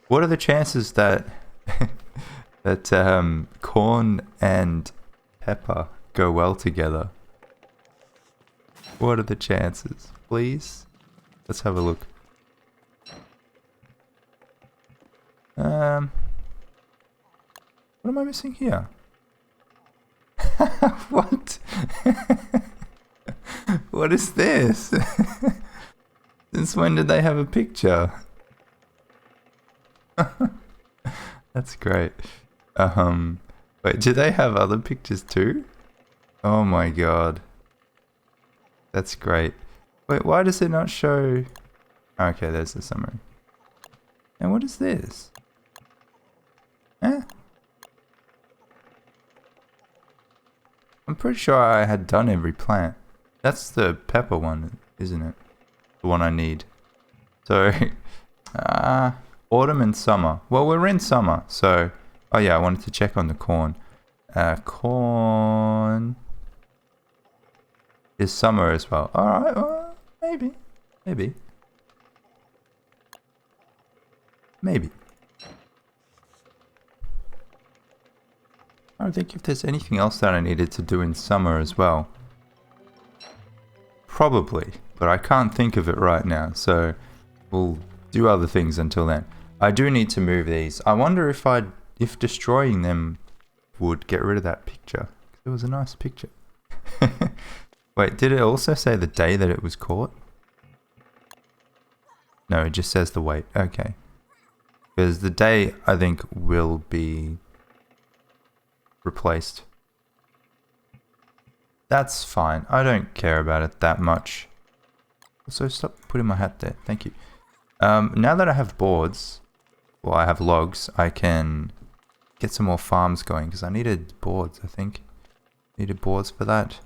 What are the chances that that corn and pepper go well together? What are the chances? Please? Let's have a look. What am I missing here? What? What is this? Since when did they have a picture? That's great. Wait, do they have other pictures too? Oh my god. That's great. Wait, why does it not show... Okay, there's the summary. And what is this? Eh? I'm pretty sure I had done every plant. That's the pepper one, isn't it? The one I need. So, autumn and summer. Well, we're in summer, so... Oh yeah, I wanted to check on the corn. Corn... is summer as well. Alright, well, maybe. Maybe. Maybe. I don't think if there's anything else that I needed to do in summer as well. Probably, but I can't think of it right now, so we'll do other things until then. I do need to move these. I wonder if destroying them would get rid of that picture. It was a nice picture. Wait, did it also say the day that it was caught? No, it just says the weight. Okay. Because the day, I think, will be replaced. That's fine. I don't care about it that much. So stop putting my hat there. Thank you. Now that I have boards, well, I have logs, I can get some more farms going because I needed boards, I think. Needed boards for that.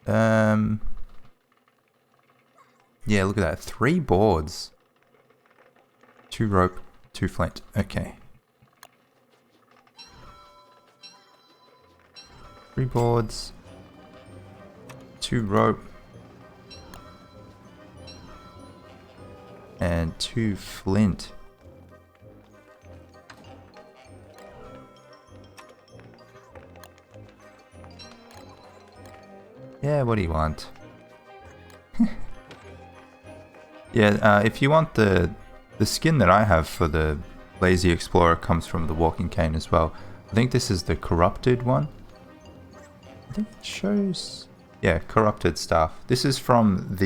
Yeah, look at that. 3 boards. 2 rope, 2 flint. Okay. 3 boards. 2 rope. And 2 flint. Yeah, what do you want? Yeah, if you want the skin that I have for the Lazy Explorer comes from the walking cane as well. I think this is the corrupted one. I think it shows... Yeah, corrupted stuff. This is from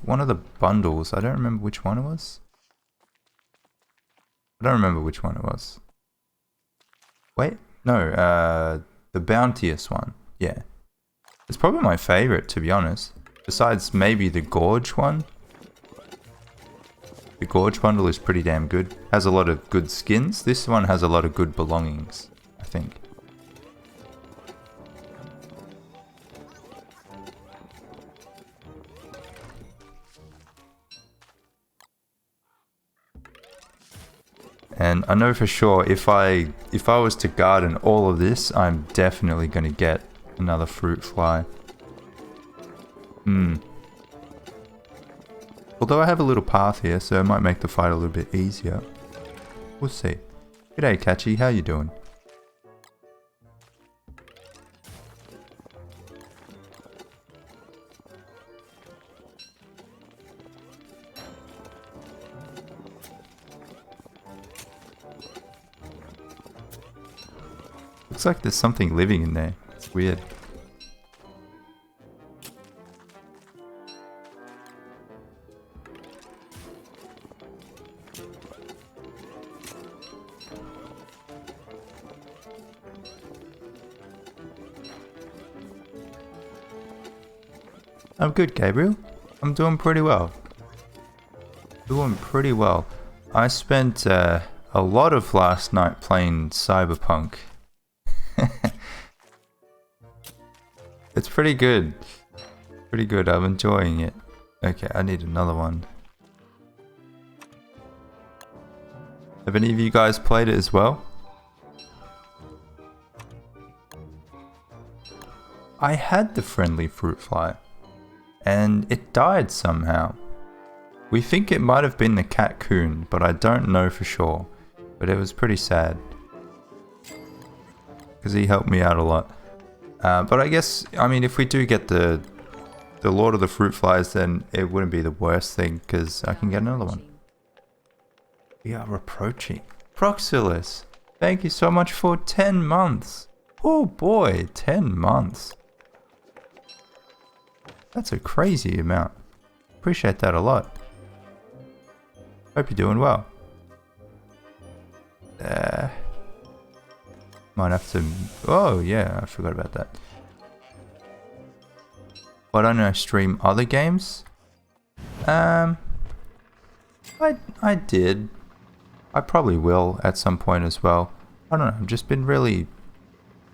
one of the bundles. I don't remember which one it was. I don't remember which one it was. Wait, no, the bounteous one. Yeah. It's probably my favorite, to be honest. Besides maybe the Gorge one. The Gorge bundle is pretty damn good. Has a lot of good skins. This one has a lot of good belongings, I think. And I know for sure if I was to garden all of this, I'm definitely going to get another fruit fly. Although I have a little path here, so it might make the fight a little bit easier. We'll see. G'day, Catchy. How you doing? Looks like there's something living in there. It's weird. I'm good, Gabriel. I'm doing pretty well. Doing pretty well. I spent a lot of last night playing Cyberpunk. It's pretty good. Pretty good. I'm enjoying it. Okay, I need another one. Have any of you guys played it as well? I had the friendly fruit fly. And it died somehow. We think it might have been the cat coon, but I don't know for sure. But it was pretty sad. Because he helped me out a lot. But I guess, I mean, if we do get the Lord of the Fruit Flies, then it wouldn't be the worst thing, because I can get another one. We are approaching. Proxilus, thank you so much for 10 months. Oh boy, 10 months. That's a crazy amount. Appreciate that a lot. Hope you're doing well. Might have to... Oh yeah, I forgot about that. Why don't I stream other games? I did. I probably will at some point as well. I don't know, I've just been really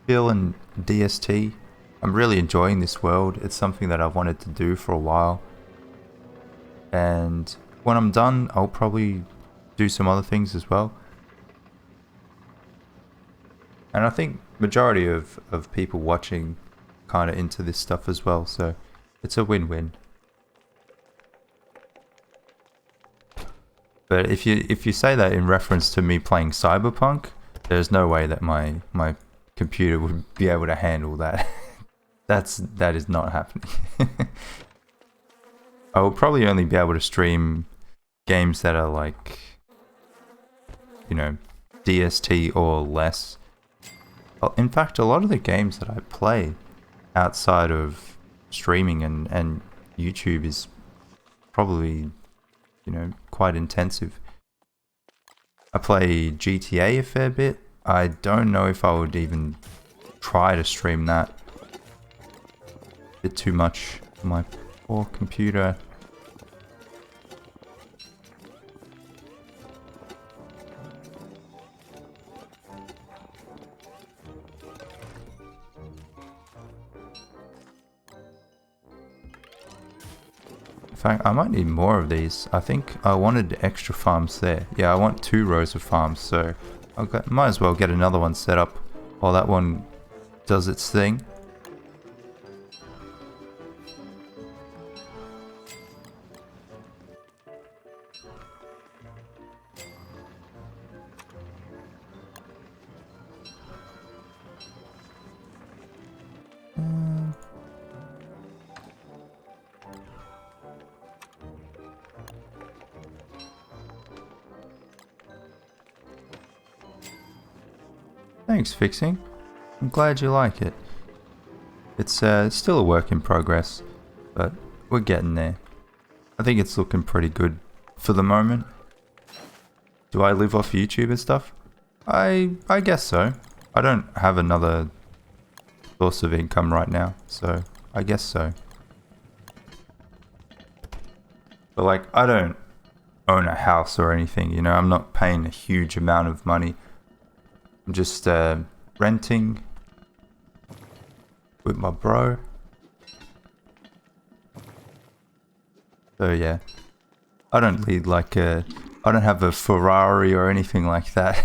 feeling DST. I'm really enjoying this world. It's something that I've wanted to do for a while. And when I'm done, I'll probably do some other things as well. And I think majority of people watching kind of into this stuff as well, so it's a win-win. But if you say that in reference to me playing Cyberpunk, there's no way that my computer would be able to handle that. That is not happening. I will probably only be able to stream games that are like, you know, DST or less. In fact, a lot of the games that I play outside of streaming and YouTube is probably, you know, quite intensive. I play GTA a fair bit. I don't know if I would even try to stream that. Bit too much for my poor computer. In fact, I might need more of these. I think I wanted extra farms there. Yeah, I want 2 rows of farms, so might as well get another one set up while that one does its thing. Thanks, Fixing. I'm glad you like it. It's still a work in progress, but we're getting there. I think it's looking pretty good for the moment. Do I live off YouTube and stuff? I guess so. I don't have another source of income right now, so I guess so. But like, I don't own a house or anything, you know, I'm not paying a huge amount of money. I'm just renting with my bro. So yeah, I don't lead like I don't have a Ferrari or anything like that.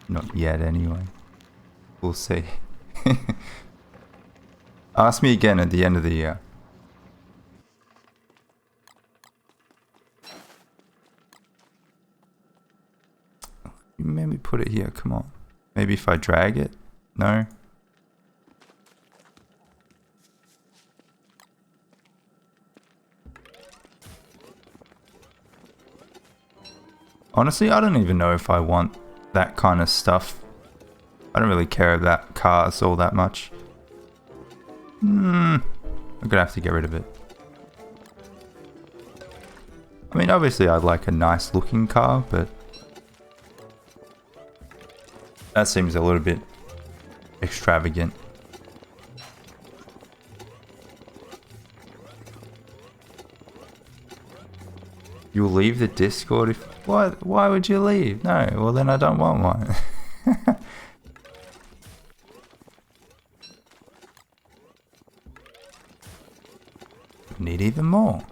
Not yet anyway. We'll see. Ask me again at the end of the year. Maybe put it here, come on. Maybe if I drag it? No? Honestly, I don't even know if I want that kind of stuff. I don't really care about cars all that much. I'm gonna have to get rid of it. I mean, obviously I'd like a nice looking car, but that seems a little bit extravagant. You'll leave the Discord if... What? Why would you leave? No, well then I don't want one. Need even more.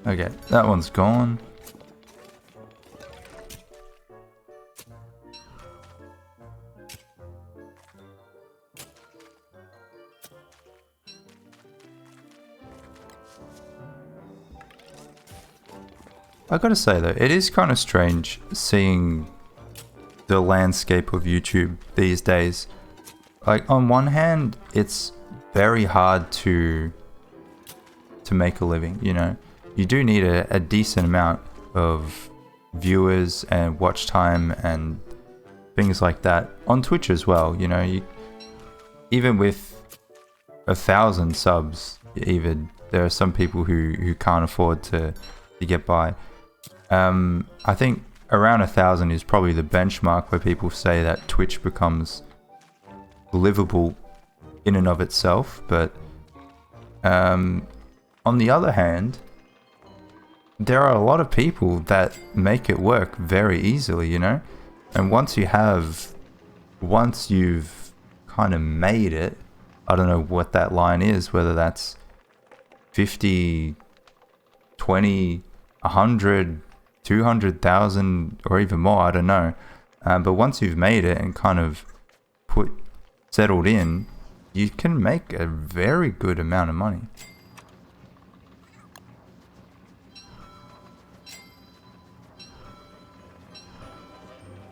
Okay, that one's gone. I gotta say though, it is kind of strange seeing the landscape of YouTube these days. Like on one hand, it's very hard to make a living, you know. You do need a decent amount of viewers and watch time and things like that on Twitch as well, you know. Even with 1,000 subs, even there are some people who can't afford to get by. I think around 1,000 is probably the benchmark where people say that Twitch becomes livable in and of itself. But on the other hand, there are a lot of people that make it work very easily, you know. And once you've kind of made it, I don't know what that line is, whether that's 50, 20, 100, 200,000 or even more, I don't know. But once you've made it and kind of settled in, you can make a very good amount of money.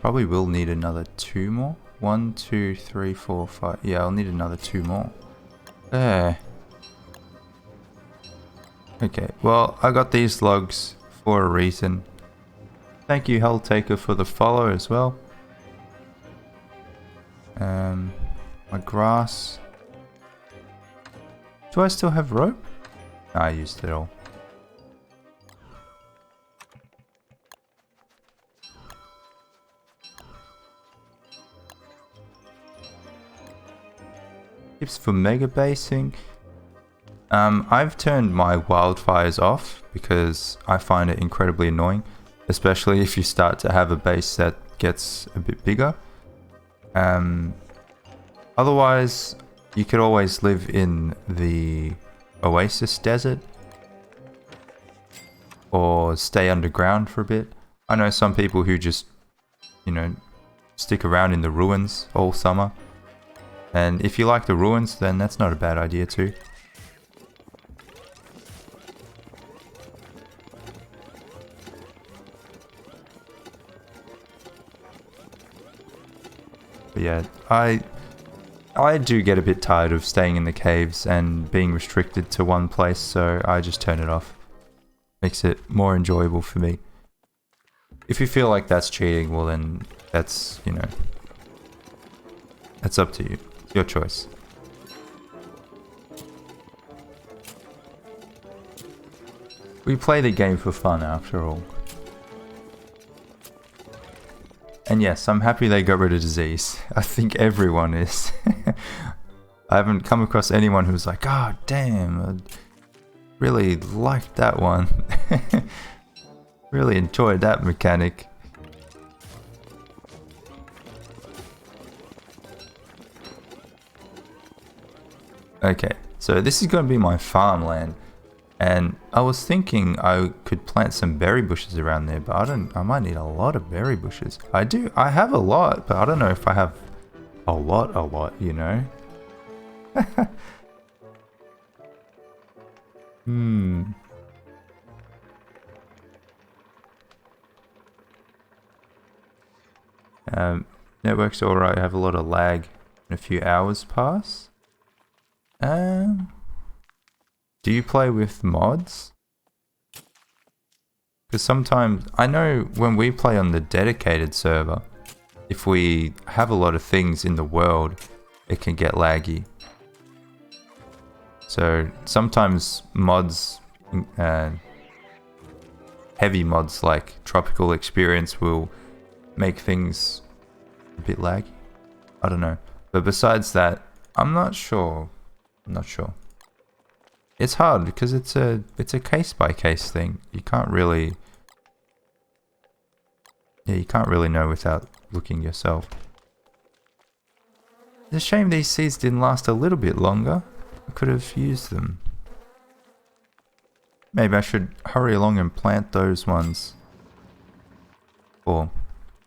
Probably will need another 2 more. 1, 2, 3, 4, 5. Yeah, I'll need another 2 more. There. Okay, well, I got these logs for a reason. Thank you, Helltaker, for the follow as well. My grass. Do I still have rope? No, I used it all. Tips for mega basing. I've turned my wildfires off because I find it incredibly annoying, especially if you start to have a base that gets a bit bigger. Otherwise, you could always live in the Oasis Desert or stay underground for a bit. I know some people who just, you know, stick around in the ruins all summer. And if you like the ruins, then that's not a bad idea too. But yeah, I do get a bit tired of staying in the caves and being restricted to one place, so I just turn it off. Makes it more enjoyable for me. If you feel like that's cheating, well then that's, you know, that's up to you. It's your choice. We play the game for fun after all. And yes, I'm happy they got rid of disease. I think everyone is. I haven't come across anyone who's like, oh damn, I really liked that one. Really enjoyed that mechanic. Okay, so this is going to be my farmland. And I was thinking I could plant some berry bushes around there, but I might need a lot of berry bushes. I have a lot, but I don't know if I have a lot, you know? Network's alright, I have a lot of lag and a few hours pass. Do you play with mods? Because sometimes, I know when we play on the dedicated server, if we have a lot of things in the world, it can get laggy. So sometimes mods, heavy mods like Tropical Experience will make things a bit laggy. I don't know. But besides that, I'm not sure. It's hard because it's a case by case thing. You can't really know without looking yourself. It's a shame these seeds didn't last a little bit longer. I could have used them. Maybe I should hurry along and plant those ones, or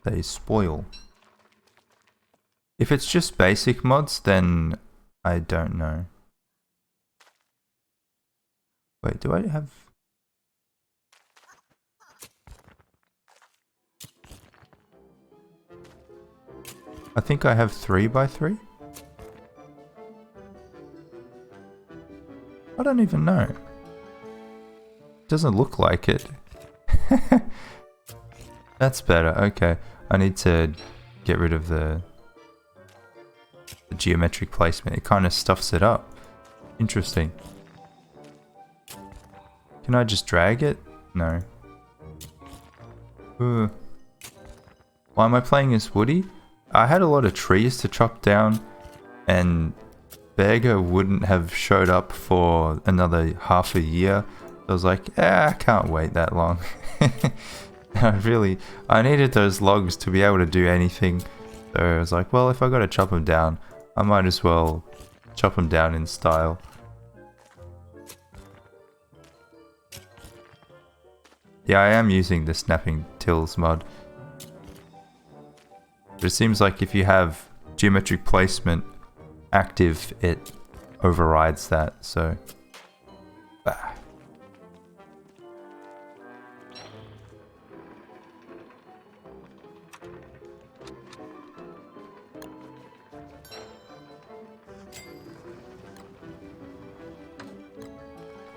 they spoil. If it's just basic mods, then I don't know. Wait, do I have... I think I have 3x3. I don't even know. Doesn't look like it. That's better. Okay. I need to get rid of the geometric placement. It kind of stuffs it up. Interesting. Can I just drag it? No. Why am I playing as Woody? I had a lot of trees to chop down, and Berger wouldn't have showed up for another half a year. I was like, I can't wait that long. I needed those logs to be able to do anything. So I was like, well, if I gotta chop them down, I might as well chop them down in style. Yeah, I am using the snapping tills mod. But it seems like if you have geometric placement active, it overrides that, so... Bah.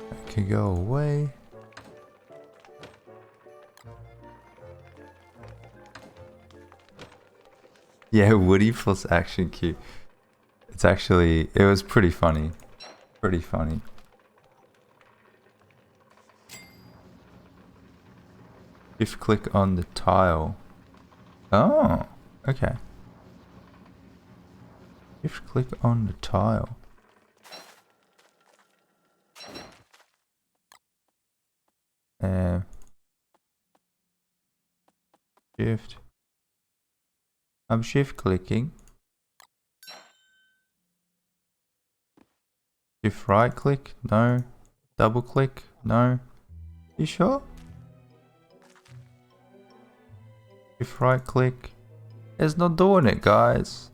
That can go away. Yeah, Woody plus action cue. It's actually, it was pretty funny. Pretty funny. Shift click on the tile. Oh, okay. Shift click on the tile. Shift. I'm shift clicking. Shift right click? No. Double click? No. You sure? Shift right click. It's not doing it, guys.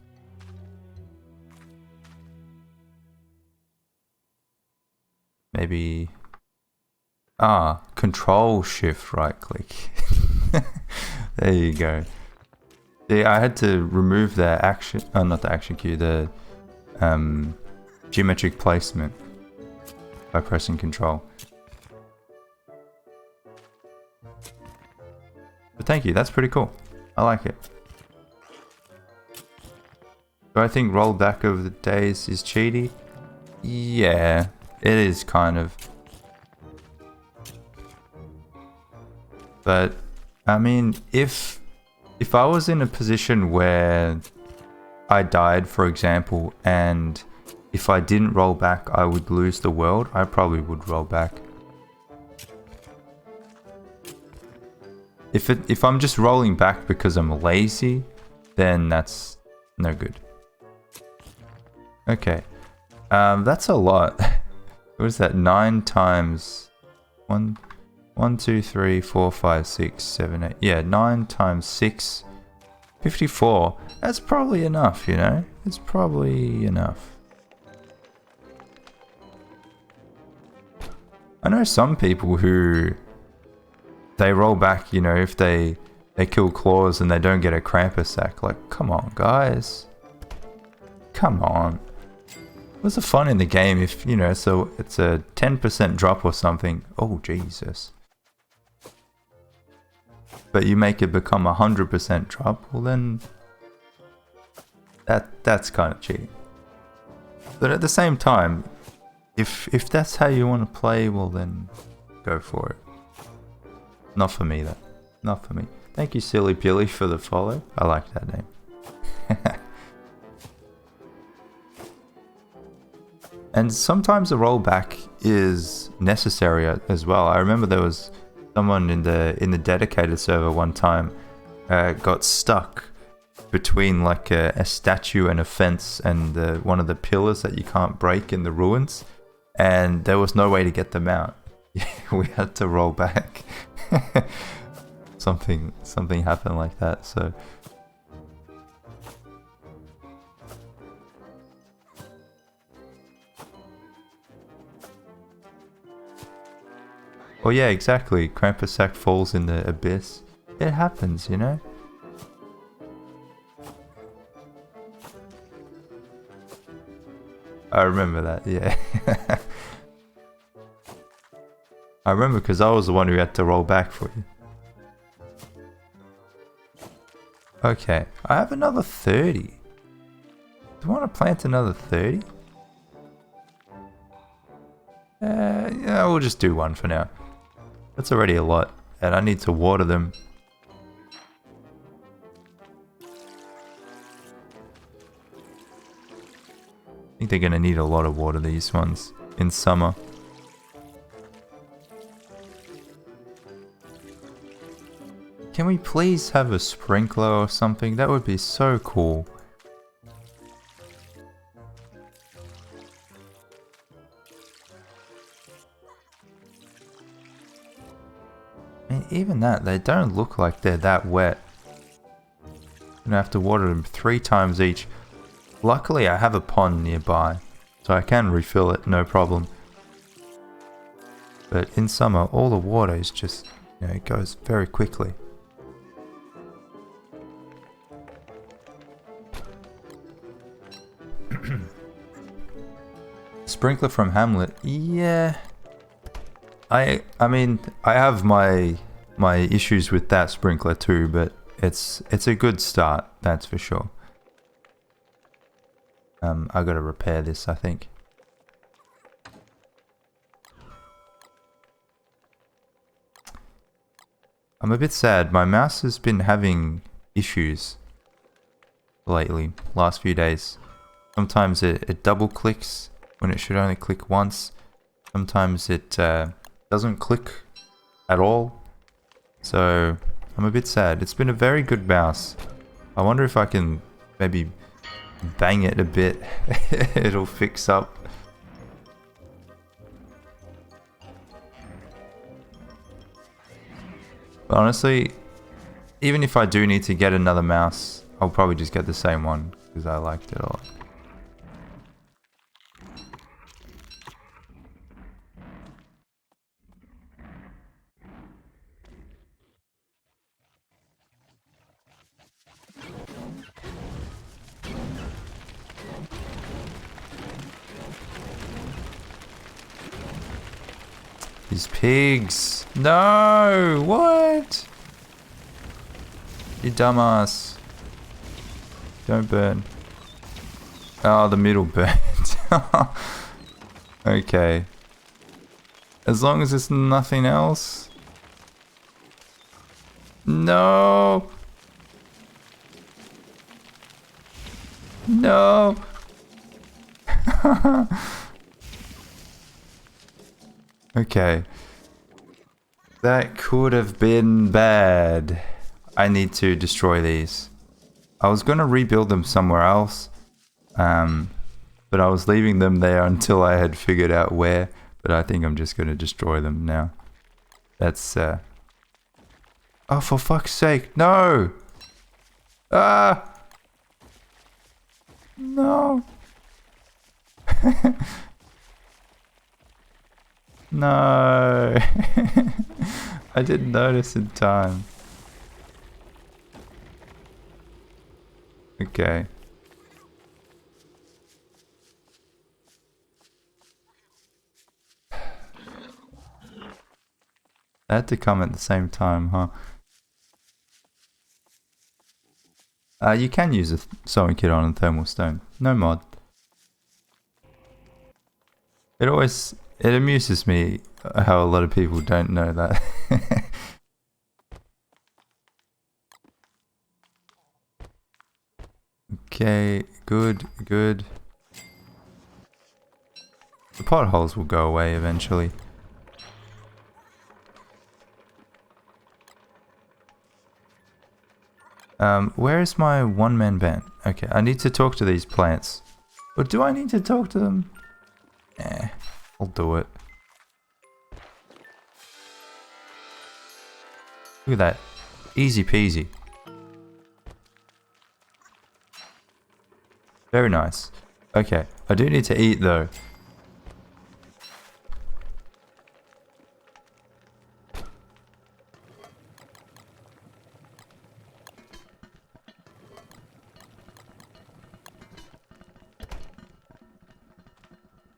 Maybe... Control shift right click. There you go. See, I had to remove the action, not the action cue, the geometric placement by pressing control. But thank you, that's pretty cool. I like it. Do I think roll back over the days is cheaty? Yeah, it is kind of. But, I mean, if I was in a position where I died, for example, and if I didn't roll back, I would lose the world, I probably would roll back. If I'm just rolling back because I'm lazy, then that's no good. Okay, that's a lot. What is that? 9 times 1, 2, 3, 4, 5, 6, 7, 8. Yeah, 9 times 6, 54. That's probably enough, you know? It's probably enough. I know some people who they roll back, you know, if they kill claws and they don't get a Krampus sack. Like, come on, guys. Come on. What's the fun in the game if, you know, so it's a 10% drop or something. Oh, Jesus. But you make it become 100% drop, well then that's kind of cheating. But at the same time, if that's how you want to play, well then go for it. Not for me though. Not for me. Thank you, Silly Pilly, for the follow. I like that name. And sometimes a rollback is necessary as well. I remember there was someone in the dedicated server one time got stuck between like a statue and a fence and one of the pillars that you can't break in the ruins, and there was no way to get them out. We had to roll back. something happened like that. So well, yeah, exactly. Krampus sack falls in the abyss. It happens, you know? I remember that, yeah. I remember because I was the one who had to roll back for you. Okay, I have another 30. Do you want to plant another 30? Yeah, we'll just do one for now. That's already a lot, and I need to water them. I think they're going to need a lot of water, these ones, in summer. Can we please have a sprinkler or something? That would be so cool. And even that, they don't look like they're that wet. I'm gonna have to water them 3 times each. Luckily, I have a pond nearby, so I can refill it, no problem. But in summer, all the water is just, you know, it goes very quickly. Sprinkler from Hamlet, yeah. I mean, I have my issues with that sprinkler too, but it's a good start, that's for sure. I gotta repair this, I think. I'm a bit sad. My mouse has been having issues lately, last few days. Sometimes it double clicks when it should only click once. Sometimes it doesn't click at all. So I'm a bit sad. It's been a very good mouse. I wonder if I can maybe bang it a bit. It'll fix up. But honestly, even if I do need to get another mouse, I'll probably just get the same one because I liked it a lot. These pigs. No! What? You dumbass. Don't burn. Oh, the middle burnt. Okay. As long as it's nothing else. No! No! Okay. That could have been bad. I need to destroy these. I was going to rebuild them somewhere else. But I was leaving them there until I had figured out where. But I think I'm just going to destroy them now. That's... Oh, for fuck's sake. No! Ah! No! No! I didn't notice in time. Okay. They had to come at the same time, huh? You can use a sewing kit on a thermal stone. No mod. It amuses me how a lot of people don't know that. Okay, good, good. The potholes will go away eventually. Where is my one-man band? Okay, I need to talk to these plants. Or do I need to talk to them? I'll do it. Look at that. Easy peasy. Very nice. Okay, I do need to eat though.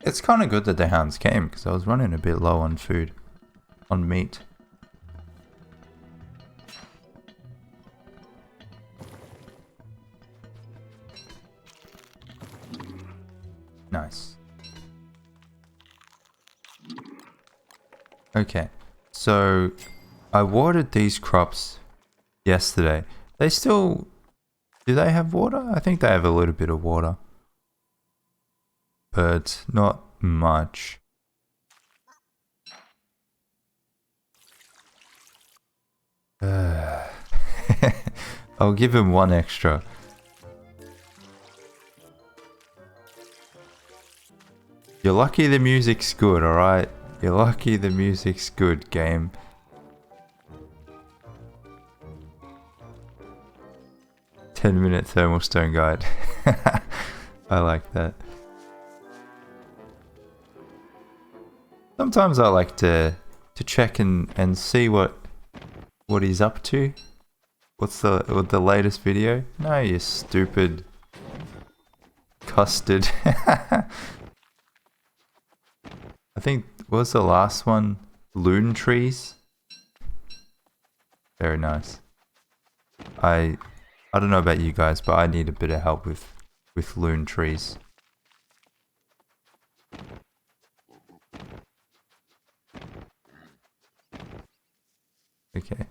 It's kind of good that the hounds came because I was running a bit low on food, on meat. Nice. Okay, so I watered these crops yesterday. They still... Do they have water? I think they have a little bit of water. But not much. I'll give him one extra. You're lucky the music's good, alright? You're lucky the music's good, game. "10-minute thermal stone guide." I like that. Sometimes I like to check and see what he's up to. What's the latest video? No, you stupid custard. I think, what was the last one? Loon trees? Very nice. I don't know about you guys, but I need a bit of help with loon trees. Okay.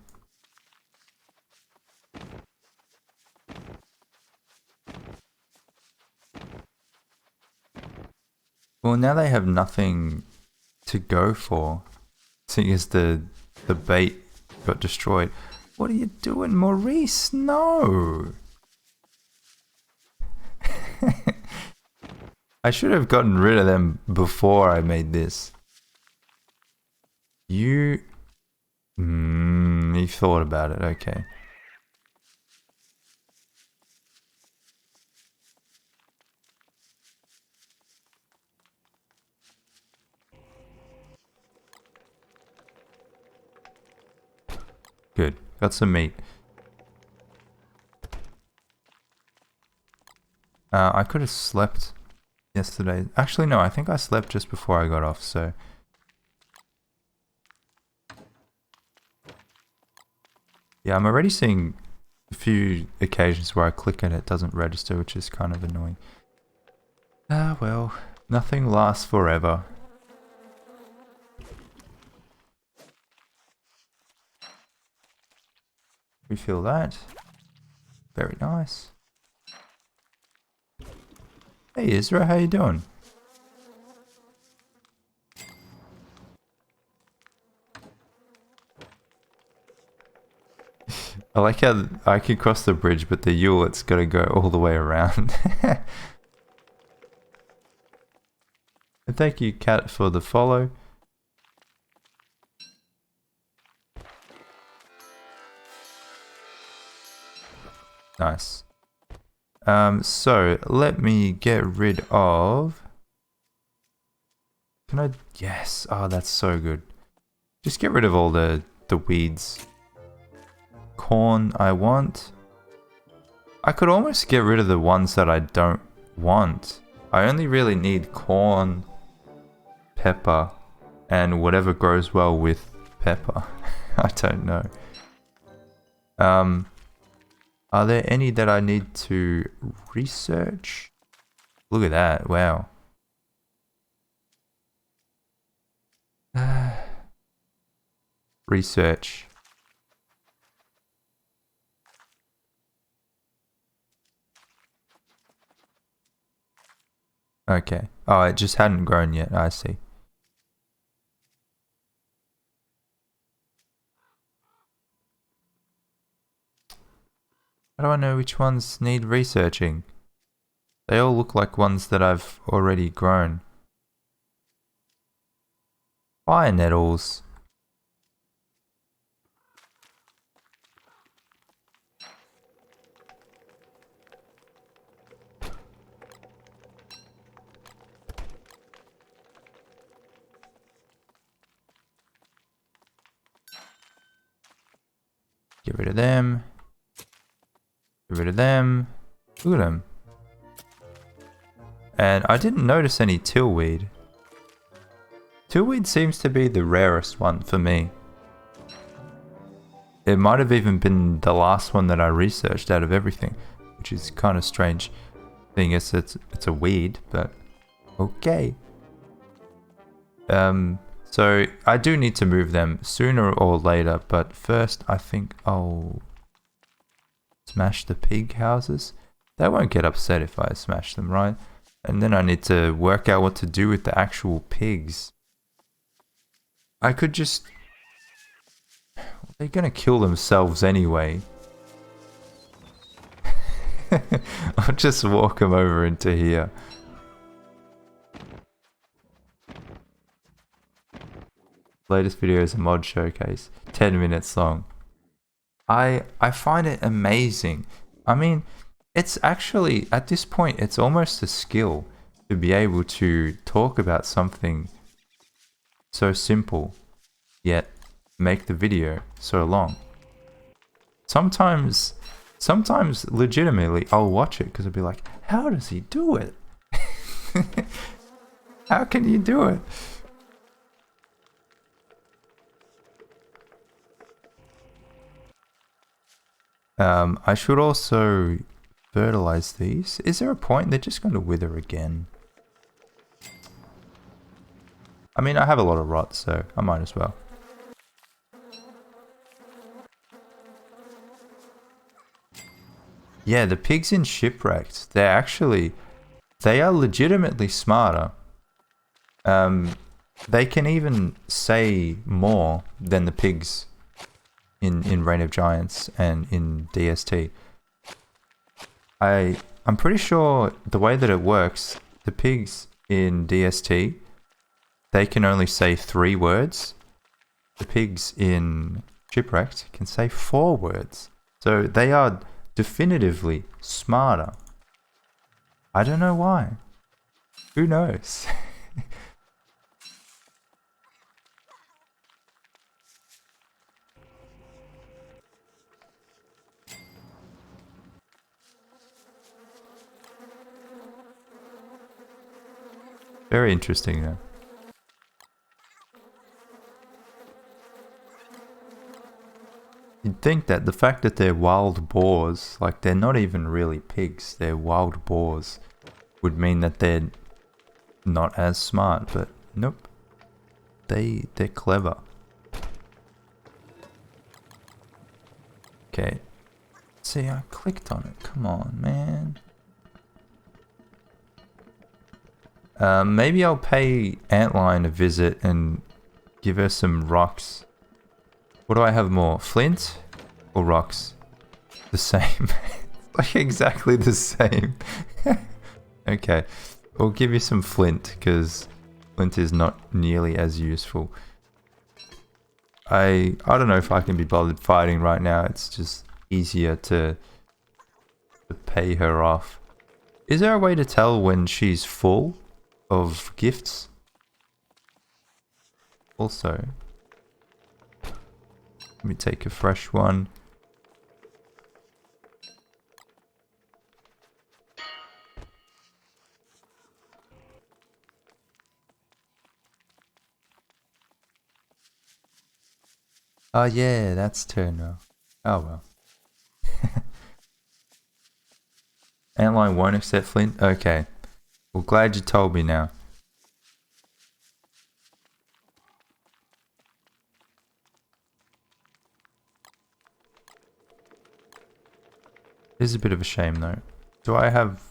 Well, now they have nothing to go for, seeing as the bait got destroyed. What are you doing, Maurice? No! I should have gotten rid of them before I made this. You thought about it, okay. Good. Got some meat. I could have slept yesterday. Actually, no, I think I slept just before I got off, so... Yeah, I'm already seeing a few occasions where I click and it doesn't register, which is kind of annoying. Ah, well, nothing lasts forever. Refill that. Very nice. Hey Isra, how you doing? I like how I can cross the bridge, but the Yule, it's got to go all the way around. And thank you, Cat, for the follow. Nice. So let me get rid of... Can I... Yes. Oh, that's so good. Just get rid of all the weeds. Corn I want. I could almost get rid of the ones that I don't want. I only really need corn, pepper, and whatever grows well with pepper. I don't know. Are there any that I need to research? Look at that, wow. Research. Okay. Oh, it just hadn't grown yet, I see. How do I know which ones need researching? They all look like ones that I've already grown. Fire nettles. Get rid of them. Get rid of them. Look at them. And I didn't notice any tillweed. Tullweed seems to be the rarest one for me. It might have even been the last one that I researched out of everything, which is kind of strange. Thing is, it's a weed, but okay. So I do need to move them sooner or later, but first I think I'll smash the pig houses. They won't get upset if I smash them, right? And then I need to work out what to do with the actual pigs. I could just... They're gonna kill themselves anyway. I'll just walk them over into here. Latest video is a mod showcase, 10 minutes long. I find it amazing. I mean, it's actually, at this point, it's almost a skill to be able to talk about something so simple, yet make the video so long. Sometimes legitimately, I'll watch it because I'll be like, how does he do it? How can you do it? I should also fertilize these. Is there a point? They're just going to wither again. I mean, I have a lot of rot, so I might as well. Yeah, the pigs in Shipwrecked, they are legitimately smarter. They can even say more than the pigs in Reign of Giants and in DST. I'm pretty sure the way that it works, the pigs in DST, they can only say 3 words. The pigs in Shipwrecked can say 4 words. So they are definitively smarter. I don't know why. Who knows? Very interesting though. You'd think that the fact that they're wild boars, like they're not even really pigs, they're wild boars, would mean that they're not as smart, but nope. They're clever. Okay. See, I clicked on it. Come on, man. Maybe I'll pay Antline a visit and give her some rocks. What do I have more? Flint or rocks? The same. Like exactly the same. Okay. We'll give you some flint because flint is not nearly as useful. I don't know if I can be bothered fighting right now. It's just easier to pay her off. Is there a way to tell when she's full of gifts? Also, let me take a fresh one. Oh yeah, that's turn now. Oh well. Antline won't accept flint? Okay. Well, glad you told me now. It is a bit of a shame though. Do I have...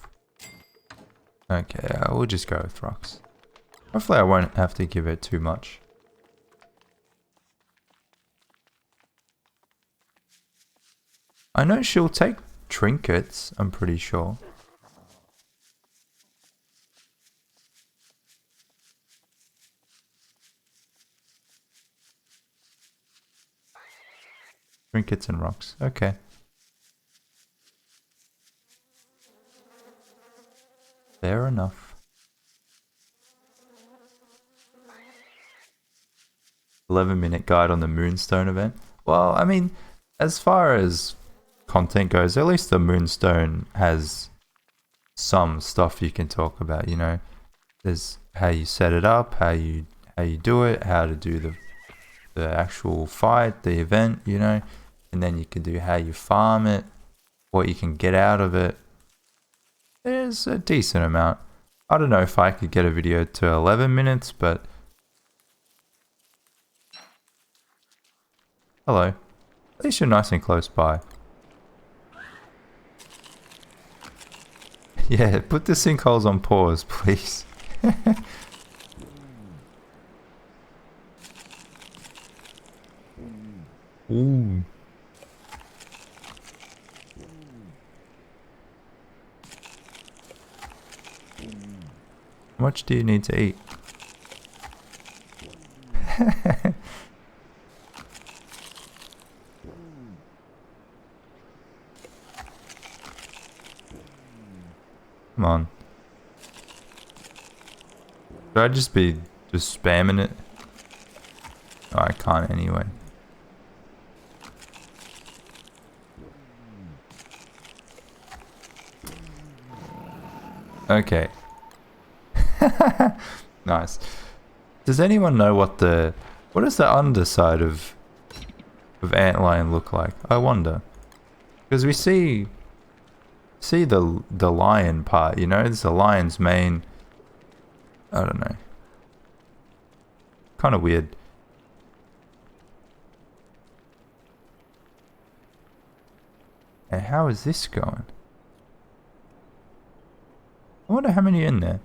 Okay, we'll just go with rocks. Hopefully I won't have to give it too much. I know she'll take trinkets, I'm pretty sure. Trinkets and rocks, okay. Fair enough. 11-minute guide on the Moonstone event. Well, I mean, as far as content goes, at least the Moonstone has some stuff you can talk about, you know. There's how you set it up, how you how you do it, how to do the actual fight, the event, you know, and then you can do how you farm it, what you can get out of it. There's a decent amount. I don't know if I could get a video to 11 minutes, but hello. At least you're nice and close by. Yeah, put the sinkholes on pause, please. Ooh. How much do you need to eat? Come on. Should I just be spamming it? Oh, I can't anyway. Okay. Nice. Does anyone know what does the underside of antlion look like? I wonder. Because we see the lion part, you know, it's the lion's mane. I don't know. Kind of weird. And how is this going? I wonder how many are in there.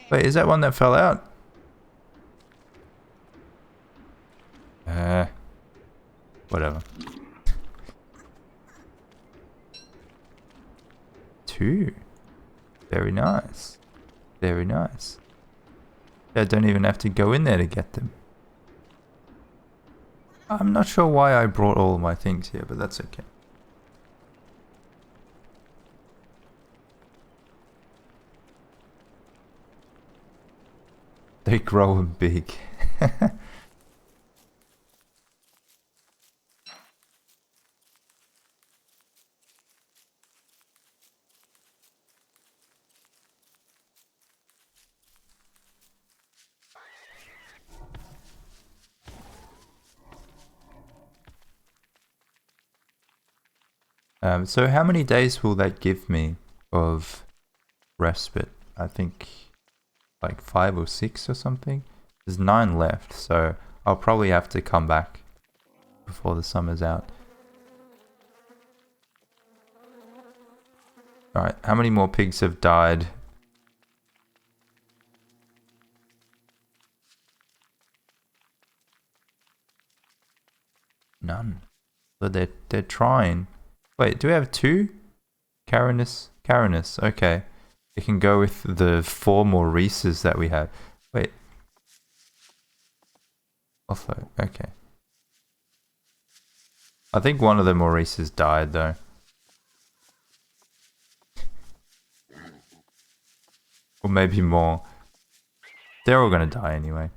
Wait, is that one that fell out? Whatever. 2. Very nice. Very nice. I don't even have to go in there to get them. I'm not sure why I brought all of my things here, but that's okay. They grow big. So how many days will that give me of respite? I think like 5 or 6 or something. There's 9 left, so I'll probably have to come back before the summer's out. Alright, how many more pigs have died? None. But they're trying. Wait, do we have 2? Carinus, okay. It can go with the 4 more Reeses that we have. Wait. Also, okay. I think one of the Maurices died though. Or maybe more. They're all gonna die anyway.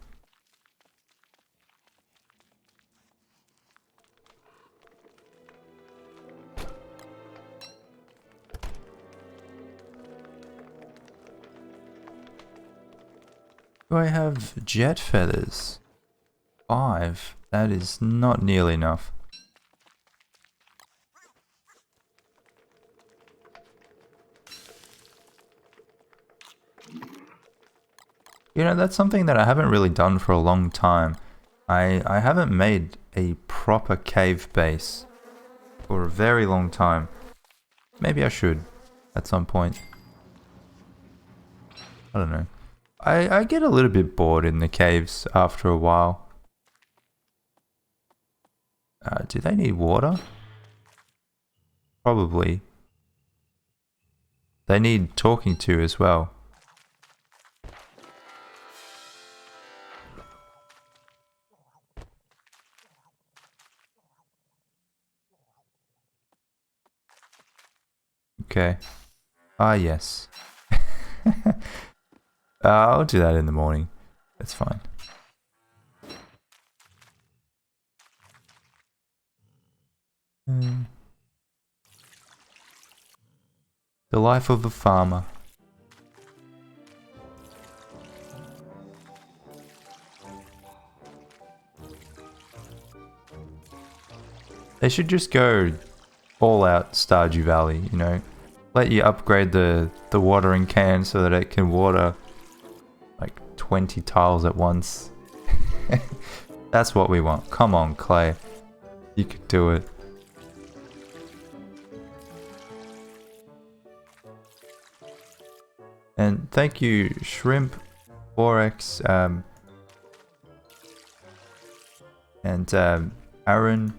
Do I have jet feathers? 5. That is not nearly enough. You know, that's something that I haven't really done for a long time. I haven't made a proper cave base for a very long time. Maybe I should at some point. I don't know. I get a little bit bored in the caves after a while. Do they need water? Probably. They need talking to as well. Okay. Ah, yes. I'll do that in the morning. That's fine. The life of a farmer. They should just go all out Stardew Valley, you know. Let you upgrade the watering can so that it can water like 20 tiles at once. That's what we want. Come on, Klei. You could do it. And thank you, Shrimp, Forex, and Aaron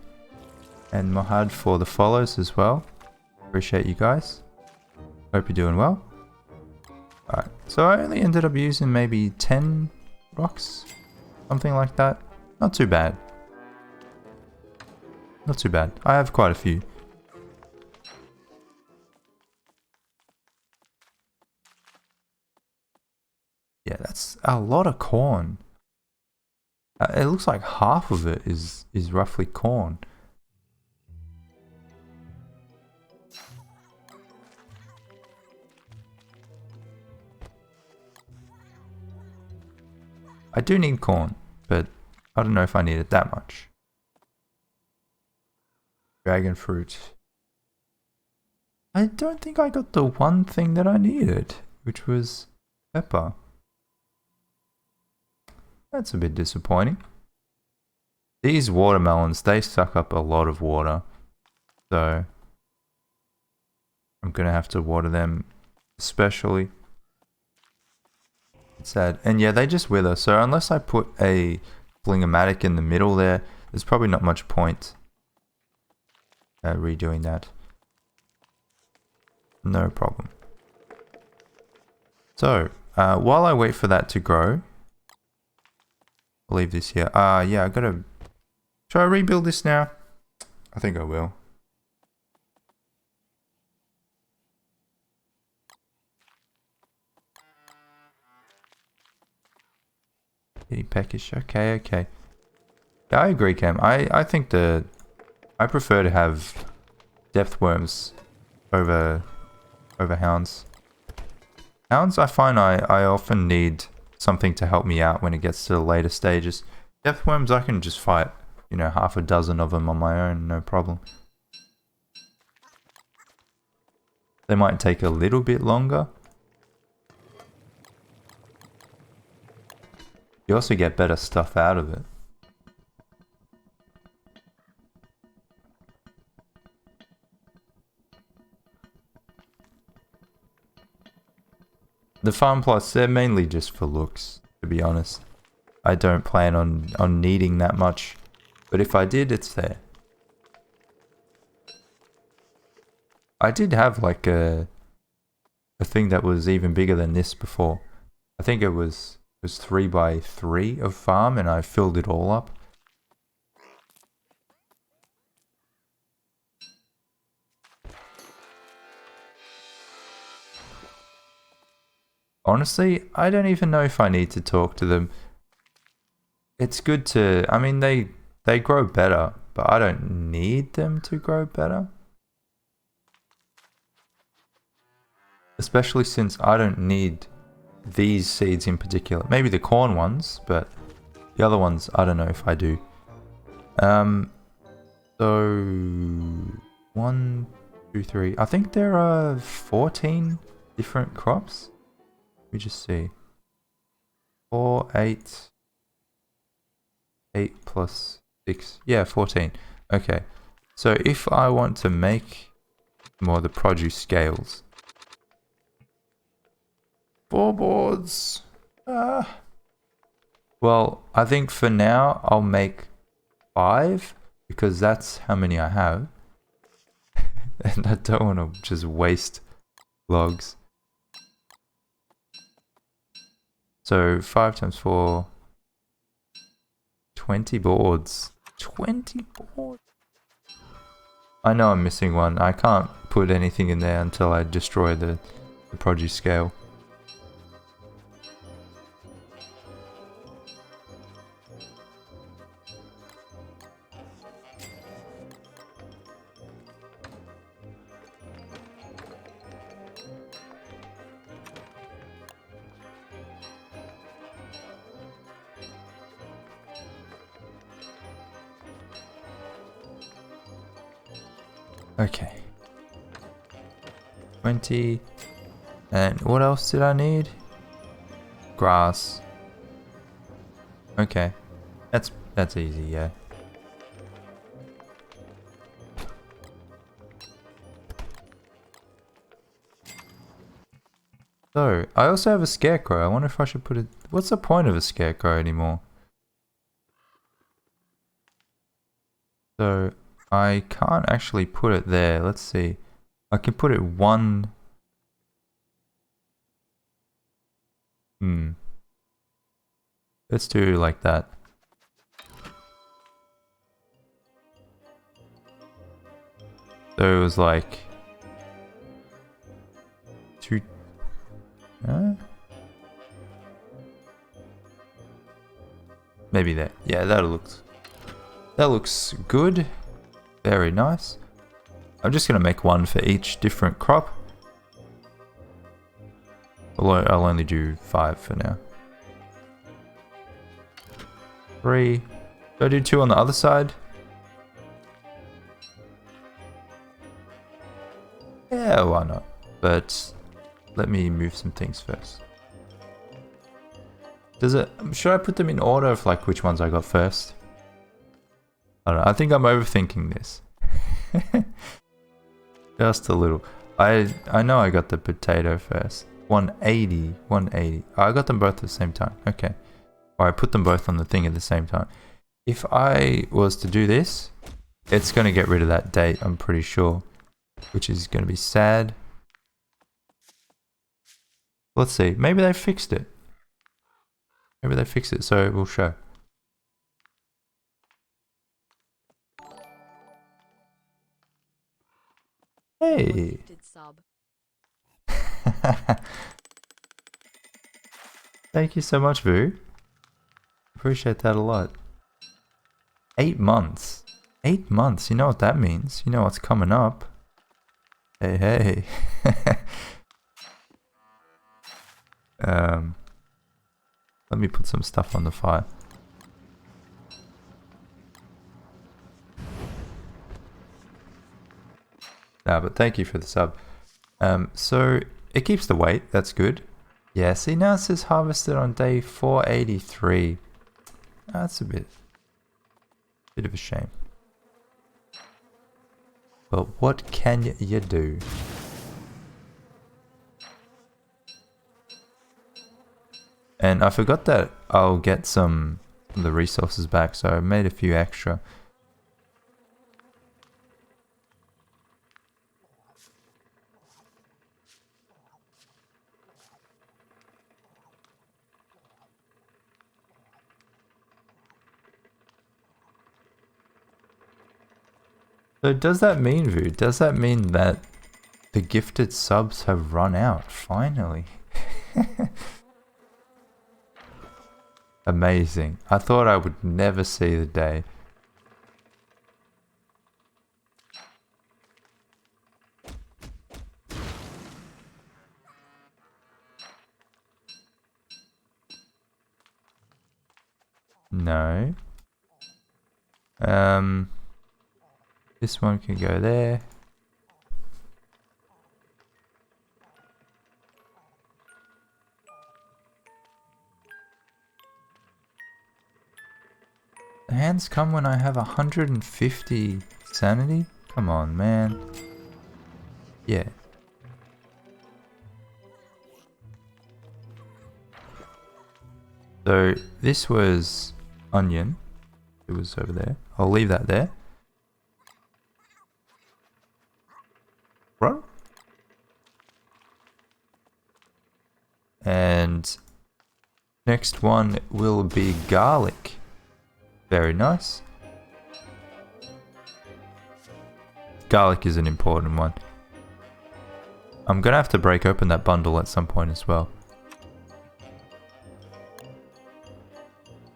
and Mohad for the follows as well. Appreciate you guys. Hope you're doing well. Alright, so I only ended up using maybe 10 rocks, something like that. Not too bad. Not too bad. I have quite a few. Yeah, that's a lot of corn. It looks like half of it is roughly corn. I do need corn, but I don't know if I need it that much. Dragon fruit. I don't think I got the one thing that I needed, which was pepper. That's a bit disappointing. These watermelons, they suck up a lot of water. So I'm gonna have to water them especially. It's sad. And yeah, they just wither. So unless I put a flingomatic in the middle there, there's probably not much point redoing that. No problem. So while I wait for that to grow, I'll leave this here. Yeah, I gotta... Should I rebuild this now? I think I will. Getting peckish. Okay, okay. Yeah, I agree, Cam. I think I prefer to have depth worms over hounds. Hounds, I find I often need something to help me out when it gets to the later stages. Depth worms, I can just fight, you know, half a dozen of them on my own, no problem. They might take a little bit longer. You also get better stuff out of it. The Farm Plus, they're mainly just for looks, to be honest. I don't plan on needing that much, but if I did, it's there. I did have like a thing that was even bigger than this before. I think it was 3x3 of farm, and I filled it all up. Honestly, I don't even know if I need to talk to them. It's good to... I mean, they grow better, but I don't need them to grow better. Especially since I don't need these seeds in particular. Maybe the corn ones, but the other ones, I don't know if I do. So... 1, 2, 3... I think there are 14 different crops. Let me just see. 4, 8... 8 plus 6. Yeah, 14. Okay. So if I want to make more of the produce scales. 4 boards. Well, I think for now I'll make 5 because that's how many I have. And I don't want to just waste logs. So 5 times 4. 20 boards. 20 boards. I know I'm missing one. I can't put anything in there until I destroy the produce scale. Okay. 20. And what else did I need? Grass. Okay. That's easy, yeah. So, I also have a scarecrow. I wonder if I should put it... What's the point of a scarecrow anymore? So, I can't actually put it there. Let's see. I can put it one... Let's do like that. So it was like... Two... Maybe there. Yeah, that looks good. Very nice. I'm just gonna make one for each different crop. Although I'll only do 5 for now. 3. Do I do 2 on the other side? Yeah, why not? But let me move some things first. Should I put them in order of like which ones I got first? I don't know. I think I'm overthinking this. Just a little. I know I got the potato first. 180. I got them both at the same time. Okay. Or I put them both on the thing at the same time. If I was to do this, it's going to get rid of that date, I'm pretty sure. Which is going to be sad. Let's see. Maybe they fixed it. Maybe they fixed it, so we'll show. Hey! Thank you so much, Vu. Appreciate that a lot. 8 months. 8 months, you know what that means. You know what's coming up. Hey, hey. Let me put some stuff on the fire. No, but thank you for the sub. So it keeps the weight, that's good. Yeah, see now it says harvested on day 483. That's a bit of a shame. But what can you do? And I forgot that I'll get some of the resources back, so I made a few extra. So does that mean, Vu? Does that mean that the gifted subs have run out, finally? Amazing. I thought I would never see the day. No. This one can go there. The hands come when I have 150 sanity? Come on, man. Yeah. So this was onion. It was over there. I'll leave that there. Right. And next one will be garlic. Very nice. Garlic is an important one. I'm gonna have to break open that bundle at some point as well.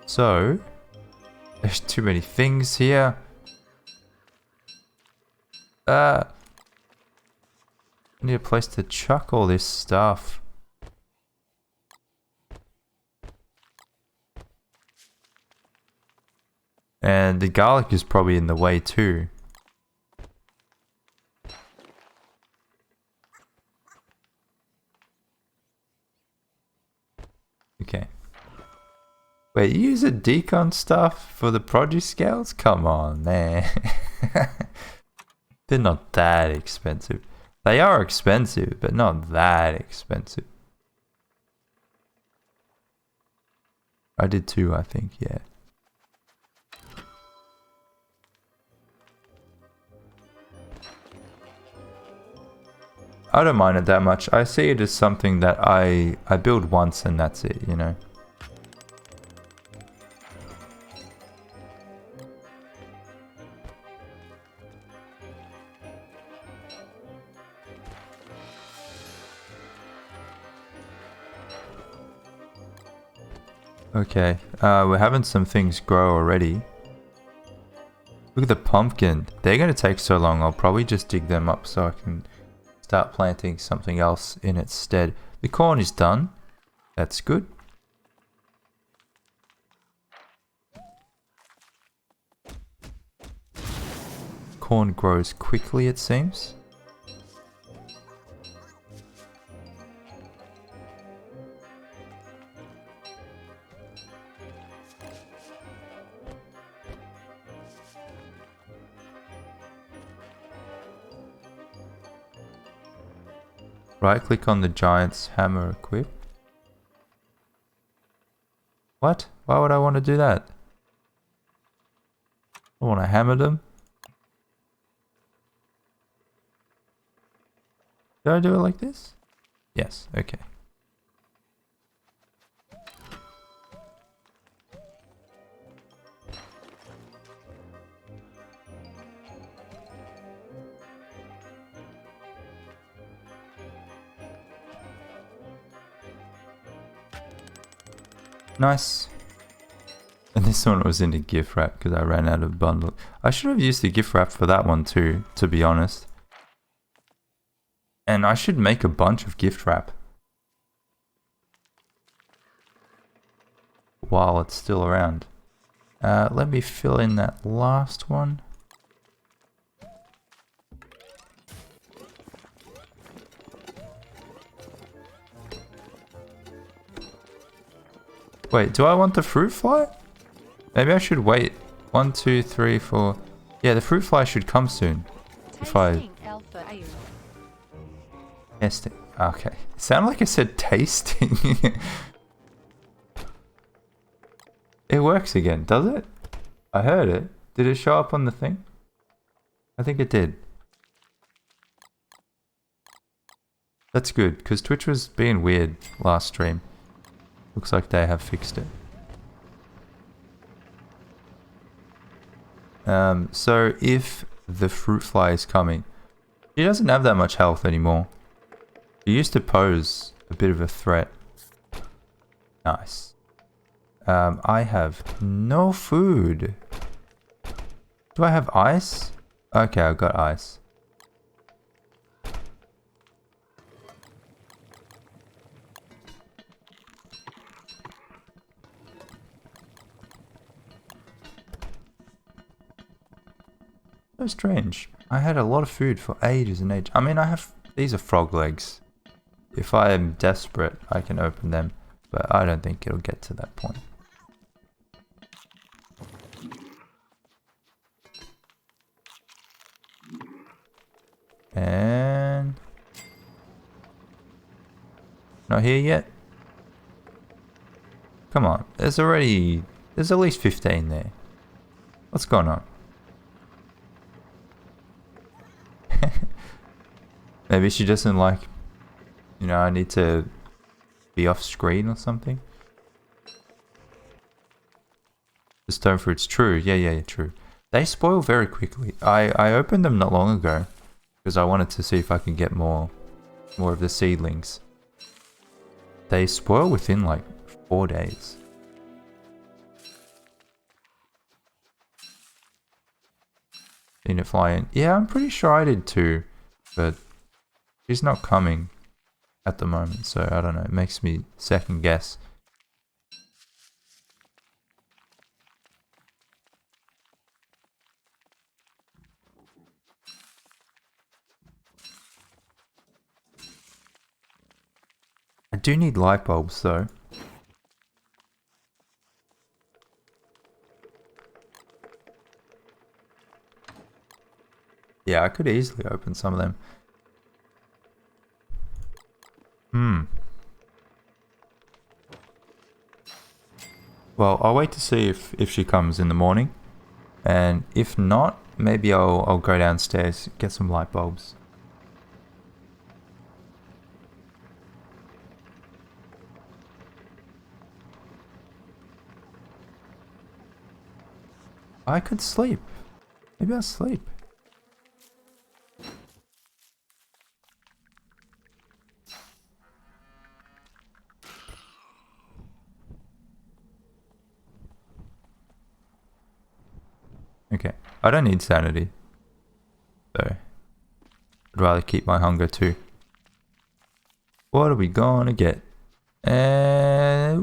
So, there's too many things here. I need a place to chuck all this stuff. And the garlic is probably in the way too. Okay. Wait, you use a decon stuff for the produce scales? Come on, man. They're not that expensive. They are expensive, but not that expensive. I did too, I think, yeah. I don't mind it that much. I see it as something that I build once and that's it, you know. Okay, we're having some things grow already. Look at the pumpkin. They're going to take so long. I'll probably just dig them up so I can start planting something else in its stead. The corn is done. That's good. Corn grows quickly, it seems. Right click on the giant's hammer equip. What? Why would I want to do that? I want to hammer them. Did I do it like this? Yes, okay. Nice. And this one was in the gift wrap because I ran out of bundle. I should have used the gift wrap for that one too, to be honest. And I should make a bunch of gift wrap while it's still around. Let me fill in that last one. Wait, do I want the fruit fly? Maybe I should wait. 1, 2, 3, 4. Yeah, the fruit fly should come soon. If I... Testing. Okay. It sounded like I said tasting. It works again, does it? I heard it. Did it show up on the thing? I think it did. That's good, because Twitch was being weird last stream. Looks like they have fixed it. So if the fruit fly is coming, he doesn't have that much health anymore. He used to pose a bit of a threat. Nice. I have no food. Do I have ice? Okay, I've got ice. So strange. I had a lot of food for ages and ages. I mean, these are frog legs. If I am desperate, I can open them, but I don't think it'll get to that point. And... not here yet? Come on, there's at least 15 there. What's going on? Maybe she doesn't like, you know, I need to be off screen or something. The stone fruit's true. Yeah, true. They spoil very quickly. I opened them not long ago because I wanted to see if I can get more of the seedlings. They spoil within like 4 days. Seen it fly in. Yeah, I'm pretty sure I did too, but she's not coming at the moment, so I don't know. It makes me second guess. I do need light bulbs though. Yeah, I could easily open some of them. Well, I'll wait to see if she comes in the morning. And if not, maybe I'll go downstairs, get some light bulbs. I could sleep. Maybe I'll sleep. Okay, I don't need sanity. So, I'd rather keep my hunger too. What are we gonna get? A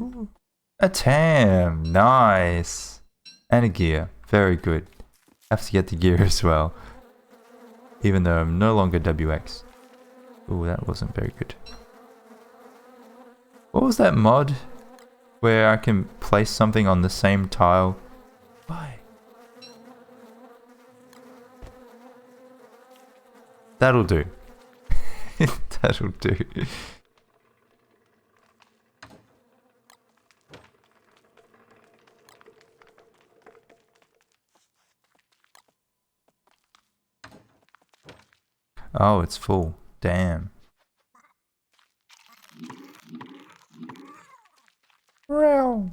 tam. Nice. And a gear. Very good. Have to get the gear as well. Even though I'm no longer WX. Ooh, that wasn't very good. What was that mod? Where I can place something on the same tile? Why? That'll do. That'll do. Oh, it's full. Damn. Meow.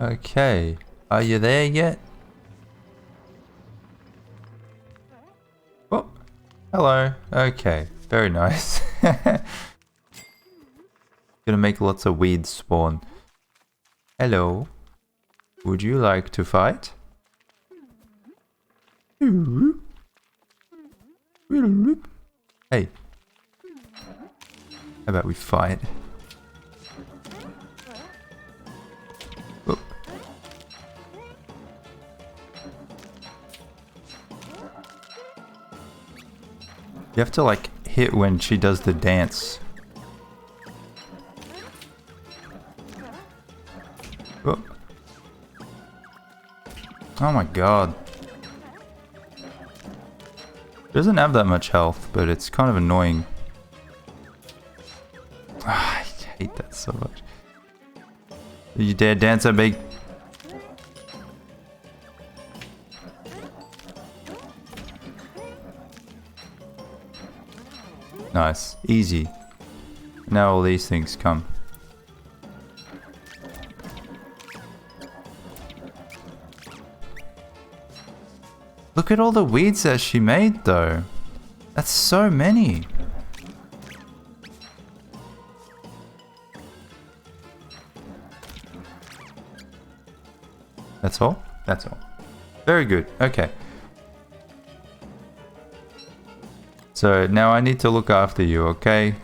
Okay. Are you there yet? Oh, hello. Okay. Very nice. Gonna make lots of weeds spawn. Hello. Would you like to fight? Hey. How about we fight? Oh. You have to like hit when she does the dance. Oh, oh my god. Doesn't have that much health, but it's kind of annoying. I hate that so much. You dare dance so big? Nice. Easy. Now all these things come. Look at all the weeds that she made though. That's so many. That's all? That's all. Very good. Okay. So now I need to look after you, okay?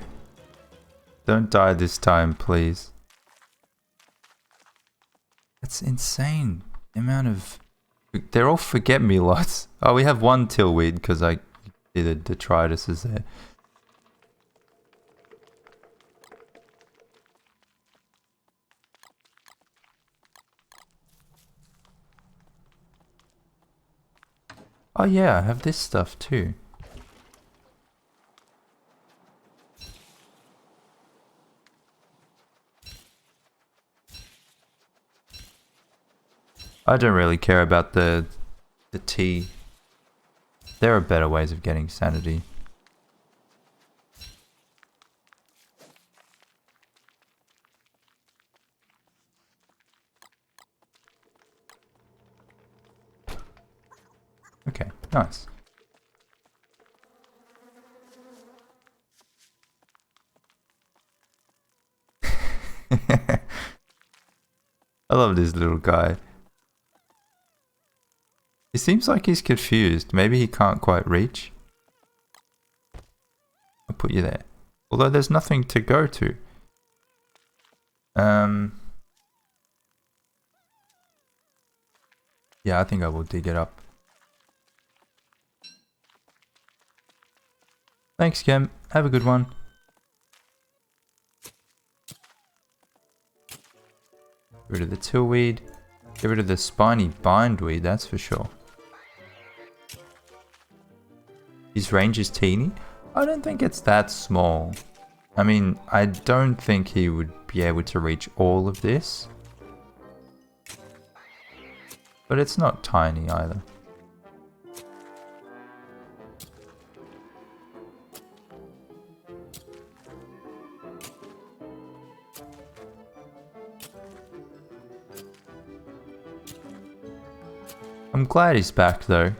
Don't die this time, please. That's insane. The amount of... They're all forget-me-lots. Oh, we have one tillweed because I see the detritus is there. Oh yeah, I have this stuff too. I don't really care about the tea. There are better ways of getting sanity. Okay, nice. I love this little guy. He seems like he's confused. Maybe he can't quite reach. I'll put you there. Although there's nothing to go to. Yeah, I think I will dig it up. Thanks, Kim. Have a good one. Get rid of the tillweed. Get rid of the spiny bindweed, that's for sure. His range is teeny? I don't think it's that small. I mean, I don't think he would be able to reach all of this. But it's not tiny either. I'm glad he's back though.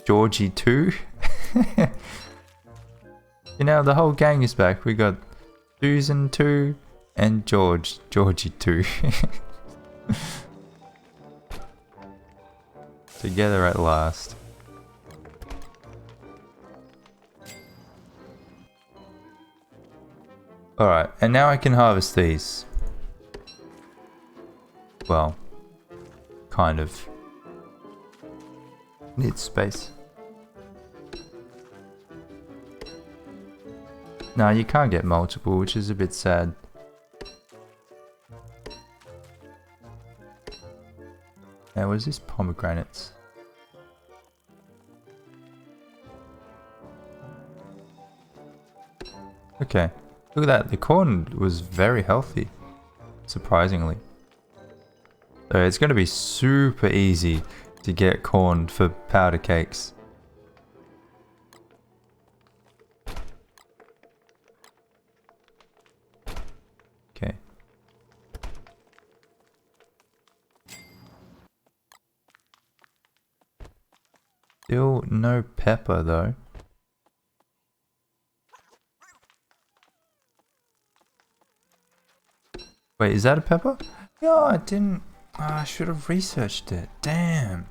Georgie 2. You know, the whole gang is back. We got Susan 2 and Georgie 2. Together at last. Alright, and now I can harvest these. Well, kind of. Need space. No, you can't get multiple, which is a bit sad. Now, what is this? Pomegranates. Okay, look at that. The corn was very healthy, surprisingly. So it's going to be super easy to get corn for powder cakes. Okay. Still no pepper though. Wait, is that a pepper? Yeah, I didn't. I should have researched it. Damn.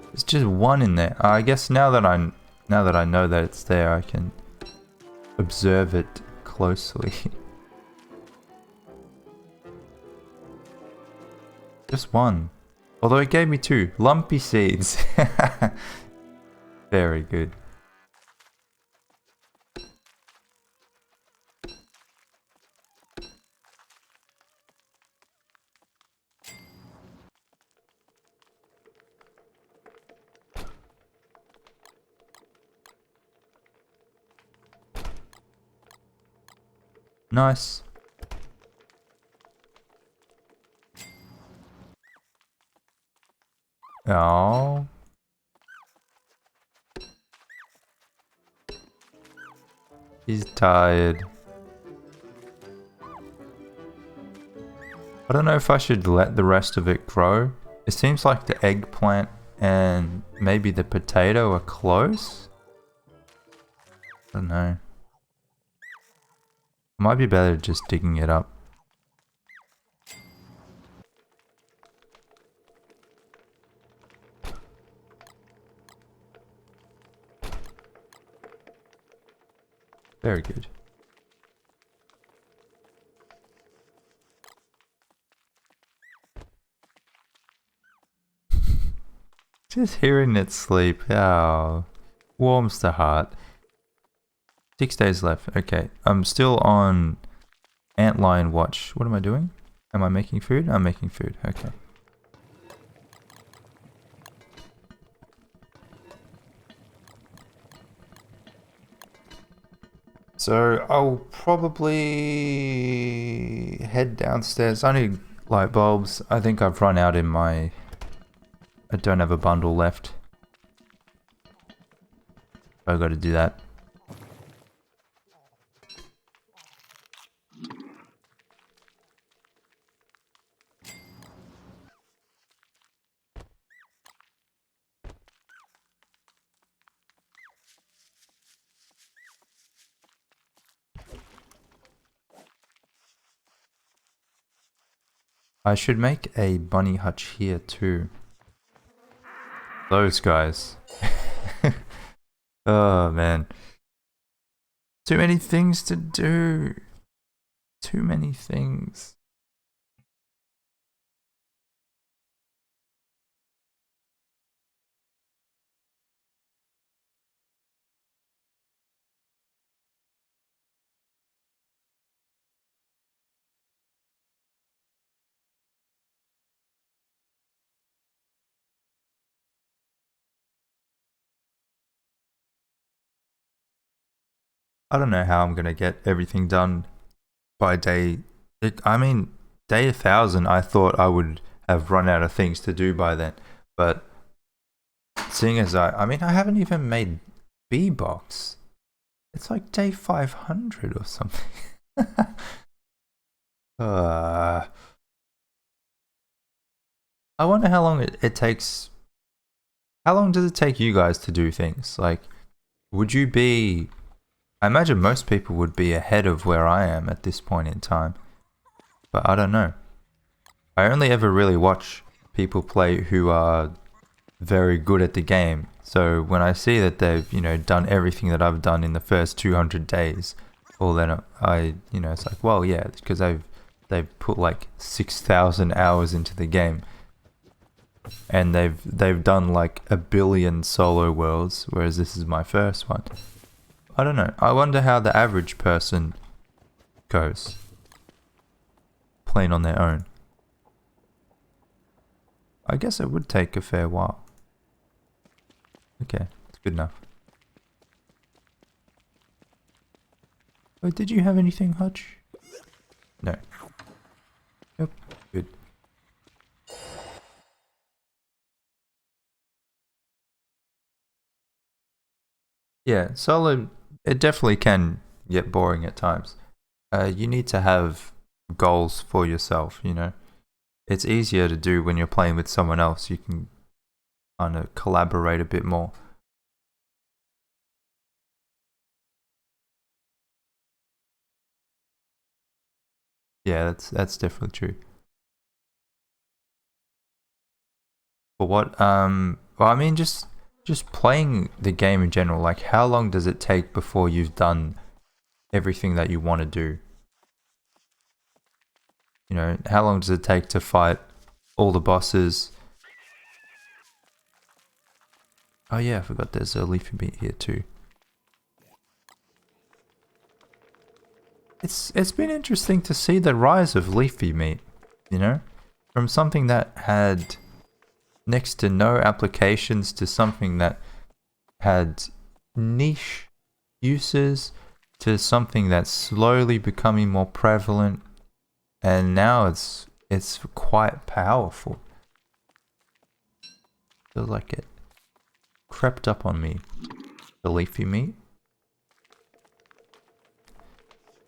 There's just one in there. I guess now that I know that it's there, I can observe it closely. Just one. Although it gave me two. Lumpy seeds. Very good. Nice. Oh. He's tired. I don't know if I should let the rest of it grow. It seems like the eggplant and maybe the potato are close. I don't know. Might be better just digging it up. Very good. Just hearing it sleep, oh, warms the heart. 6 days left. Okay, I'm still on antlion watch. What am I doing? Am I making food? I'm making food. Okay. So I'll probably head downstairs. I need light bulbs. I think I've run out in my... I don't have a bundle left. I've got to do that. I should make a bunny hutch here too. Those guys. Oh man. Too many things to do. Too many things. I don't know how I'm gonna get everything done by day. I mean, day 1,000. I thought I would have run out of things to do by then, but seeing as I mean, I haven't even made B box. It's like day 500 or something. I wonder how long it takes. How long does it take you guys to do things? Like, would you be... I imagine most people would be ahead of where I am at this point in time. But I don't know. I only ever really watch people play who are very good at the game. So when I see that they've, done everything that I've done in the first 200 days, well then it's like, well, yeah, because they've put like 6,000 hours into the game. And they've done like 1 billion solo worlds, whereas this is my first one. I don't know. I wonder how the average person goes playing on their own. I guess it would take a fair while. Okay, it's good enough. Oh, did you have anything, Hutch? No. Yep, good. Yeah, solo, it definitely can get boring at times. You need to have goals for yourself, It's easier to do when you're playing with someone else. You can kind of collaborate a bit more. Yeah, that's definitely true. But what, well, I mean, just playing the game in general, like how long does it take before you've done everything that you want to do? How long does it take to fight all the bosses? Oh yeah, I forgot there's a leafy meat here too. It's been interesting to see the rise of leafy meat, from something that had next to no applications to something that had niche uses to something that's slowly becoming more prevalent, and now it's quite powerful. Feels like it crept up on me, the leafy meat.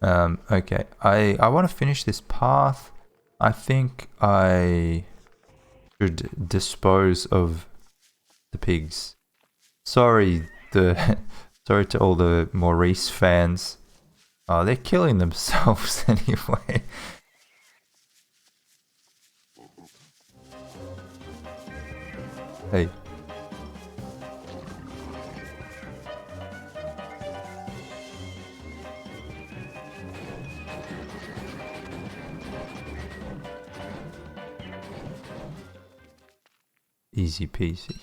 Okay, I want to finish this path. I think I should dispose of the pigs. Sorry, sorry to all the Maurice fans. Oh, they're killing themselves anyway. Hey. Easy peasy.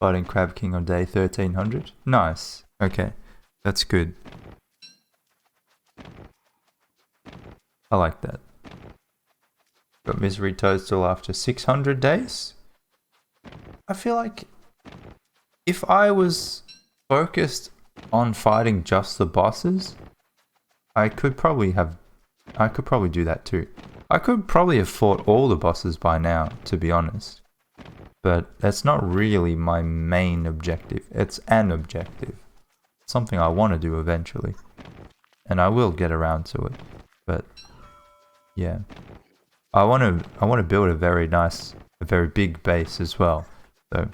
Fighting Crab King on day 1300. Nice. Okay. That's good. I like that. Got Misery Toadstool after 600 days? I feel like if I was focused on fighting just the bosses, I could probably do that too. I could probably have fought all the bosses by now, to be honest. But that's not really my main objective. It's an objective. Something I want to do eventually. And I will get around to it. But yeah. I want to build a very big base as well. So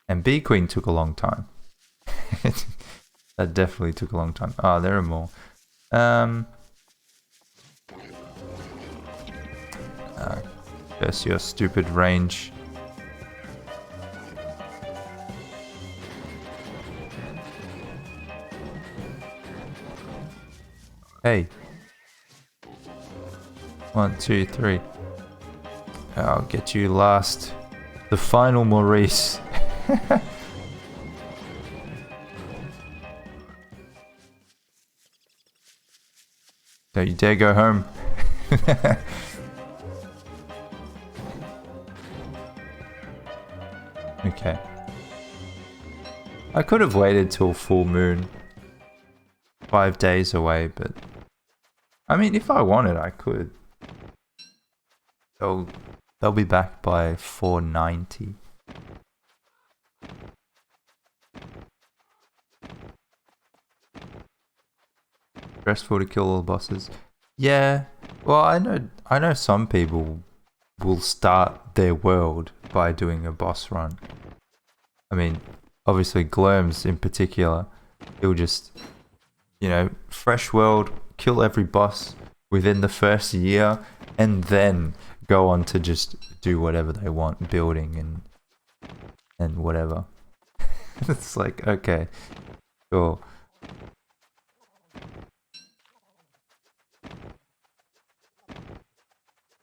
and Bee Queen took a long time. That definitely took a long time. Ah, there are more. Curse your stupid range. Hey. 1, 2, 3. I'll get you last. The final Maurice. Don't you dare go home. Okay. I could have waited till full moon. 5 days away, but... I mean, if I wanted, I could. They'll be back by 490. Stressful to kill all the bosses. Yeah. Well, I know some people will start their world by doing a boss run. I mean, obviously Glurms in particular, he'll just, you know, fresh world, kill every boss within the first year, and then go on to just do whatever they want, building and whatever. It's like, okay, sure.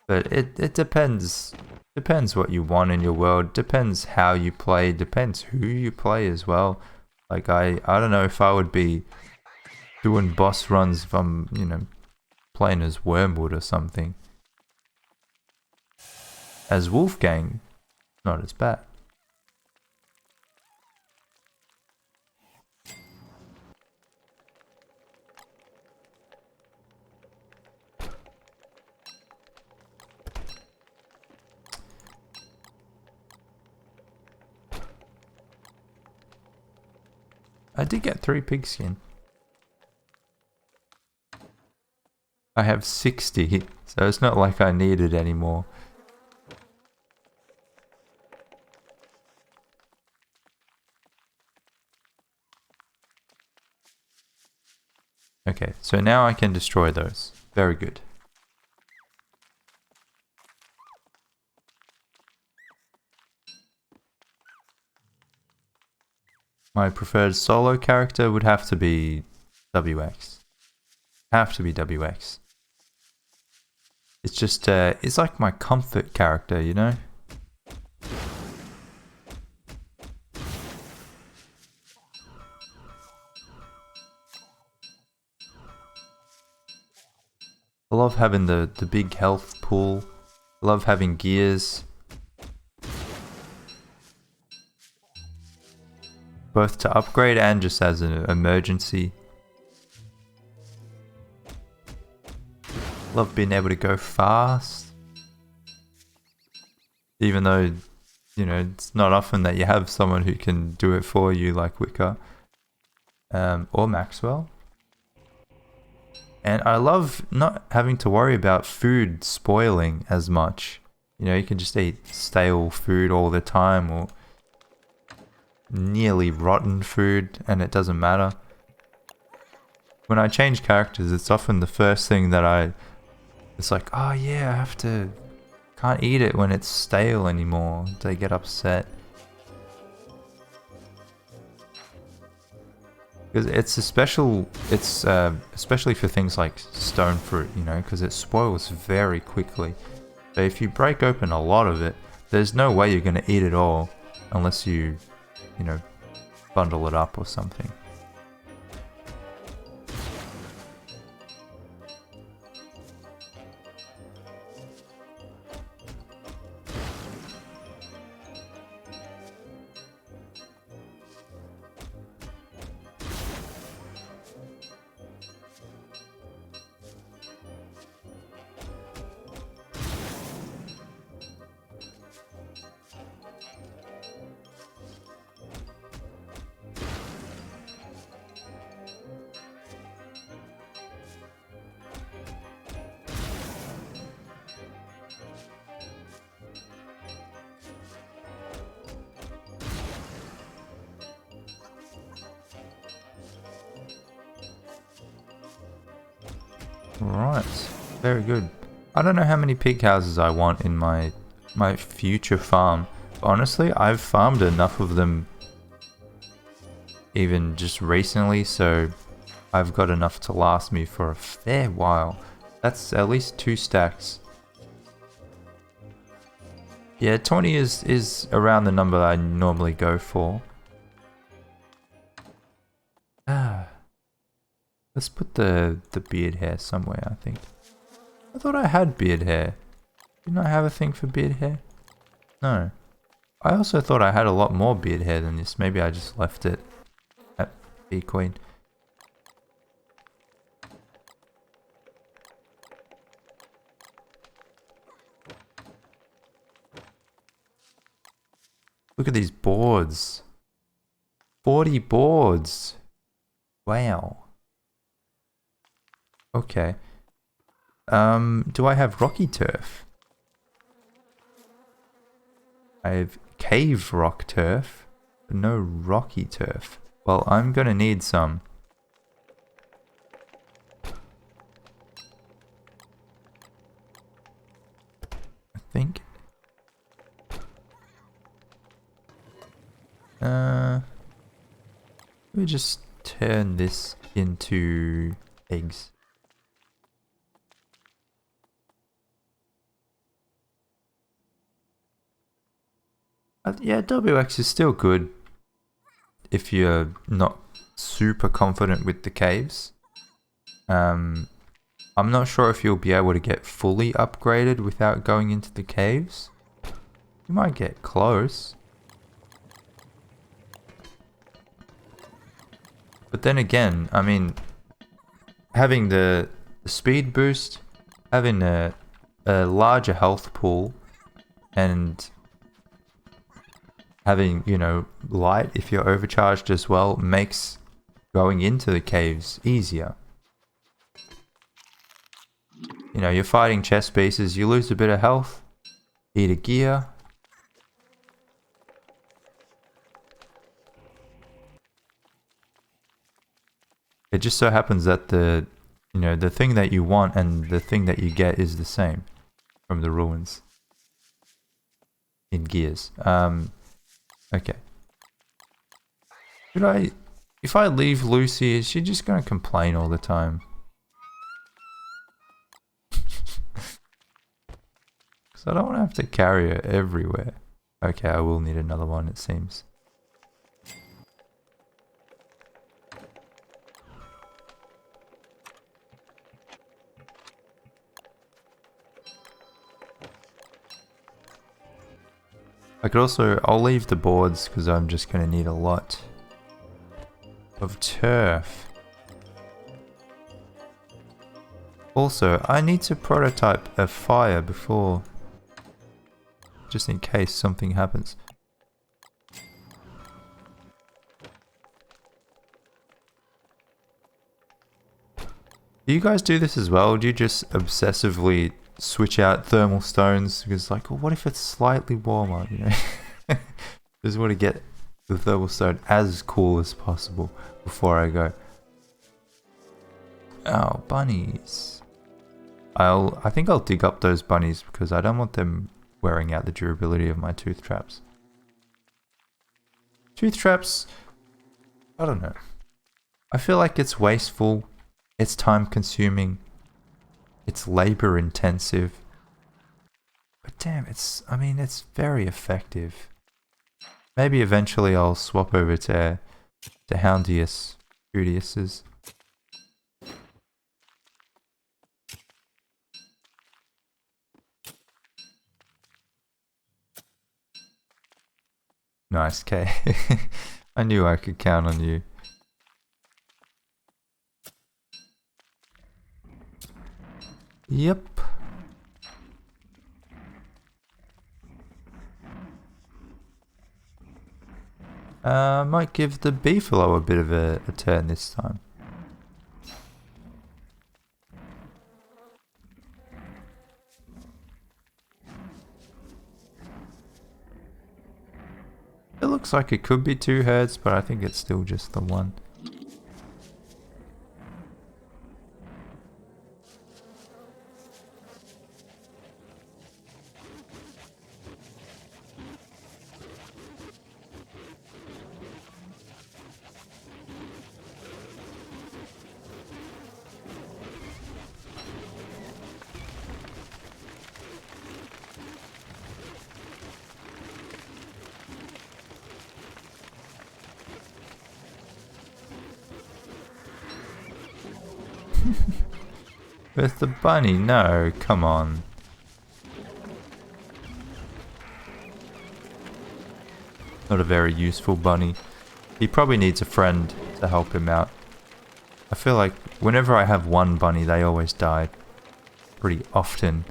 But it depends. Depends what you want in your world. Depends how you play. Depends who you play as well. Like I don't know if I would be doing boss runs if I'm, you know, playing as Wormwood or something. As Wolfgang, not as bad. I did get 3 pigskin. I have 60, so it's not like I need it anymore. Okay, so now I can destroy those. Very good. My preferred solo character would have to be WX. Have to be WX. It's just, it's like my comfort character, you know? I love having the big health pool. I love having gears. Both to upgrade and just as an emergency. Love being able to go fast. Even though, you know, it's not often that you have someone who can do it for you like Wicker. Or Maxwell. And I love not having to worry about food spoiling as much. You know, you can just eat stale food all the time or nearly rotten food and it doesn't matter. When I change characters, it's often the first thing that it's like, oh yeah, can't eat it when it's stale anymore. They get upset. Because it's especially for things like stone fruit, you know, because it spoils very quickly. So if you break open a lot of it, there's no way you're going to eat it all unless you know, bundle it up or something. Right, very good. I don't know how many pig houses I want in my future farm. But honestly, I've farmed enough of them even just recently, so I've got enough to last me for a fair while. That's at least 2 stacks. Yeah, 20 is around the number I normally go for. Let's put the beard hair somewhere, I think. I thought I had beard hair. Didn't I have a thing for beard hair? No. I also thought I had a lot more beard hair than this. Maybe I just left it at Bee Queen. Look at these boards. 40 boards. Wow. Okay. Do I have rocky turf? I have cave rock turf, but no rocky turf. Well, I'm gonna need some. I think. Let me just turn this into eggs. Yeah, WX is still good if you're not super confident with the caves. I'm not sure if you'll be able to get fully upgraded without going into the caves. You might get close. But then again, I mean, having the speed boost, having a larger health pool, and having, you know, light if you're overcharged as well makes going into the caves easier. You know, you're fighting chest pieces, you lose a bit of health, eat a gear. It just so happens that the thing that you want and the thing that you get is the same from the ruins in gears. Okay. If I leave Lucy, is she just gonna complain all the time? Because I don't want to have to carry her everywhere. Okay, I will need another one, it seems. I'll leave the boards because I'm just going to need a lot of turf. Also, I need to prototype a fire before, just in case something happens. Do you guys do this as well? Do you just obsessively switch out thermal stones because, like, well, what if it's slightly warmer, you know? Just want to get the thermal stone as cool as possible before I go. Oh, bunnies. I think I'll dig up those bunnies because I don't want them wearing out the durability of my tooth traps. Tooth traps, I don't know. I feel like it's wasteful, it's time consuming, it's labor intensive. But damn, it's very effective. Maybe eventually I'll swap over to Houndius's. Nice, Kay. I knew I could count on you. Yep. Might give the beefalo a bit of a turn this time. It looks like it could be 2 herds, but I think it's still just the one. With the bunny? No, come on. Not a very useful bunny. He probably needs a friend to help him out. I feel like whenever I have one bunny, they always die. Pretty often.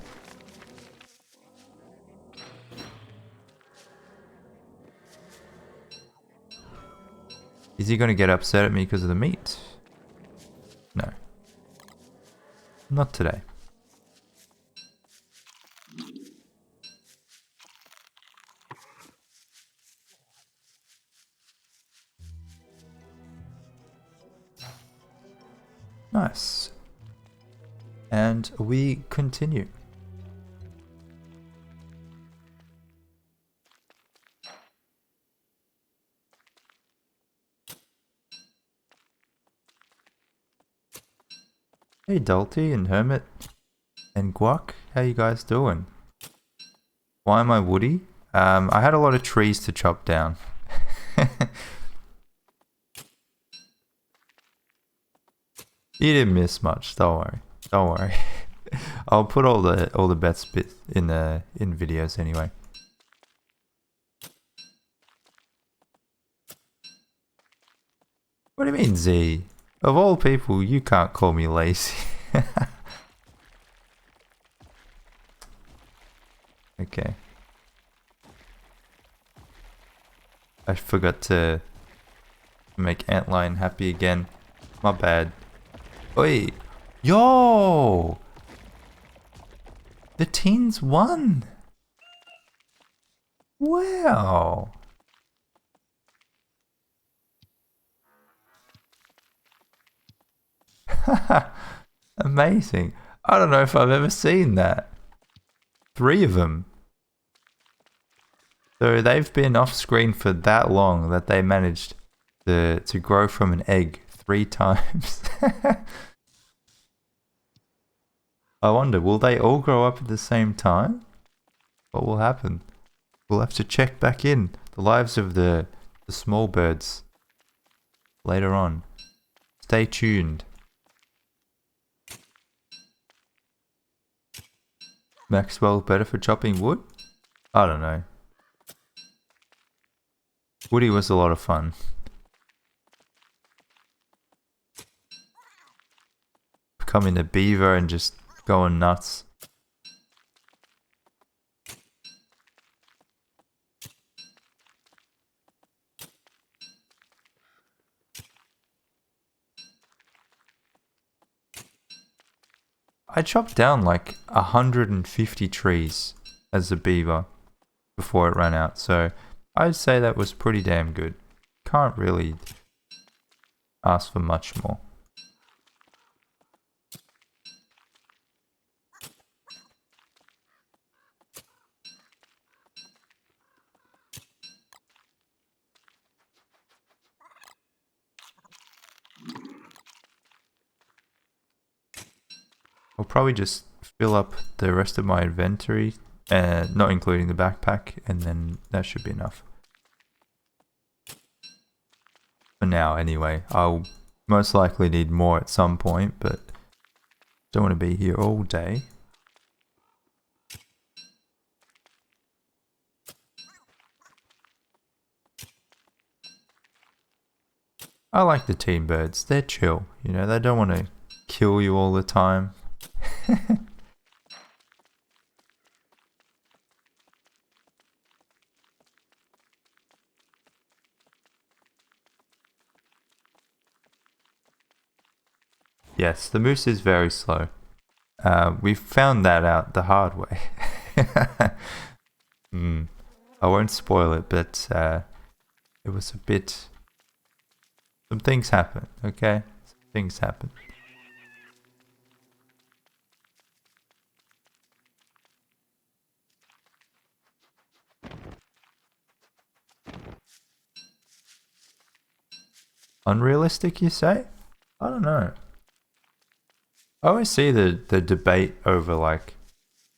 Is he going to get upset at me because of the meat? No. Not today. Nice. And we continue. Hey Dalty and Hermit and Guac, how you guys doing? Why am I woody? I had a lot of trees to chop down. You didn't miss much, don't worry. Don't worry. I'll put all the best bits in videos anyway. What do you mean, Z? Of all people, you can't call me lazy. Okay. I forgot to make Antlion happy again. My bad. Oi! Yo! The teens won! Wow! Amazing. I don't know if I've ever seen that. 3 of them. So they've been off screen for that long that they managed to grow from an egg 3 times. I wonder, will they all grow up at the same time? What will happen? We'll have to check back in the lives of the small birds later on. Stay tuned. Maxwell better for chopping wood? I don't know. Woody was a lot of fun. Becoming a beaver and just going nuts. I chopped down like 150 trees as a beaver before it ran out, so I'd say that was pretty damn good. Can't really ask for much more. I'll probably just fill up the rest of my inventory, not including the backpack, and then that should be enough. For now, anyway. I'll most likely need more at some point, but don't want to be here all day. I like the team birds. They're chill, you know, they don't want to kill you all the time. Yes, the moose is very slow. We found that out the hard way. I won't spoil it, but it was a bit... Some things happen, okay? Some things happen. Unrealistic, you say? I don't know. I always see the debate over like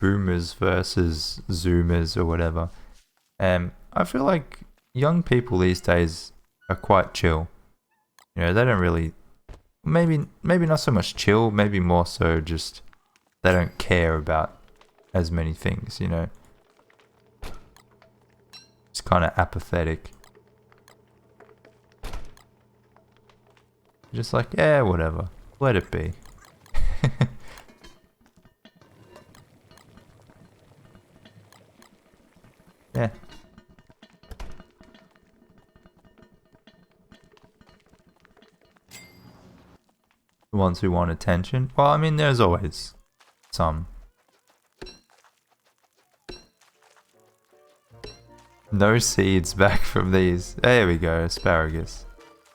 boomers versus zoomers or whatever. And I feel like young people these days are quite chill. You know, they don't really... Maybe not so much chill, maybe more so just they don't care about as many things, you know? It's kind of apathetic. Just like, yeah, whatever. Let it be. Yeah. The ones who want attention. Well, I mean, there's always some. No seeds back from these. There we go, asparagus.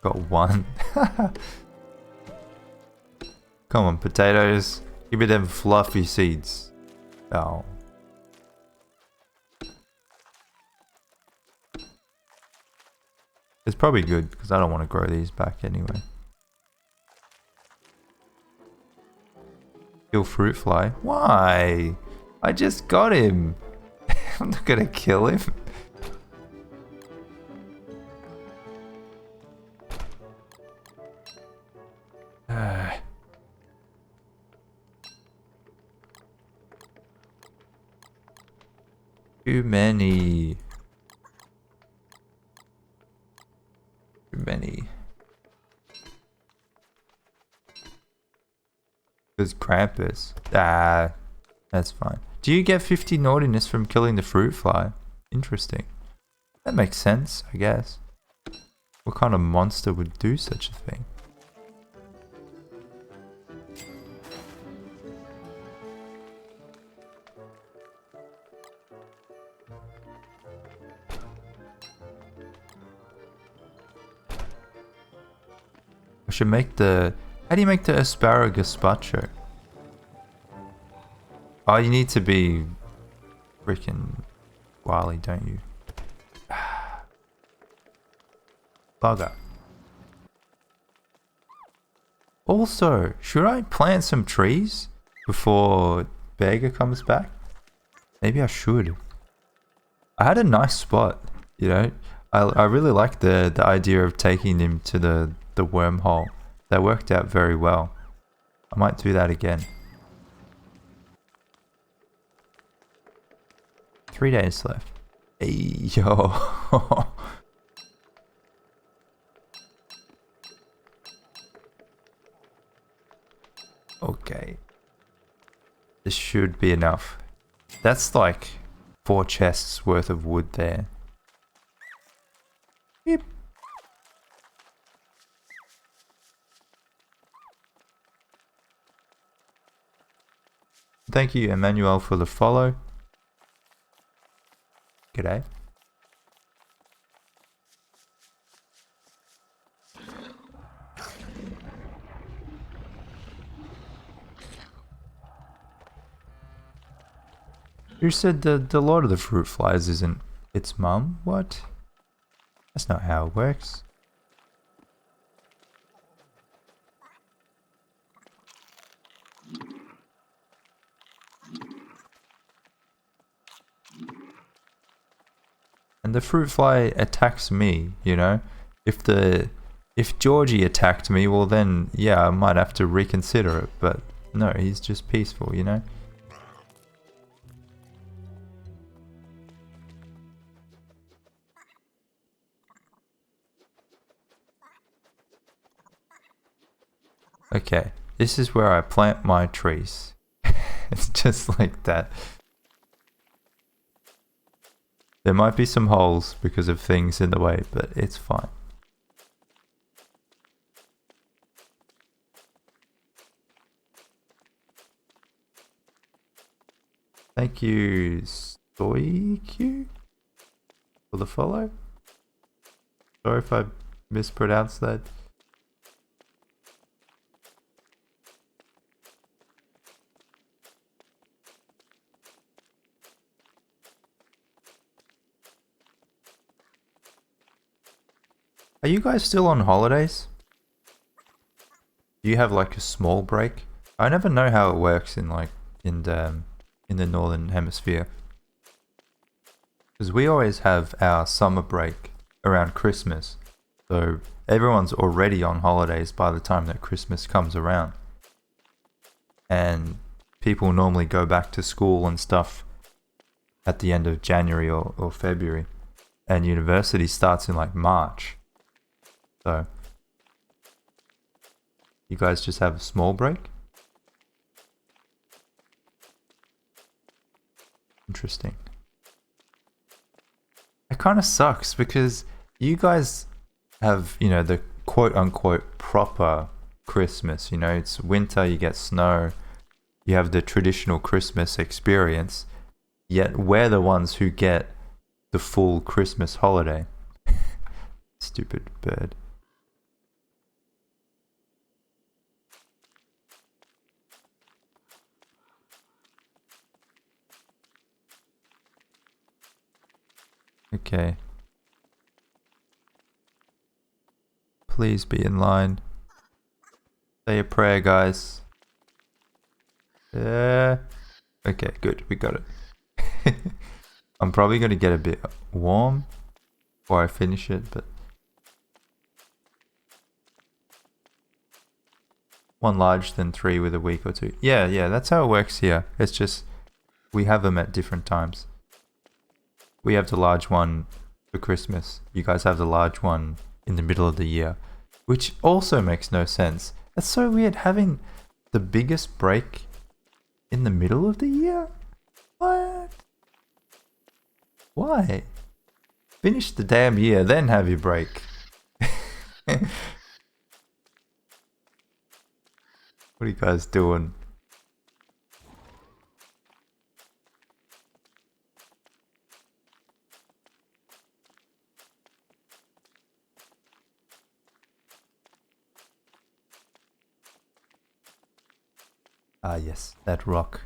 Got one. Come on, potatoes. Give me them fluffy seeds. Oh. It's probably good because I don't want to grow these back anyway. Kill fruit fly. Why? I just got him. I'm not gonna kill him. Too many. Too many. There's Krampus. Ah, that's fine. Do you get 50 naughtiness from killing the fruit fly? Interesting. That makes sense, I guess. What kind of monster would do such a thing? I should make the... How do you make the asparagus gazpacho? Oh, you need to be freaking wily, don't you? Bugger. Also, should I plant some trees before Beggar comes back? Maybe I should. I had a nice spot, you know. I really like the idea of taking him to the wormhole. That worked out very well. I might do that again. 3 days left. Hey, yo. Okay. This should be enough. That's like 4 chests worth of wood there. Yep. Thank you, Emmanuel, for the follow. G'day. Who said the Lord of the Fruit Flies isn't its mum? What? That's not how it works. And the fruit fly attacks me, you know? If Georgie attacked me, well then, yeah, I might have to reconsider it, but no, he's just peaceful, you know? Okay, this is where I plant my trees. It's just like that. There might be some holes because of things in the way, but it's fine. Thank you, SoyQ, for the follow. Sorry if I mispronounced that. Are you guys still on holidays? Do you have like a small break? I never know how it works in like in the northern hemisphere. Because we always have our summer break around Christmas. So everyone's already on holidays by the time that Christmas comes around. And people normally go back to school and stuff at the end of January or February. And university starts in like March. So You guys just have a small break? Interesting. It kind of sucks because you guys have, you know, the quote unquote proper Christmas. You know, it's winter, you get snow, you have the traditional Christmas experience, yet we're the ones who get the full Christmas holiday. Stupid bird. Okay. Please be in line. Say a prayer, guys. Yeah. Okay, good. We got it. I'm probably going to get a bit warm before I finish it, but... One large, then 3 with a week or 2. Yeah, that's how it works here. It's just, we have them at different times. We have the large one for Christmas. You guys have the large one in the middle of the year, which also makes no sense. That's so weird, having the biggest break in the middle of the year? What? Why? Finish the damn year, then have your break. What are you guys doing? Ah yes, that rock.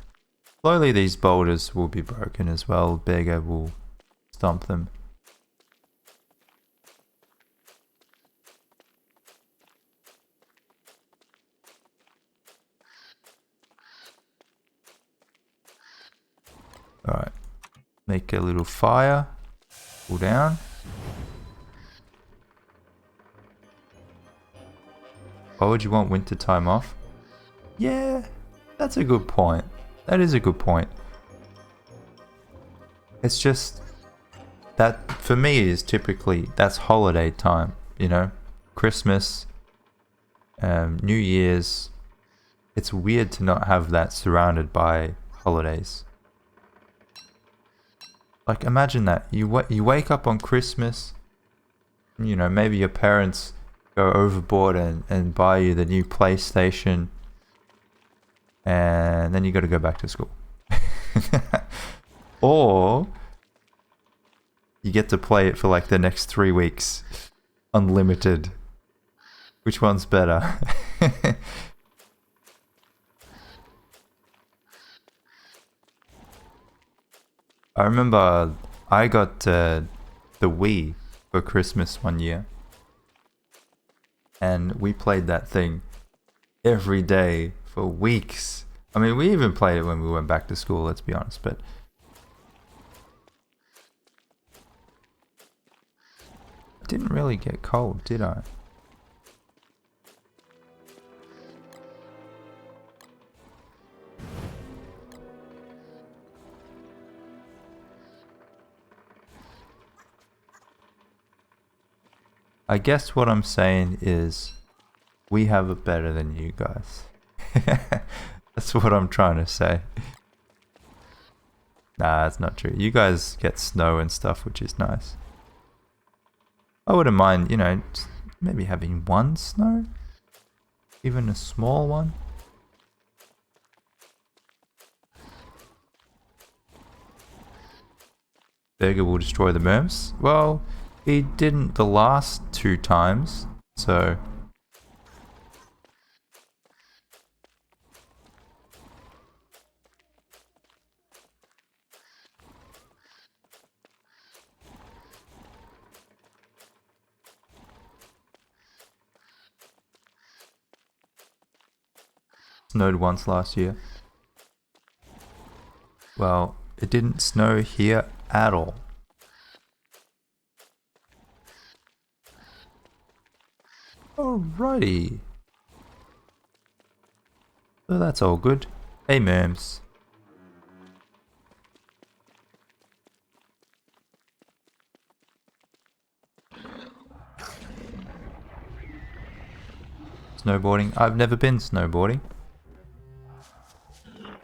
Slowly these boulders will be broken as well. Beggar will stomp them. Alright. Make a little fire. Pull down. Why would you want winter time off? Yeah, that's a good point. That is a good point. It's just that for me is typically that's holiday time, you know, Christmas, New Year's. It's weird to not have that surrounded by holidays. Like imagine that you wake up on Christmas, you know, maybe your parents go overboard and buy you the new PlayStation, and then you got to go back to school. Or you get to play it for like the next 3 weeks, unlimited. Which one's better? I remember I got the Wii for Christmas one year, and we played that thing every day for weeks. I mean, we even played it when we went back to school, let's be honest, but I didn't really get cold, did I? I guess what I'm saying is we have it better than you guys. That's what I'm trying to say. Nah, that's not true. You guys get snow and stuff, which is nice. I wouldn't mind, you know, maybe having one snow? Even a small one? Burger will destroy the merms? Well, he didn't the last 2 times, so... Snowed once last year. Well, it didn't snow here at all. Alrighty. So that's all good. Hey, merms. snowboarding. I've never been snowboarding.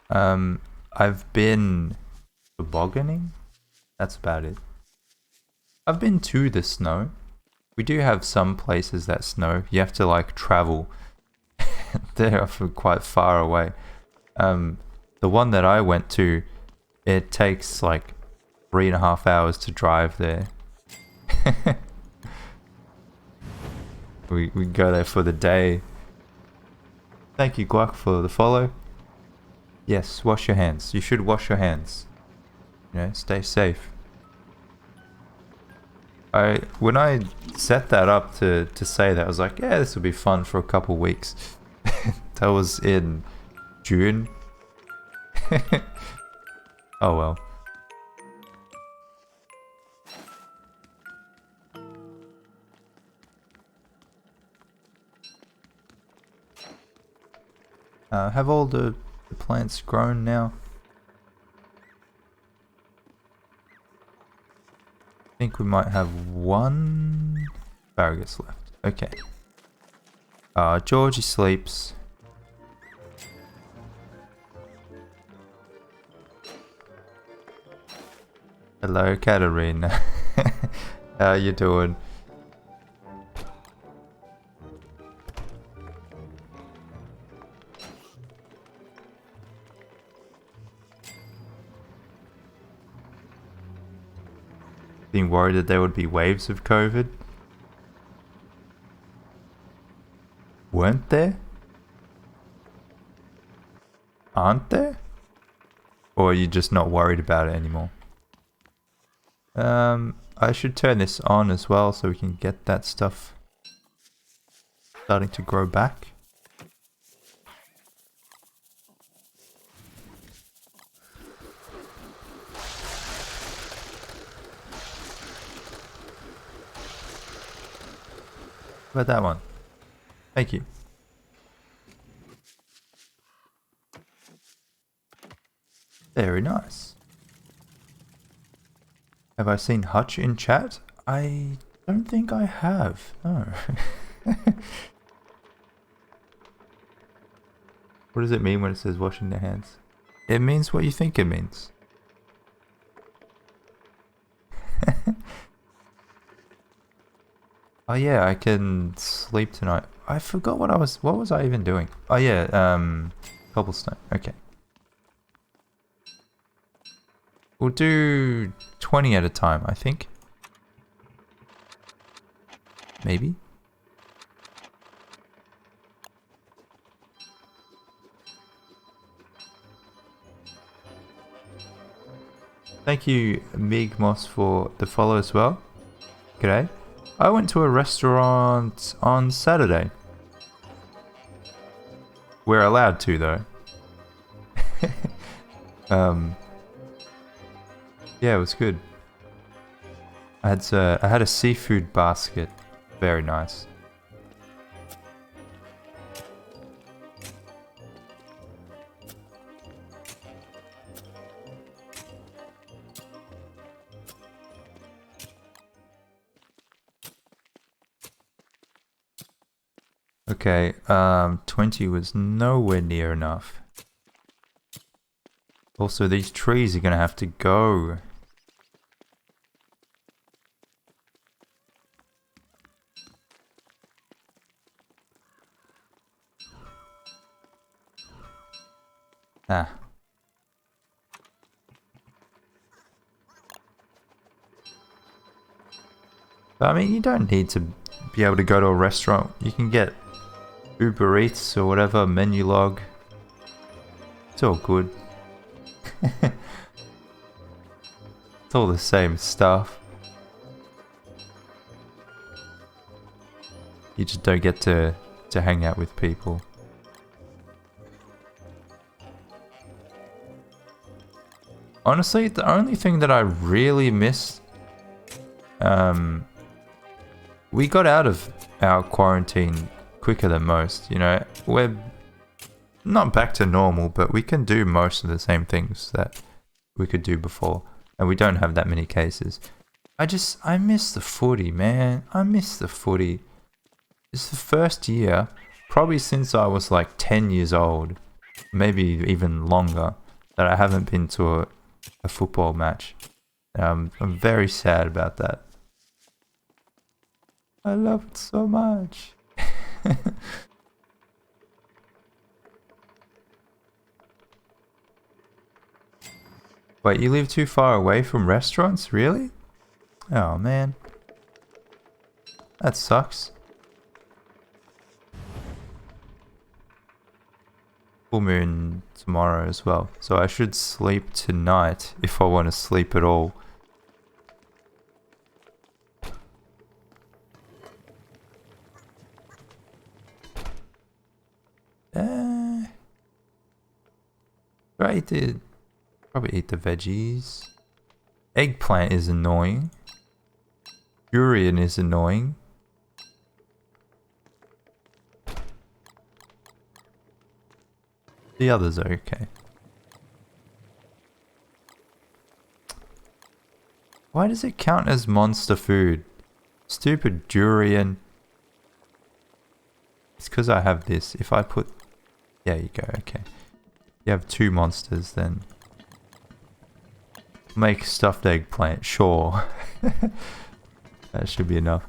I've been tobogganing. That's about it. I've been to the snow. We do have some places that snow. You have to like travel. They're often quite far away. The one that I went to, it takes like 3.5 hours to drive there. we go there for the day. Thank you, Guac, for the follow. Yes, wash your hands. You should wash your hands. You know, stay safe. When I set that up to say that, I was like, yeah, this will be fun for a couple weeks. That was in June. Oh well. Have all the plants grown now? I think we might have one asparagus left. Okay. Georgie sleeps. Hello, Katarina. How you doing? Being worried that there would be waves of COVID? Weren't there? Aren't there? Or are you just not worried about it anymore? I should turn this on as well so we can get that stuff starting to grow back. How about that one? Thank you. Very nice. Have I seen Hutch in chat? I don't think I have. No. What does it mean when it says washing their hands? It means what you think it means. Oh yeah, I can sleep tonight. I forgot what was I even doing? Oh yeah, cobblestone. Okay. We'll do 20 at a time, I think. Maybe. Thank you, Mig Moss, for the follow as well. G'day. I went to a restaurant on Saturday. We're allowed to, though. Yeah, it was good. I had a seafood basket. Very nice. Okay, 20 was nowhere near enough. Also, these trees are gonna have to go. Ah. But, I mean, you don't need to be able to go to a restaurant. You can get Uber Eats or whatever, menu log. It's all good. It's all the same stuff. You just don't get to hang out with people. Honestly, the only thing that I really miss, we got out of our quarantine quicker than most, you know. We're not back to normal, but we can do most of the same things that we could do before, and we don't have that many cases. I miss the footy, man. I miss the footy. It's the first year probably since I was like 10 years old, maybe even longer, that I haven't been to a football match. I'm very sad about that. I love it so much. Wait, you live too far away from restaurants? Really? Oh man. That sucks. Full moon tomorrow as well. So I should sleep tonight if I want to sleep at all. Probably eat the veggies. Eggplant is annoying. Durian is annoying. The others are okay. Why does it count as monster food? Stupid durian. It's because I have this. If I put... There you go, okay. You have 2 monsters then. Make stuffed eggplant, sure. That should be enough.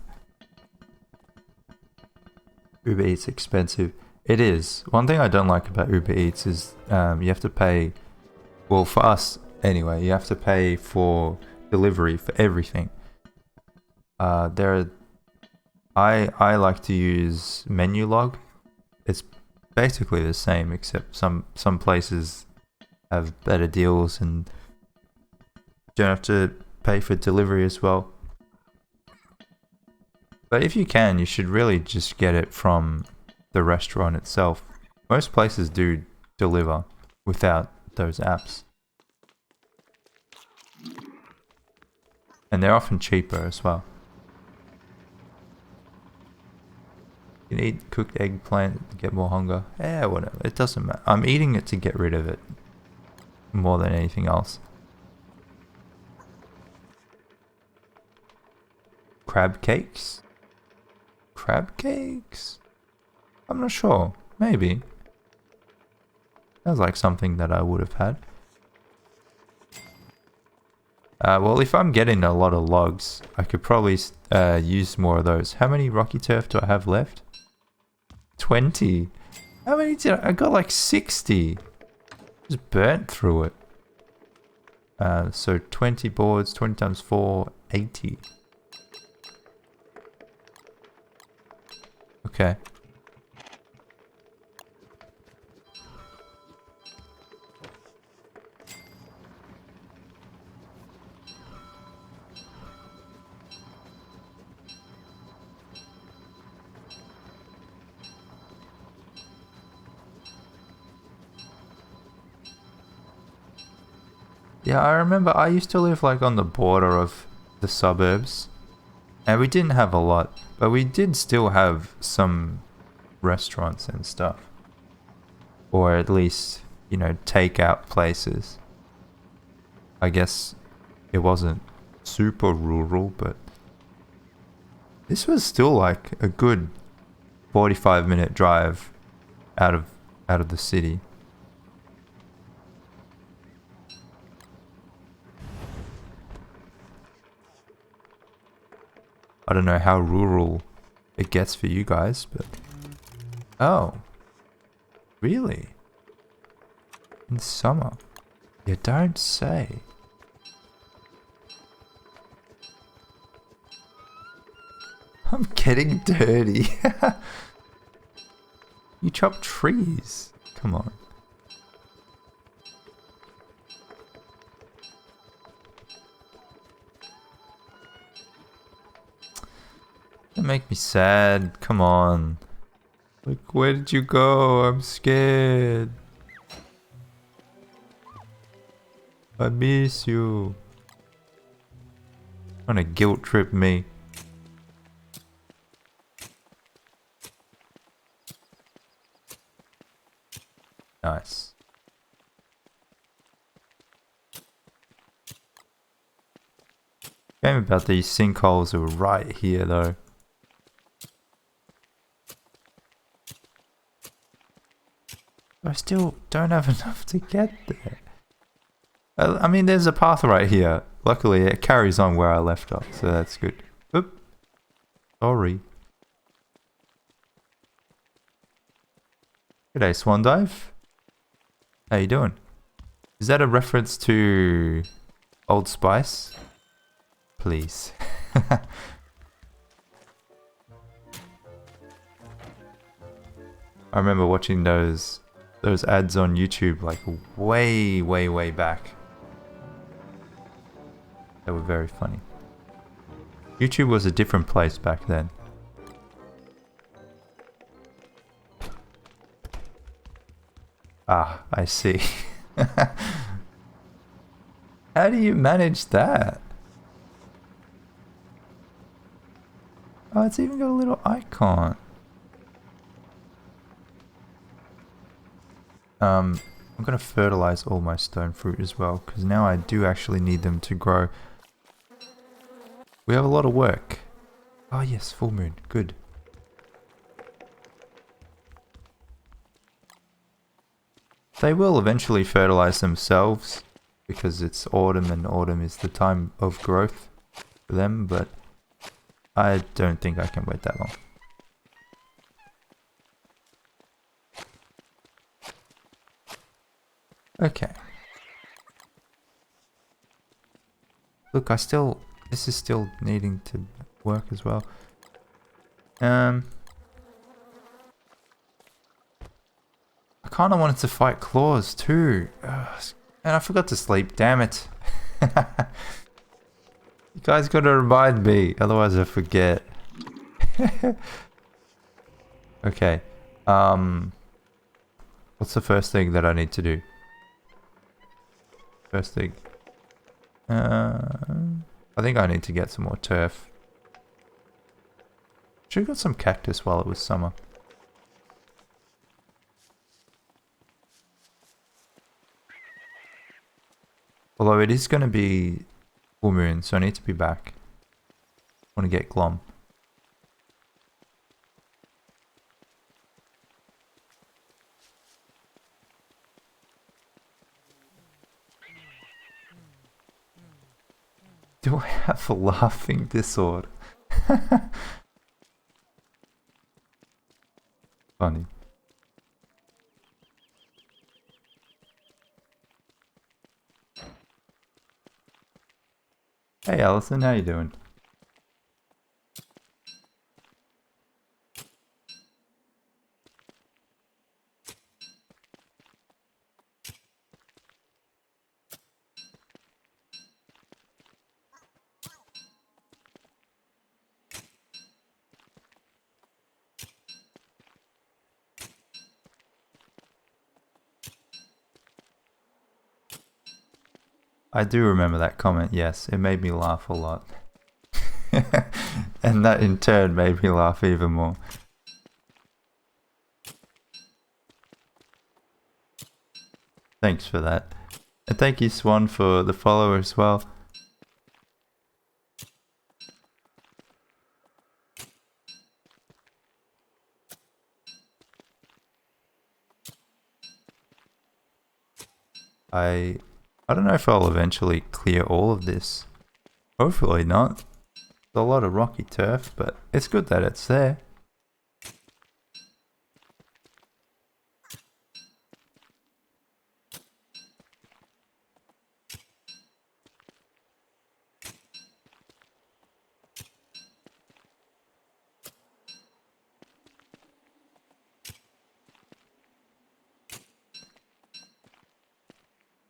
Uber Eats expensive. It is. One thing I don't like about Uber Eats is you have to pay... Well, for us anyway, you have to pay for delivery for everything. I like to use Menulog. It's basically the same, except some places have better deals and don't have to pay for delivery as well. But if you can, you should really just get it from the restaurant itself. Most places do deliver without those apps. And they're often cheaper as well. You can eat cooked eggplant to get more hunger. Yeah, whatever. It doesn't matter. I'm eating it to get rid of it more than anything else. Crab cakes? Crab cakes? I'm not sure. Maybe. Sounds like something that I would have had. Well, if I'm getting a lot of logs, I could probably use more of those. How many Rocky Turf do I have left? 20. How many did I got? Like 60. Just burnt through it. So 20 boards, 20 times 4, 80. Okay. Yeah, I remember I used to live like on the border of the suburbs. And we didn't have a lot, but we did still have some restaurants and stuff. Or at least, you know, takeout places. I guess it wasn't super rural, but this was still like a good 45-minute drive out of the city. I don't know how rural it gets for you guys, but... Oh. Really? In summer? You don't say. I'm getting dirty. You chop trees. Come on. Don't make me sad. Come on. Like, where did you go? I'm scared. I miss you. Trying to guilt trip me. Nice. Shame about these sinkholes are right here though. still don't have enough to get there. I mean, there's a path right here. Luckily, it carries on where I left off, so that's good. Oop. Sorry. G'day, Swan Dive. How you doing? Is that a reference to Old Spice? Please. I remember watching those ads on YouTube like way back. They were very funny. YouTube was a different place back then. Ah, I see. How do you manage that? Oh, it's even got a little icon. I'm gonna fertilize all my stone fruit as well, because now I do actually need them to grow. We have a lot of work. Oh yes, full moon. Good. They will eventually fertilize themselves, because it's autumn and autumn is the time of growth for them, but I don't think I can wait that long. Okay. Look, this is still needing to work as well. I kinda wanted to fight claws too. Ugh, and I forgot to sleep, damn it. You guys gotta remind me, otherwise I forget. Okay. What's the first thing that I need to do? First thing. I think I need to get some more turf. Should've got some cactus while it was summer. Although it is gonna be full moon, so I need to be back. I wanna get glom. Do I have a laughing disorder? Funny. Hey Alison, how you doing? I do remember that comment, yes. It made me laugh a lot. And that in turn made me laugh even more. Thanks for that. And thank you, Swan, for the follow as well. I don't know if I'll eventually clear all of this. Hopefully not. There's a lot of rocky turf, but it's good that it's there.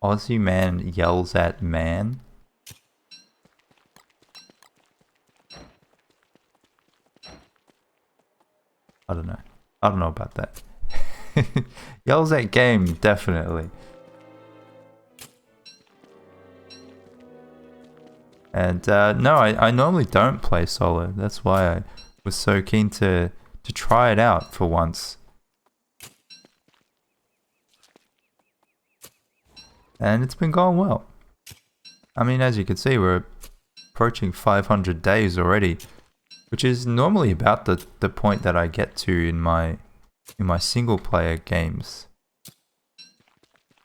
Aussie man yells at man. I don't know. I don't know about that. Yells at game, definitely. And no, I normally don't play solo. That's why I was so keen to try it out for once. And it's been going well. I mean, as you can see, we're approaching 500 days already, which is normally about the point that I get to in my single player games.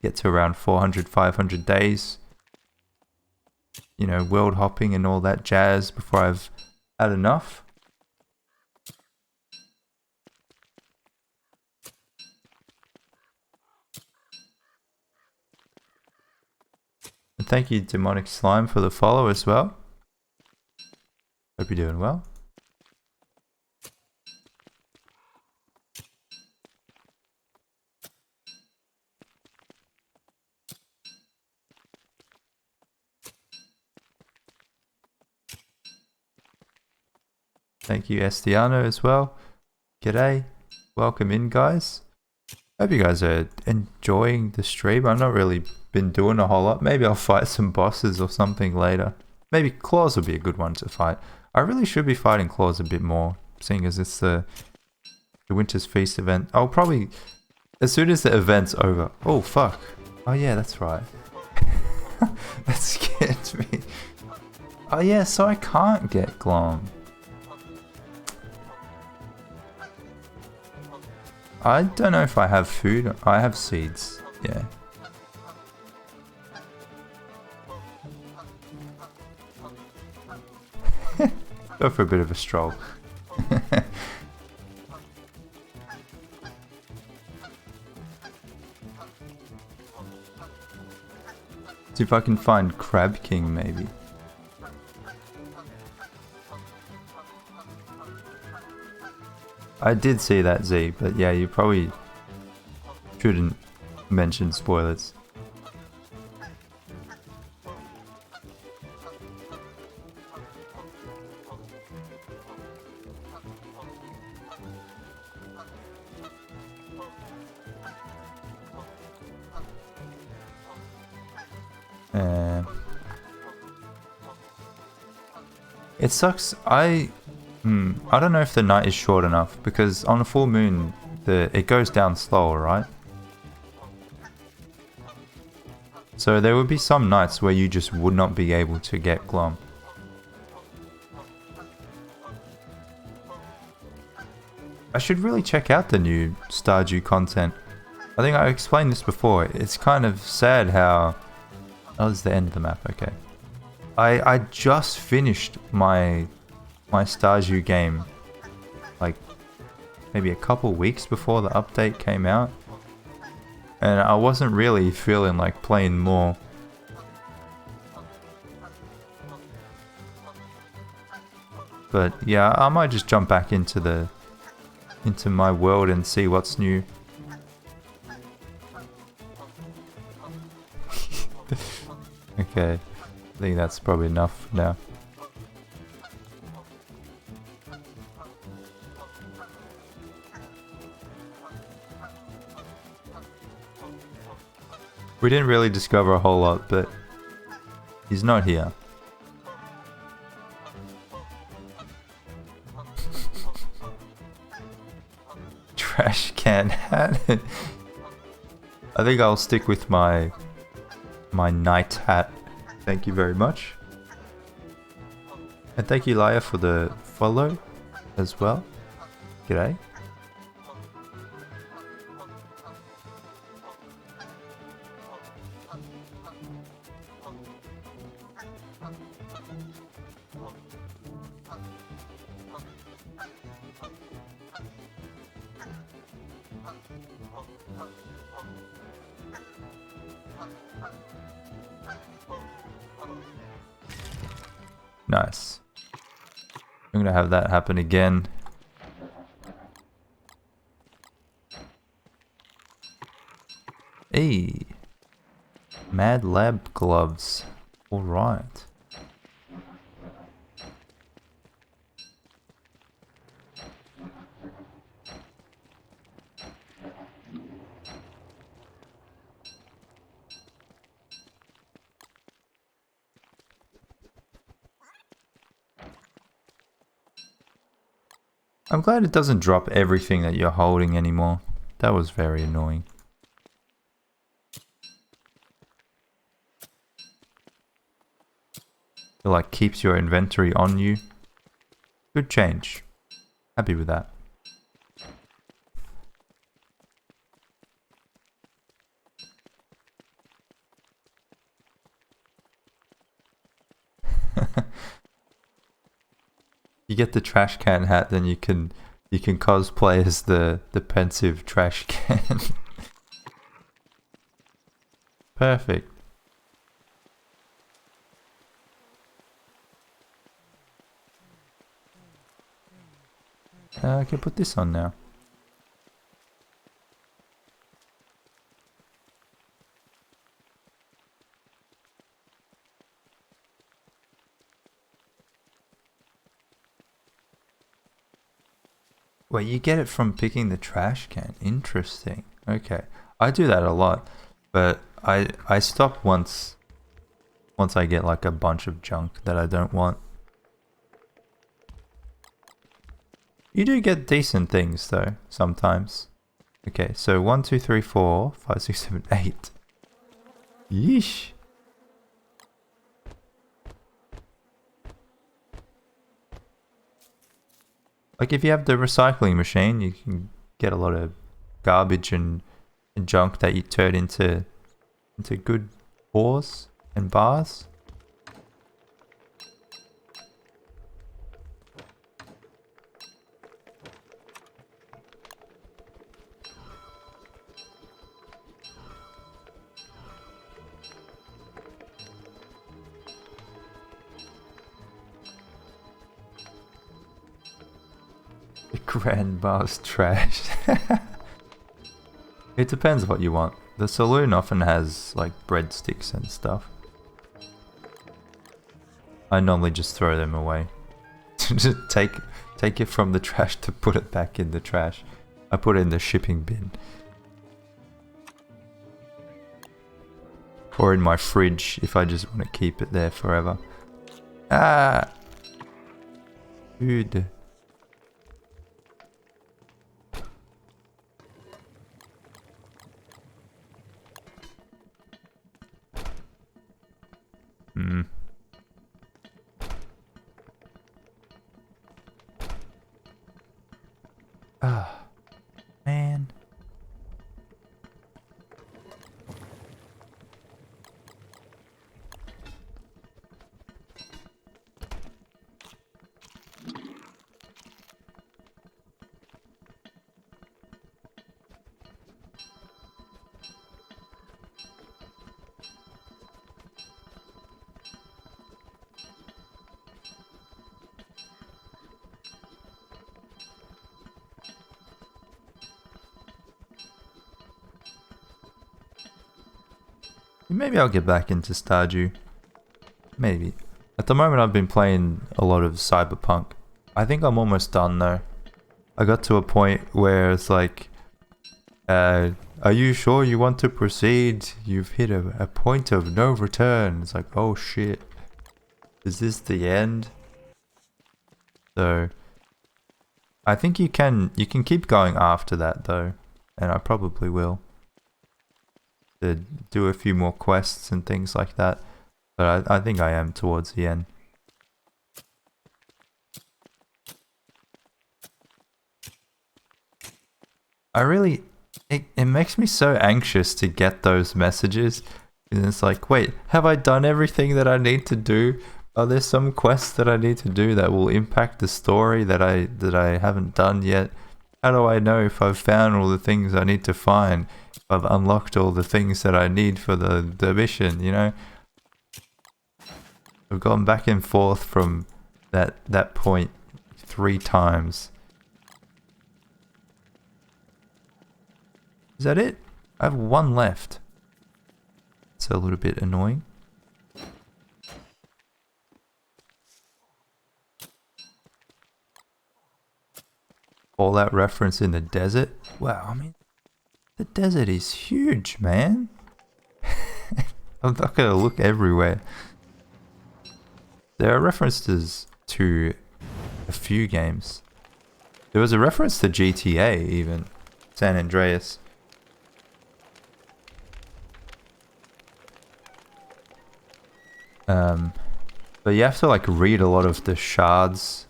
get to around 400, 500 days. You know, world hopping and all that jazz before I've had enough. And thank you, Demonic Slime, for the follow as well. Hope you're doing well. Thank you, Estiano, as well. G'day. Welcome in, guys. Hope you guys are enjoying the stream. I've not really been doing a whole lot. Maybe I'll fight some bosses or something later. Maybe Claws will be a good one to fight. I really should be fighting Claws a bit more, seeing as it's the Winter's Feast event. I'll probably, as soon as the event's over. Oh, fuck. Oh, yeah, that's right. That scared me. Oh, yeah, so I can't get Glom. I don't know if I have food. I have seeds. Yeah. Go for a bit of a stroll. See if I can find Crab King, maybe. I did see that, Z, but yeah, you probably shouldn't mention spoilers. It sucks. I don't know if the night is short enough, because on a full moon it goes down slower, right? So there would be some nights where you just would not be able to get Glom. I should really check out the new Stardew content. I think I explained this before. It's kind of sad how... Oh, this is the end of the map, okay. I just finished my Stardew game like maybe a couple weeks before the update came out, and I wasn't really feeling like playing more. But yeah, I might just jump back into my world and see what's new. Okay, I think that's probably enough now. We didn't really discover a whole lot, but he's not here. Trash can hat. I think I'll stick with my night hat. Thank you very much. And thank you, Laya, for the follow as well. G'day. Nice. I'm gonna have that happen again. Hey, Mad Lab gloves. All right. I'm glad it doesn't drop everything that you're holding anymore. That was very annoying. It like keeps your inventory on you. Good change. Happy with that. You get the trash can hat, then you can cosplay as the pensive trash can. Perfect. I can put this on now. Wait, you get it from picking the trash can. Interesting. Okay. I do that a lot, but I stop once I get like a bunch of junk that I don't want. You do get decent things though, sometimes. Okay, so 1, 2, 3, 4, 5, 6, 7, 8. Yeesh. Like if you have the recycling machine, you can get a lot of garbage and junk that you turn into good ores and bars. The grand bar's trash. It depends what you want. The saloon often has like breadsticks and stuff. I normally just throw them away. Just take it from the trash to put it back in the trash. I put it in the shipping bin. Or in my fridge if I just want to keep it there forever. Ah! Dude. Ah, man. Maybe I'll get back into Stardew. Maybe. At the moment I've been playing a lot of Cyberpunk. I think I'm almost done though. I got to a point where it's like, are you sure you want to proceed? You've hit a point of no return. It's like, oh shit. Is this the end? So, I think you can keep going after that though. And I probably will. To do a few more quests and things like that. But I think I am towards the end. It makes me so anxious to get those messages. And it's like, wait, have I done everything that I need to do? Are there some quests that I need to do that will impact the story that I haven't done yet? How do I know if I've found all the things I need to find? If I've unlocked all the things that I need for the mission, you know? I've gone back and forth from that point 3 times. Is that it? I have 1 left. It's a little bit annoying. All that reference in the desert? Wow, I mean, the desert is huge, man. I'm not gonna look everywhere. There are references to a few games. There was a reference to GTA even. San Andreas. But you have to like read a lot of the shards.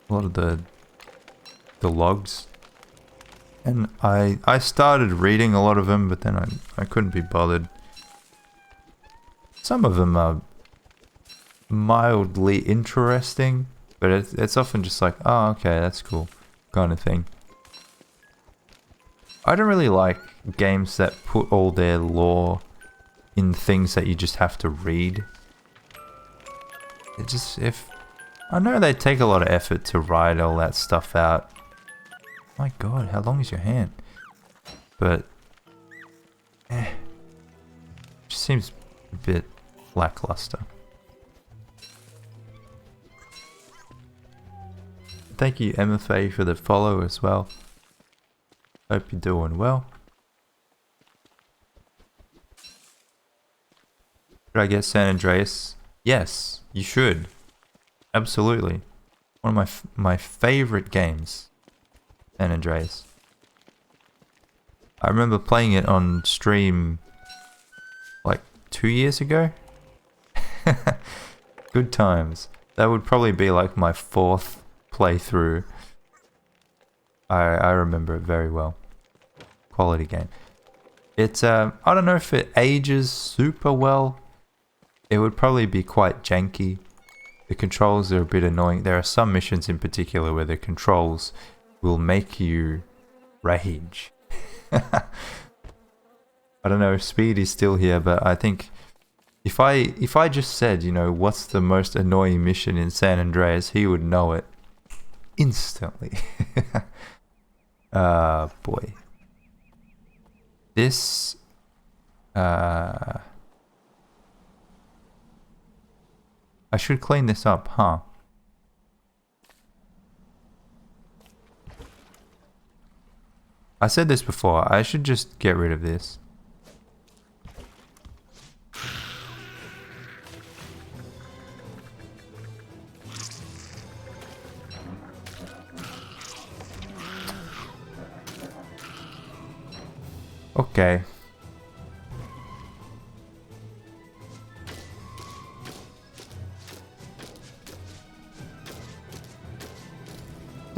A lot of the logs. And I started reading a lot of them, but then I couldn't be bothered. Some of them are mildly interesting, but it's often just like, oh, okay, that's cool, kind of thing. I don't really like games that put all their lore in things that you just have to read. It just, I know they take a lot of effort to write all that stuff out. My god, how long is your hand? But, just seems a bit lackluster. Thank you, MFA, for the follow as well. Hope you're doing well. Should I get San Andreas? Yes, you should. Absolutely. One of my favorite games. San Andreas. I remember playing it on stream like 2 years ago. Good times. That would probably be like my 4th playthrough. I remember it very well. Quality game. It's I don't know if it ages super well. It would probably be quite janky. The controls are a bit annoying. There are some missions in particular where the controls will make you rage. I don't know if Speed is still here, but I think if I just said, you know, what's the most annoying mission in San Andreas, he would know it instantly. Boy. This I should clean this up, huh? I said this before, I should just get rid of this. Okay.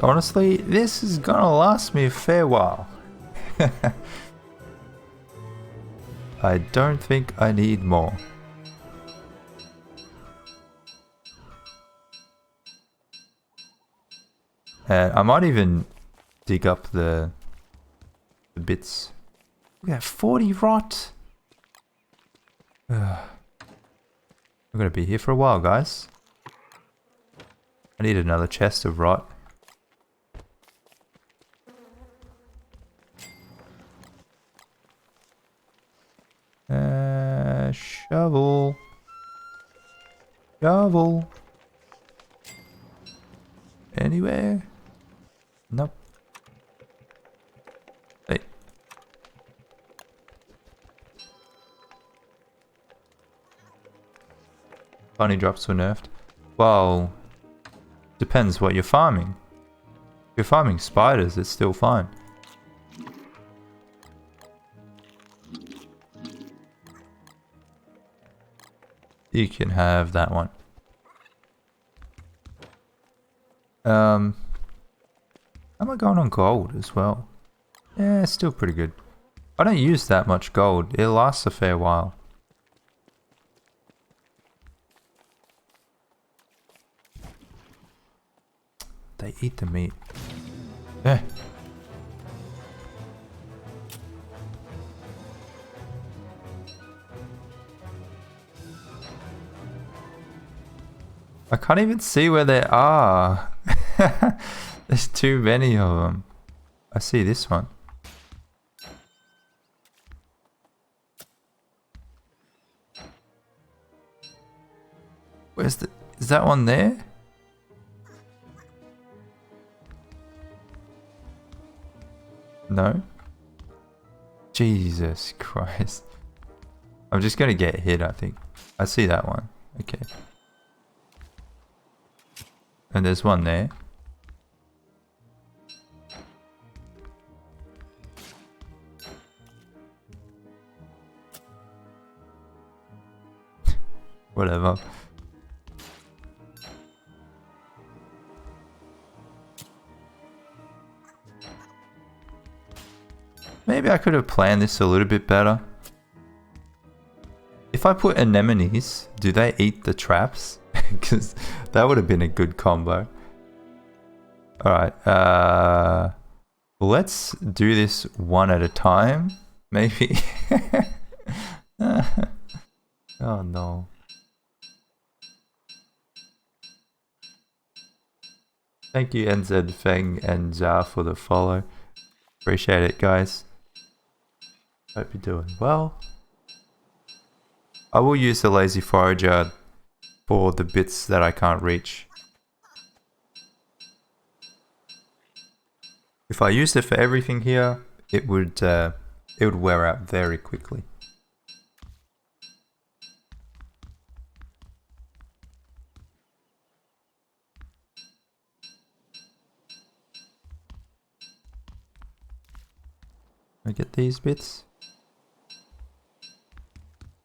Honestly, this is gonna last me a fair while. I don't think I need more. And I might even dig up the bits. We got 40 rot. We're gonna be here for a while, guys. I need another chest of rot. Shovel. Shovel. Anywhere? Nope. Hey. Bunny drops were nerfed. Well, depends what you're farming. If you're farming spiders, it's still fine. You can have that one. Am I going on gold as well? Yeah, it's still pretty good. I don't use that much gold. It lasts a fair while. They eat the meat. Eh. I can't even see where they are. There's too many of them. I see this one. Where's is that one there? No? Jesus Christ. I'm just gonna get hit, I think. I see that one. Okay. And there's one there. Whatever. Maybe I could have planned this a little bit better. If I put anemones, do they eat the traps? because that would have been a good combo. Alright, let's do this one at a time, maybe. Oh no. Thank you NZ Feng and Zha for the follow. Appreciate it, guys. Hope you're doing well. I will use the lazy forager for the bits that I can't reach. If I used it for everything here, it would wear out very quickly. I get these bits.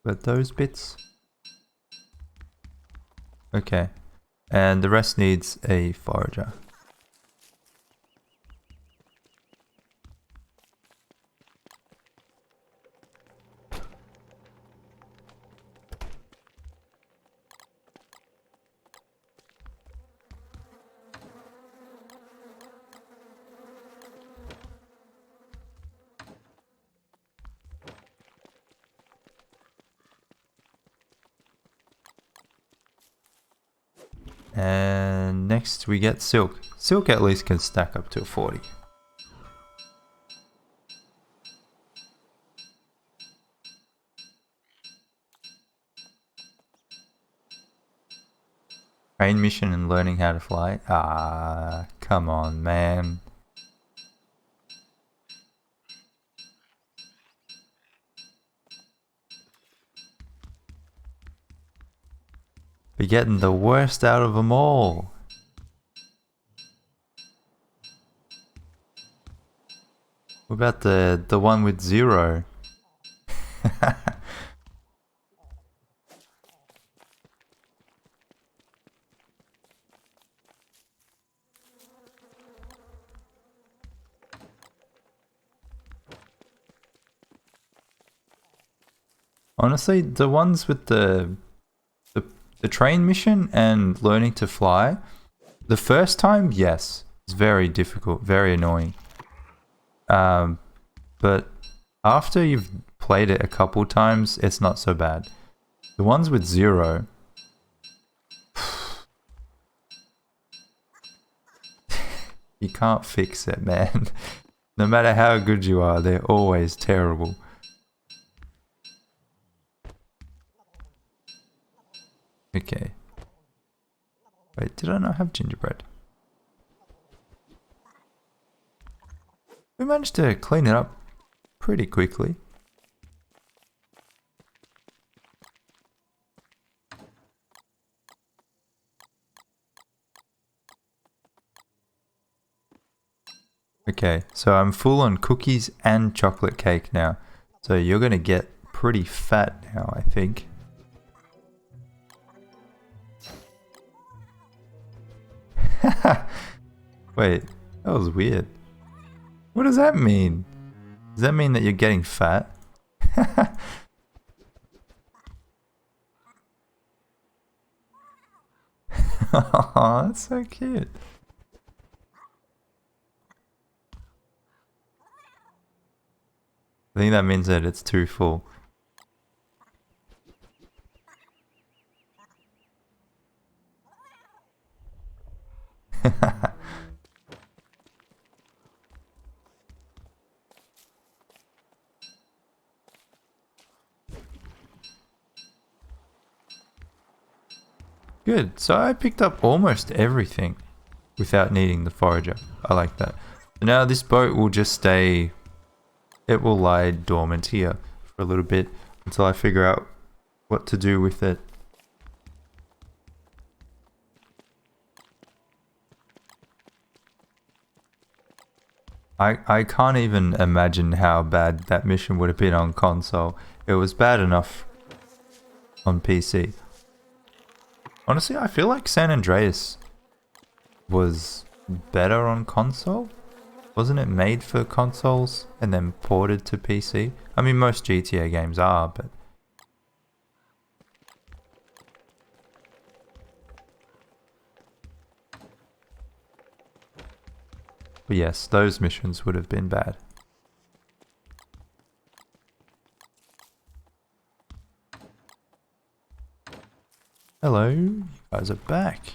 But those bits. Okay. And the rest needs a forager. And next we get silk. Silk at least can stack up to a 40. Train mission and learning how to fly? Ah, come on, man. Be getting the worst out of them all. What about the one with 0? Honestly, the ones with the train mission and learning to fly, the first time, yes, it's very difficult, very annoying. But after you've played it a couple times, it's not so bad. The ones with 0, you can't fix it, man. No matter how good you are, they're always terrible. Okay. Wait, did I not have gingerbread? We managed to clean it up pretty quickly. Okay, so I'm full on cookies and chocolate cake now. So you're gonna get pretty fat now, I think. Wait, that was weird. What does that mean? Does that mean that you're getting fat? Oh, that's so cute. I think that means that it's too full. Good, so I picked up almost everything without needing the forager. I like that. Now this boat will just stay, it will lie dormant here for a little bit until I figure out what to do with it. I can't even imagine how bad that mission would have been on console. It was bad enough on PC. Honestly, I feel like San Andreas was better on console. Wasn't it made for consoles and then ported to PC? I mean, most GTA games are, but... But yes, those missions would have been bad. Hello, you guys are back.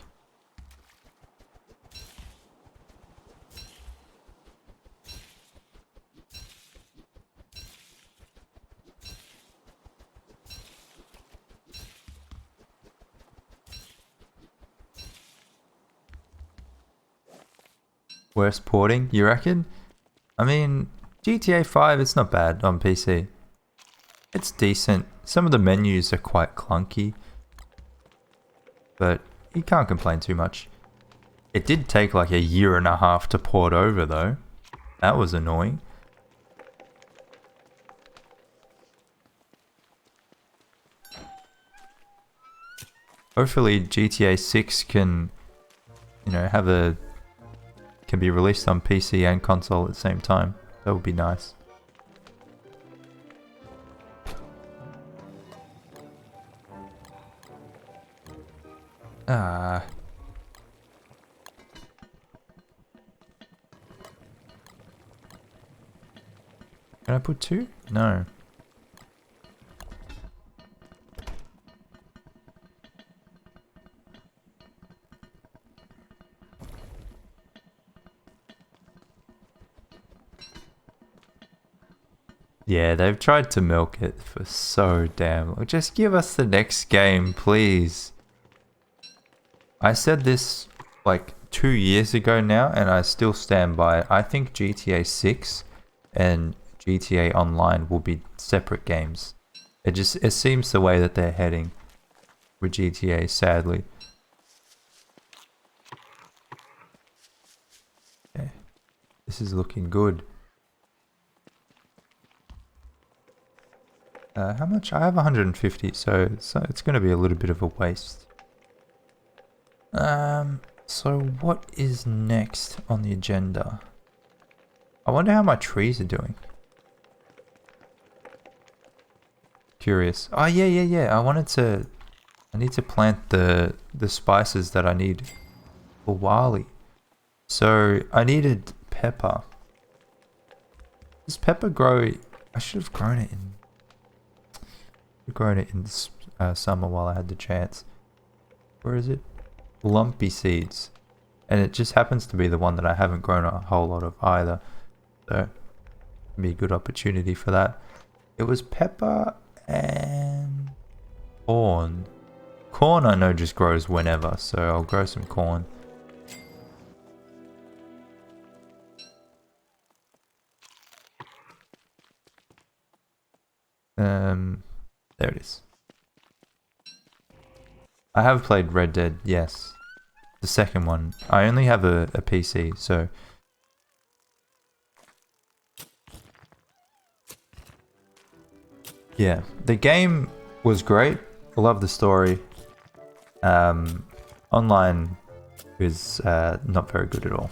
Worst porting, you reckon? I mean, GTA 5, it's not bad on PC. It's decent. Some of the menus are quite clunky, but you can't complain too much. It did take like a year and a half to port over though. That was annoying. Hopefully GTA 6 can, you know, can be released on PC and console at the same time. That would be nice. Ah. Can I put 2? No. Yeah, they've tried to milk it for so damn long. Just give us the next game, please. I said this like 2 years ago now, and I still stand by it. I think GTA 6 and GTA Online will be separate games. It seems the way that they're heading with GTA, sadly. Okay. This is looking good. How much? I have 150, so it's going to be a little bit of a waste. So what is next on the agenda? I wonder how my trees are doing. Curious. Oh yeah. I need to plant the spices that I need for Wally. So I needed pepper. Does pepper grow? I should have grown it in summer while I had the chance. Where is it? Lumpy seeds. And it just happens to be the one that I haven't grown a whole lot of either. So, it'd be a good opportunity for that. It was pepper and corn. Corn I know just grows whenever, so I'll grow some corn. There it is. I have played Red Dead, yes. The second one. I only have a PC, so... Yeah, the game was great. I love the story. Online is not very good at all.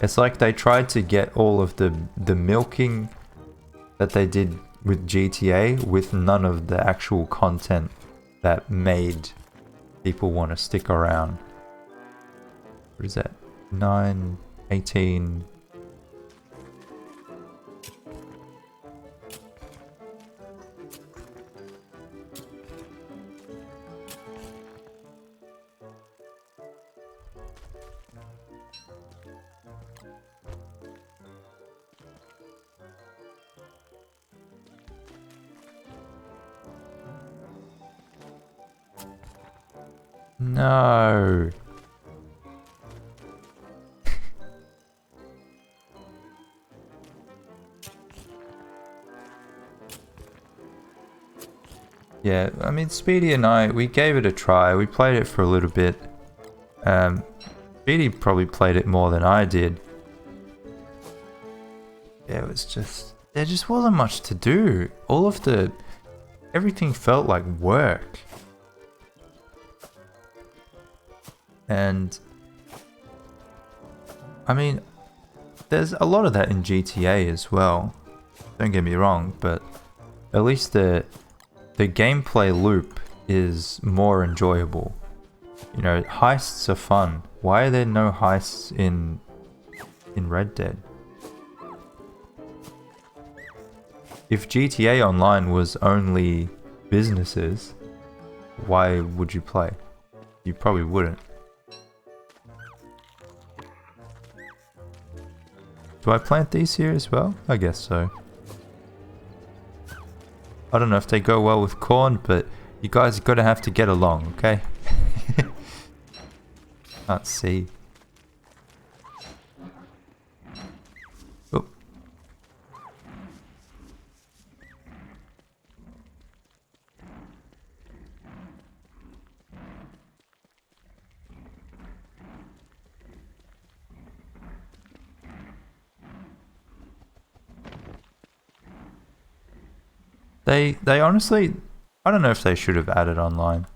It's like they tried to get all of the milking that they did with GTA with none of the actual content that made people want to stick around. What is that? 9, 18... No. Yeah, I mean, Speedy and I, we gave it a try. We played it for a little bit. Speedy probably played it more than I did. Yeah, it was just... There just wasn't much to do. Everything felt like work. And... I mean, there's a lot of that in GTA as well. Don't get me wrong, but at least the gameplay loop is more enjoyable. You know, heists are fun. Why are there no heists in Red Dead? If GTA Online was only businesses, why would you play? You probably wouldn't. Do I plant these here as well? I guess so. I don't know if they go well with corn, but you guys are gonna have to get along, okay? Can't see. Oh. They honestly, I don't know if they should have added online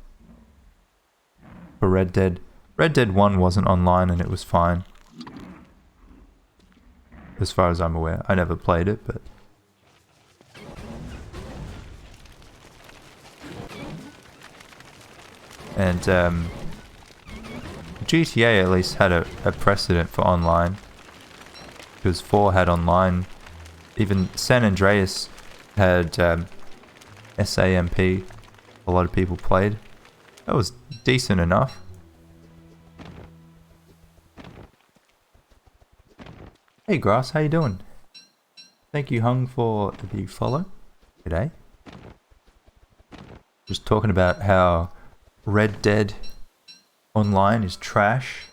for Red Dead. Red Dead 1 wasn't online and it was fine. As far as I'm aware. I never played it, but... And GTA at least had a precedent for online. Because 4 had online. Even San Andreas had SAMP. A lot of people played. That was decent enough. Hey Grass, how you doing? Thank you Hung for the follow today. Just talking about how Red Dead Online is trash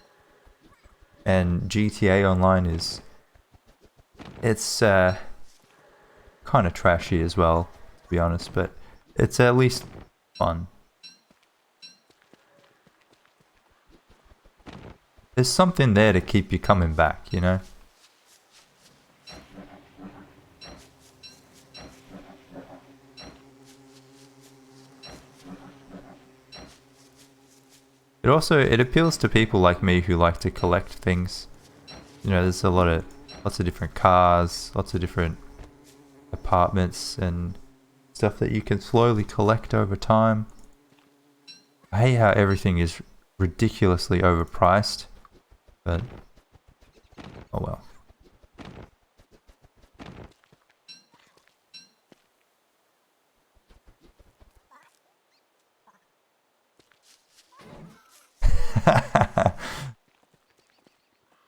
and GTA Online is... It's kind of trashy as well, to be honest, but it's at least fun. There's something there to keep you coming back, you know? It appeals to people like me who like to collect things. You know, there's lots of different cars, lots of different apartments and stuff that you can slowly collect over time. I hate how everything is ridiculously overpriced, but oh well.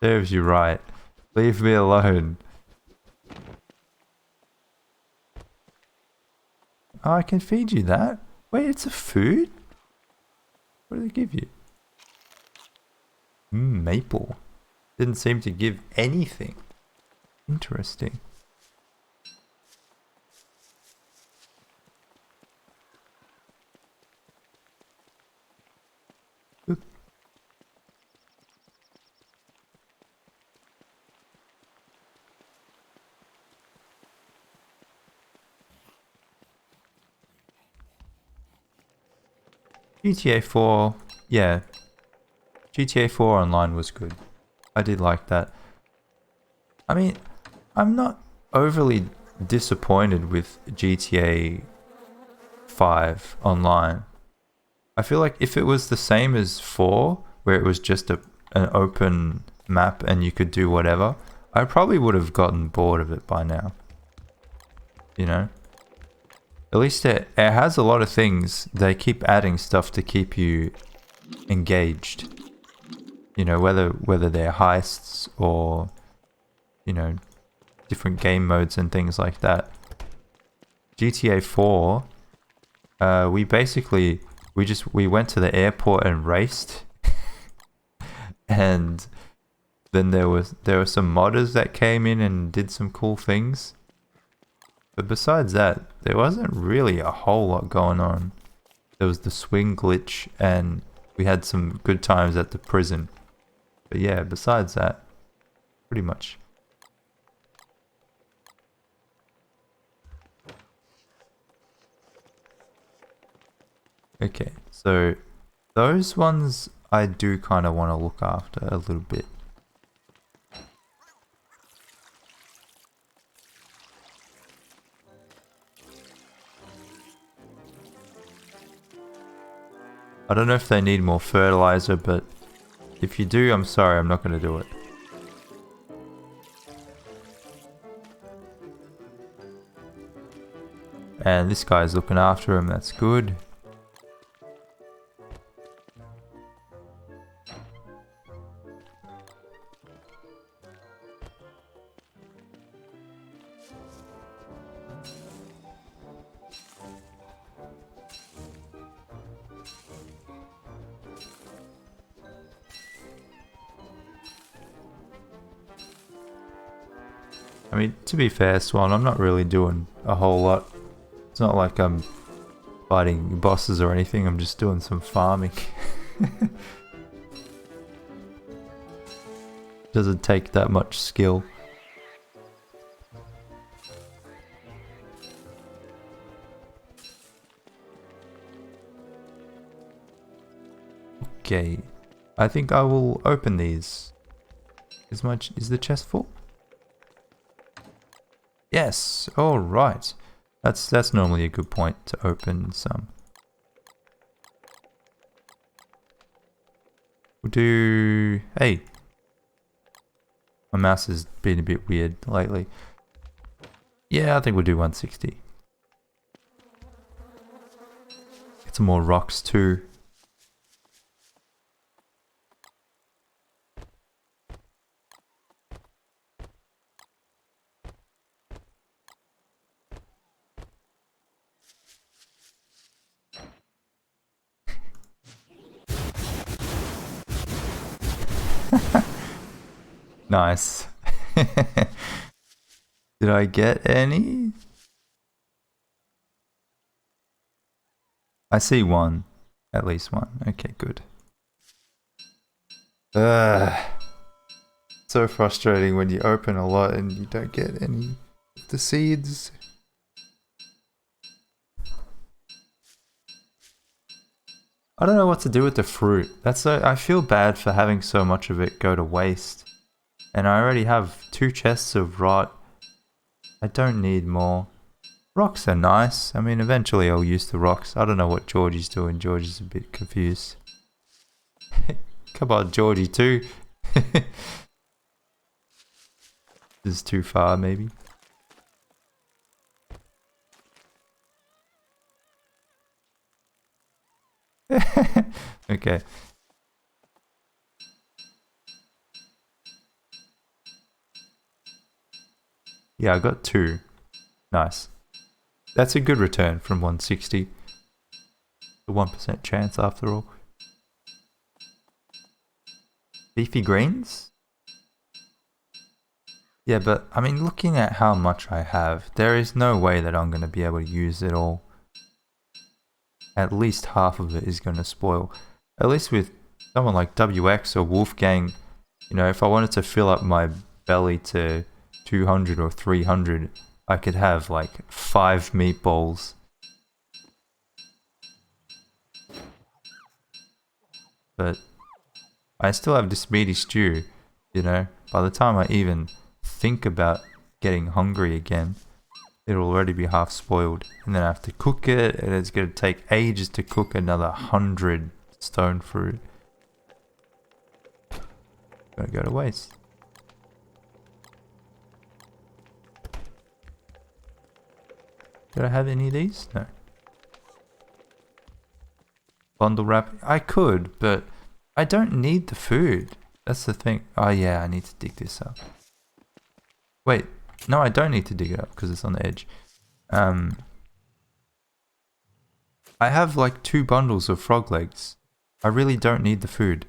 Serves you right. Leave me alone. Oh, I can feed you that. Wait, it's a food? What do they give you? Maple. Didn't seem to give anything. Interesting. Oop. GTA 4, yeah. GTA 4 online was good. I did like that. I mean, I'm not overly disappointed with GTA 5 online. I feel like if it was the same as 4, where it was just an open map and you could do whatever, I probably would have gotten bored of it by now. You know? At least it has a lot of things. They keep adding stuff to keep you engaged. You know, whether they're heists or, you know, different game modes and things like that. GTA 4, we went to the airport and raced. And then there were some modders that came in and did some cool things. But besides that, there wasn't really a whole lot going on. There was the swing glitch and we had some good times at the prison. But yeah, besides that, pretty much. Okay, so those ones I do kind of want to look after a little bit. I don't know if they need more fertilizer, but if you do, I'm sorry, I'm not going to do it. And this guy's looking after him, that's good. I mean, to be fair, Swan, I'm not really doing a whole lot. It's not like I'm fighting bosses or anything, I'm just doing some farming. Doesn't take that much skill. Okay, I think I will open these. Is the chest full? Yes, alright. That's normally a good point to open some. We'll do... Hey! My mouse has been a bit weird lately. Yeah, I think we'll do 160. Get some more rocks too. Nice. Did I get any? I see one. At least one. Okay, good. So frustrating when you open a lot and you don't get any of the seeds. I don't know what to do with the fruit. I feel bad for having so much of it go to waste. And I already have 2 chests of rot. I don't need more. Rocks are nice. I mean, eventually I'll use the rocks. I don't know what Georgie's doing. Georgie's a bit confused. Come on, Georgie too. This is too far, maybe. Okay. Yeah, I got 2. Nice. That's a good return from 160. A 1% chance after all. Beefy greens? Yeah, but I mean, looking at how much I have, there is no way that I'm going to be able to use it all. At least half of it is going to spoil. At least with someone like WX or Wolfgang, you know, if I wanted to fill up my belly to 200 or 300, I could have like 5 meatballs. But I still have this meaty stew, you know. By the time I even think about getting hungry again, it'll already be half spoiled. And then I have to cook it, and it's going to take ages to cook another 100 stone fruit. Gonna go to waste. Did I have any of these? No. Bundle wrap? I could, but I don't need the food. That's the thing. Oh yeah, I need to dig this up. Wait, no, I don't need to dig it up because it's on the edge. I have like 2 bundles of frog legs. I really don't need the food.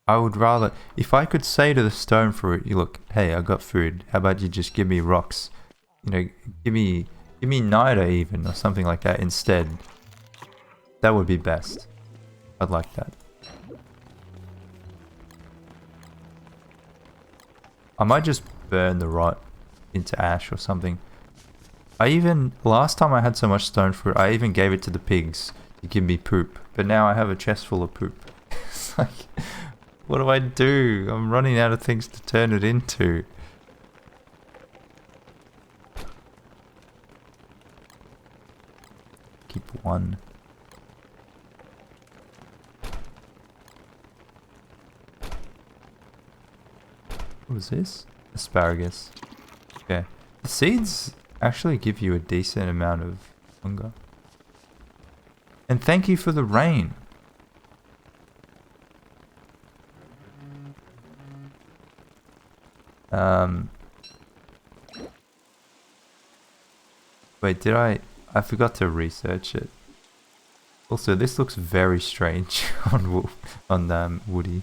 I would rather, if I could say to the stone fruit, you look, hey, I got food. How about you just give me rocks? You know, give me niter even, or something like that instead. That would be best. I'd like that. I might just burn the rot into ash or something. Last time I had so much stone fruit, I even gave it to the pigs to give me poop. But now I have a chest full of poop. It's like, what do I do? I'm running out of things to turn it into. Keep 1. What was this? Asparagus. Okay. The seeds actually give you a decent amount of hunger. And thank you for the rain. Wait, did I forgot to research it. Also, this looks very strange on Woody.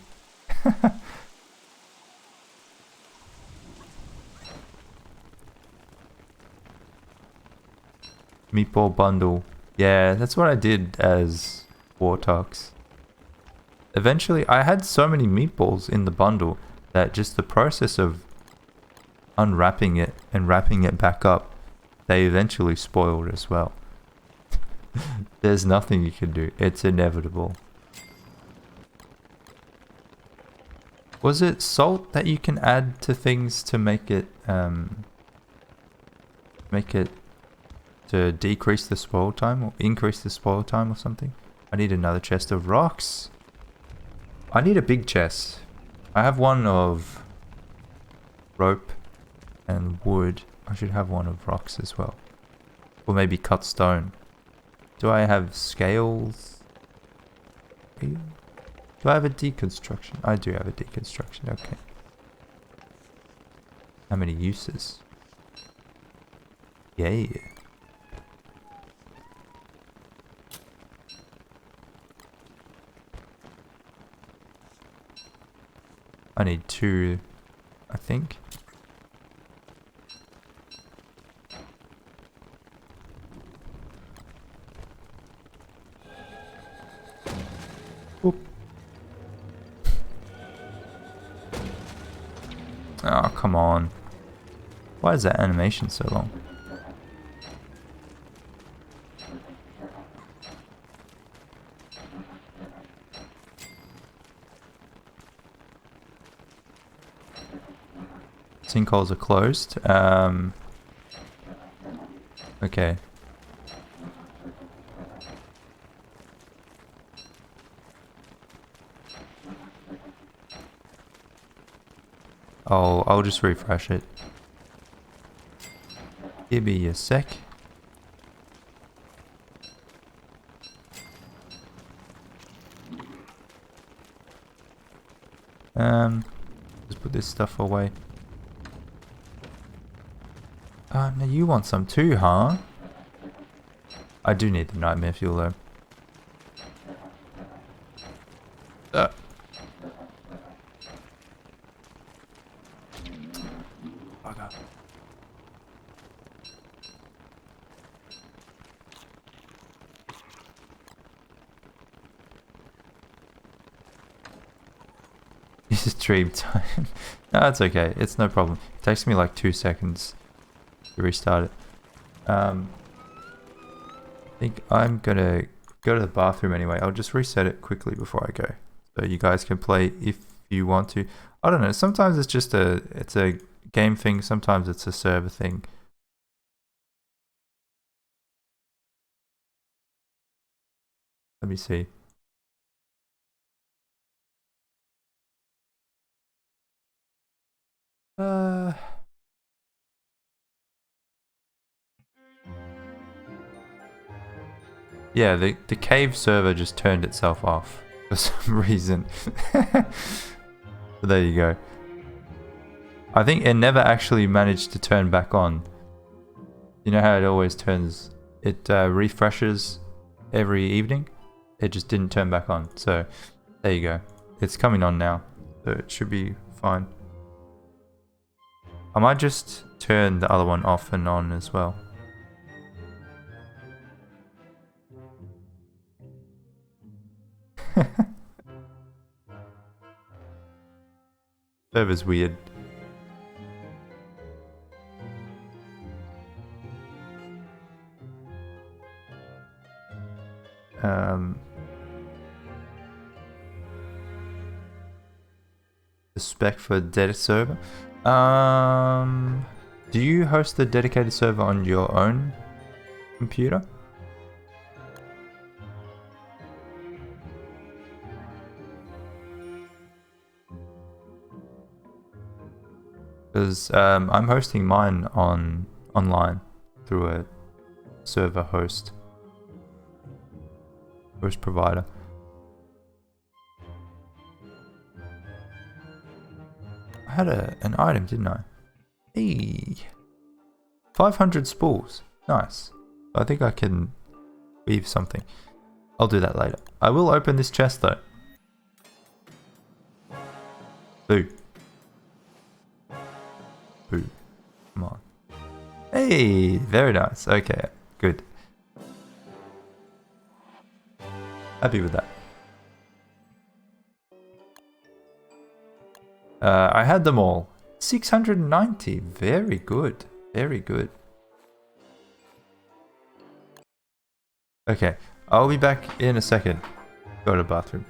Meatball bundle. Yeah, that's what I did as Wartox. Eventually, I had so many meatballs in the bundle that just the process of unwrapping it and wrapping it back up, they eventually spoiled as well. There's nothing you can do. It's inevitable. Was it salt that you can add to things to make it to decrease the spoil time or increase the spoil time or something? I need another chest of rocks. I need a big chest. I have one of rope and wood. I should have one of rocks as well. Or maybe cut stone. Do I have scales? Do I have a deconstruction? I do have a deconstruction, okay. How many uses? Yay. I need 2, I think. Oop. Oh, come on. Why is that animation so long? Sinkholes are closed. Okay. I'll just refresh it. Give me a sec. Just put this stuff away. Now you want some too, huh? I do need the nightmare fuel though. Bugger. This is stream time. No, it's okay. It's no problem. It takes me like 2 seconds to restart it. I think I'm gonna go to the bathroom anyway. I'll just reset it quickly before I go, so you guys can play if you want to. I don't know. Sometimes it's just it's a game thing. Sometimes it's a server thing. Let me see. Yeah, the cave server just turned itself off for some reason. But there you go. I think it never actually managed to turn back on. You know how it always turns, it refreshes every evening? It just didn't turn back on. So there you go. It's coming on now. So it should be fine. I might just turn the other one off and on as well. Server's weird. The spec for data server. Do you host the dedicated server on your own computer? Because I'm hosting mine online through a server host provider. I had an item, didn't I? Hey, 500 spools. Nice. I think I can weave something. I'll do that later. I will open this chest though. Boo. Boo. Come on. Hey, very nice. Okay, good. Happy with that. I had them all. 690. Very good. Very good. Okay, I'll be back in a second. Go to the bathroom.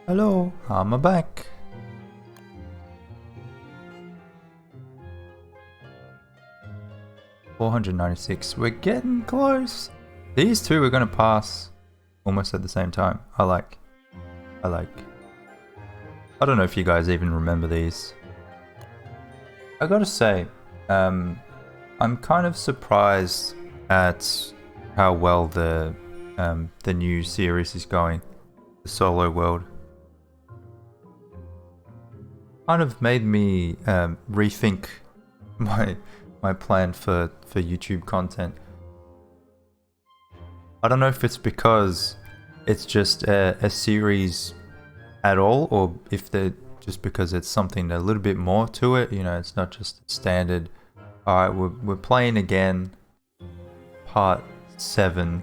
Hello, I'm back. $496. We're getting close. These two we're gonna pass almost at the same time. I like. I don't know if you guys even remember these. I gotta say, I'm kind of surprised at how well the new series is going. The solo world. Kind of made me rethink my plan for YouTube content. I don't know if it's because it's just a series at all, or if they're just because it's something a little bit more to it. You know, it's not just standard. All right, we're playing again, part 7.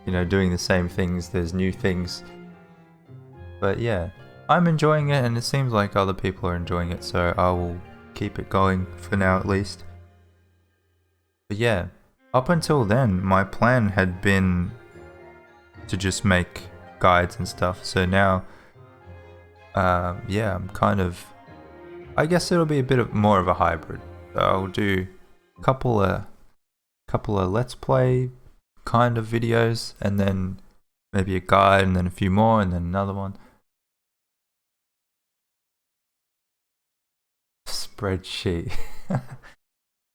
You know, doing the same things. There's new things, but yeah. I'm enjoying it, and it seems like other people are enjoying it, so I will keep it going for now at least. But yeah, up until then, my plan had been to just make guides and stuff, so now, yeah, I'm kind of, I guess it'll be a bit more of a hybrid. So I'll do a couple of Let's Play kind of videos, and then maybe a guide, and then a few more, and then another one. Spreadsheet.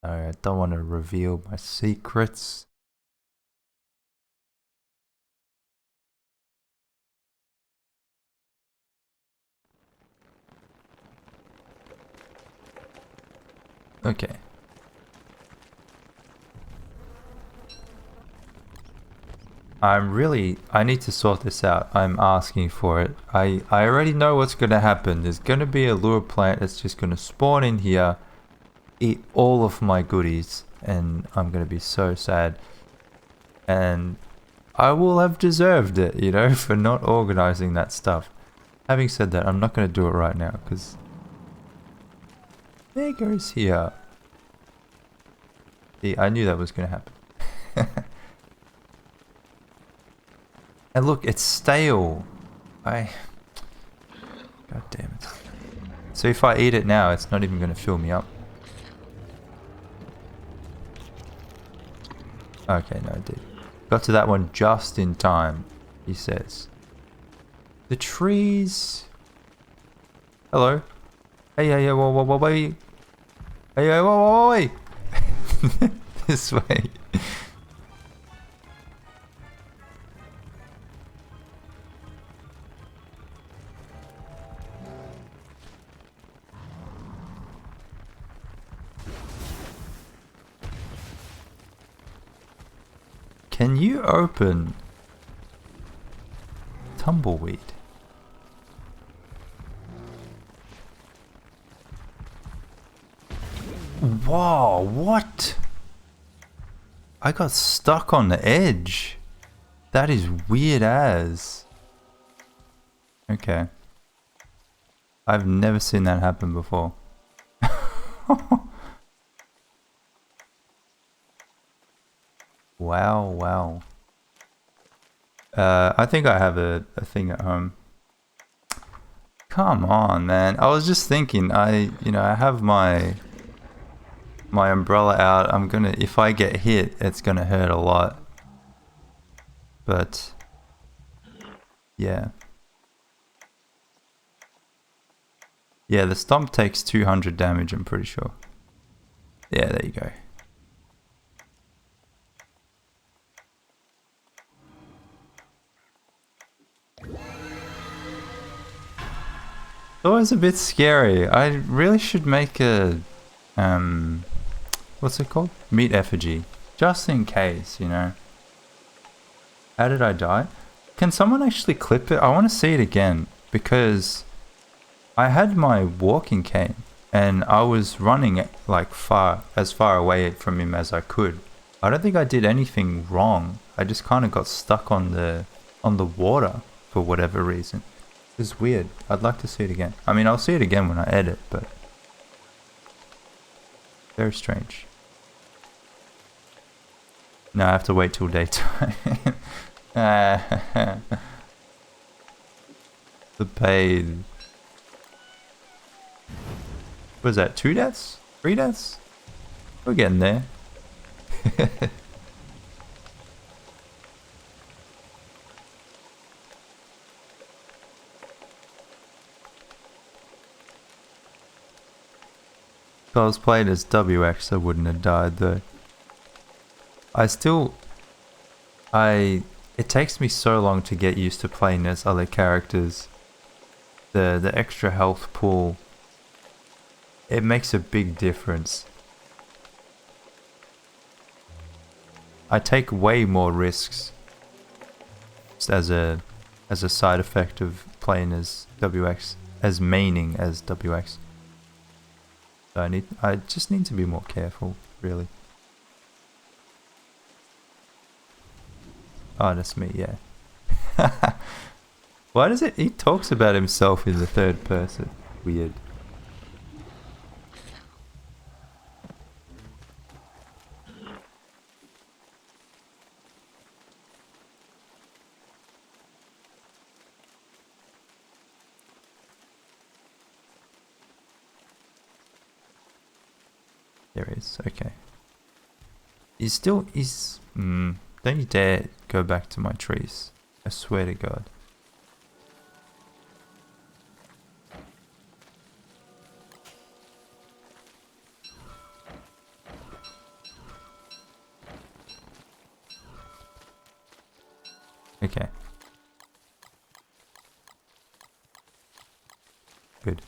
I don't want to reveal my secrets. Okay. I need to sort this out. I'm asking for it. I already know what's gonna happen. There's gonna be a lure plant that's just gonna spawn in here, eat all of my goodies, and I'm gonna be so sad. And I will have deserved it, you know, for not organizing that stuff. Having said that, I'm not gonna do it right now, because there goes here. See, I knew that was gonna happen. And look, it's stale. God damn it. So if I eat it now, it's not even going to fill me up. Okay, no, it did. Got to that one just in time, he says. The trees... Hello? Hey, hey, hey, whoa, whoa, whoa, wait. Hey, hey, whoa, whoa, wait. This way. Can you open tumbleweed? Whoa, what? I got stuck on the edge. That is weird as. Okay. I've never seen that happen before. Wow, wow. I think I have a thing at home. Come on, man. I was just thinking, I have my umbrella out. I'm gonna, if I get hit, it's gonna hurt a lot. But, yeah. Yeah, the stomp takes 200 damage, I'm pretty sure. Yeah, there you go. It's always a bit scary. I really should make a, what's it called? Meat effigy. Just in case, you know. How did I die? Can someone actually clip it? I want to see it again. Because I had my walking cane. And I was running like as far away from him as I could. I don't think I did anything wrong. I just kind of got stuck on the water for whatever reason. It's weird. I'd like to see it again. I mean, I'll see it again when I edit, but... Very strange. No, I have to wait till daytime. The pain. What was that? 2 deaths? 3 deaths? We're getting there. If I was playing as WX, I wouldn't have died though. It takes me so long to get used to playing as other characters. The extra health pool, it makes a big difference. I take way more risks just as a side effect of playing as WX, as maining as WX. So I just need to be more careful, really. Oh, that's me, yeah. Why does it... He talks about himself in the third person. Weird. There is, okay. He's... Don't you dare go back to my trees. I swear to God. Okay. Good.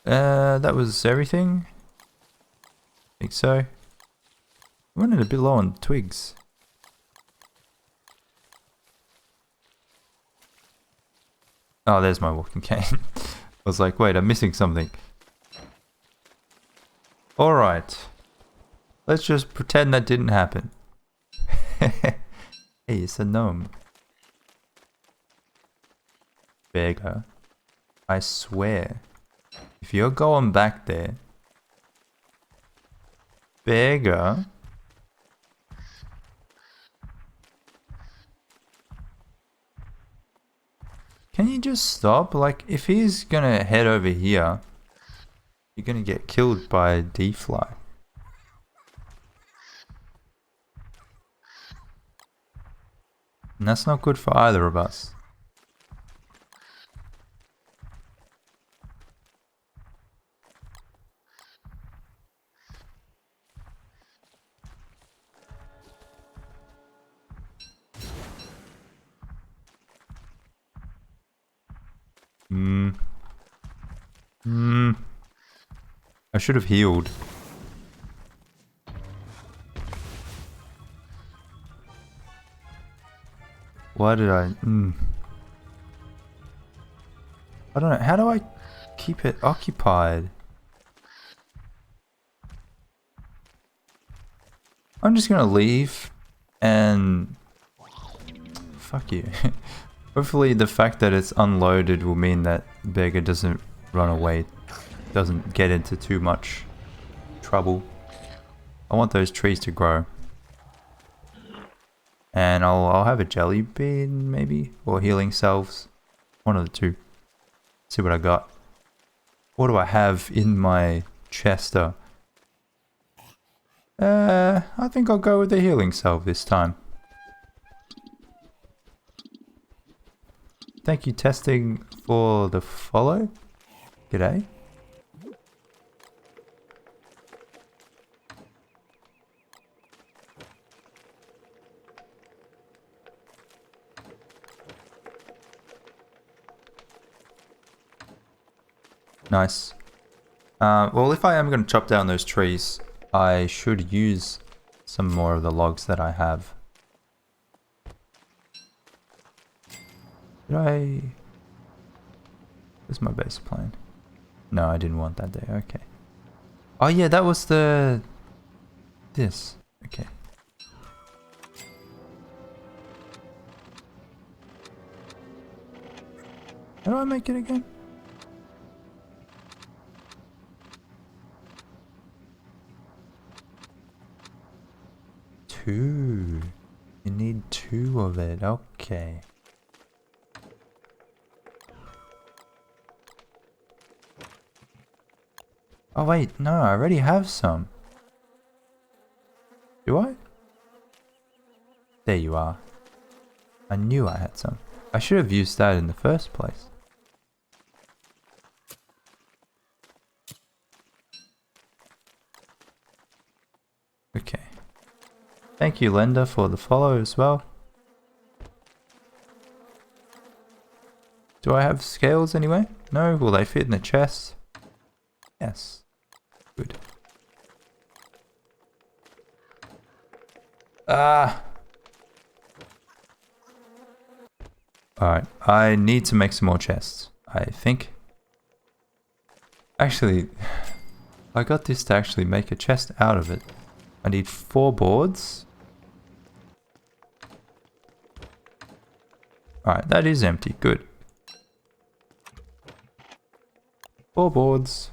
That was everything? Think so. I'm running a bit low on twigs. Oh, there's my walking cane. I was like, wait, I'm missing something. Alright. Let's just pretend that didn't happen. Hey, it's a gnome. Beggar. I swear. If you're going back there... Beggar... Can you just stop? Like, if he's gonna head over here, You're gonna get killed by a D-fly. And that's not good for either of us. I should have healed. Why did I... I don't know. How do I keep it occupied? I'm just gonna leave and... Fuck you. Hopefully the fact that it's unloaded will mean that Beggar doesn't run away. Doesn't get into too much trouble. I want those trees to grow. And I'll have a jelly bean maybe, or healing salves. One of the two. See what I got. What do I have in my chester? I think I'll go with the healing salve this time. Thank you, testing, for the follow. G'day. Nice. Well, if I am going to chop down those trees, I should use some more of the logs that I have. Did I... Where's my base plane? No, I didn't want that there. Okay. Oh yeah, that was the... This. Okay. How do I make it again? Two. You need two of it. Okay. Oh wait, no, I already have some. Do I? There you are. I knew I had some. I should have used that in the first place. Okay. Thank you, Lenda, for the follow as well. Do I have scales anyway? No? Will they fit in the chest? Yes. Good. Ah! Alright, I need to make some more chests, I think. Actually, I got this to actually make a chest out of it. I need 4 boards. Alright, that is empty. Good. 4 boards.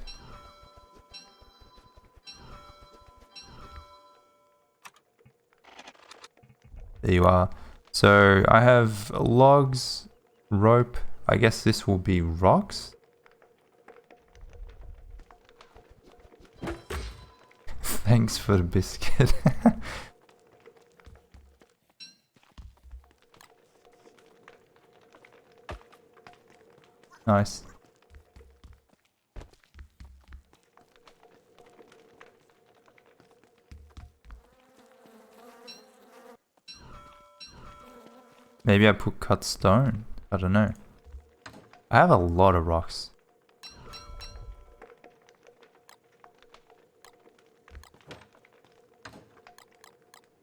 There you are. So I have logs, rope. I guess this will be rocks. Thanks for the biscuit. Nice. Maybe I put cut stone. I don't know. I have a lot of rocks.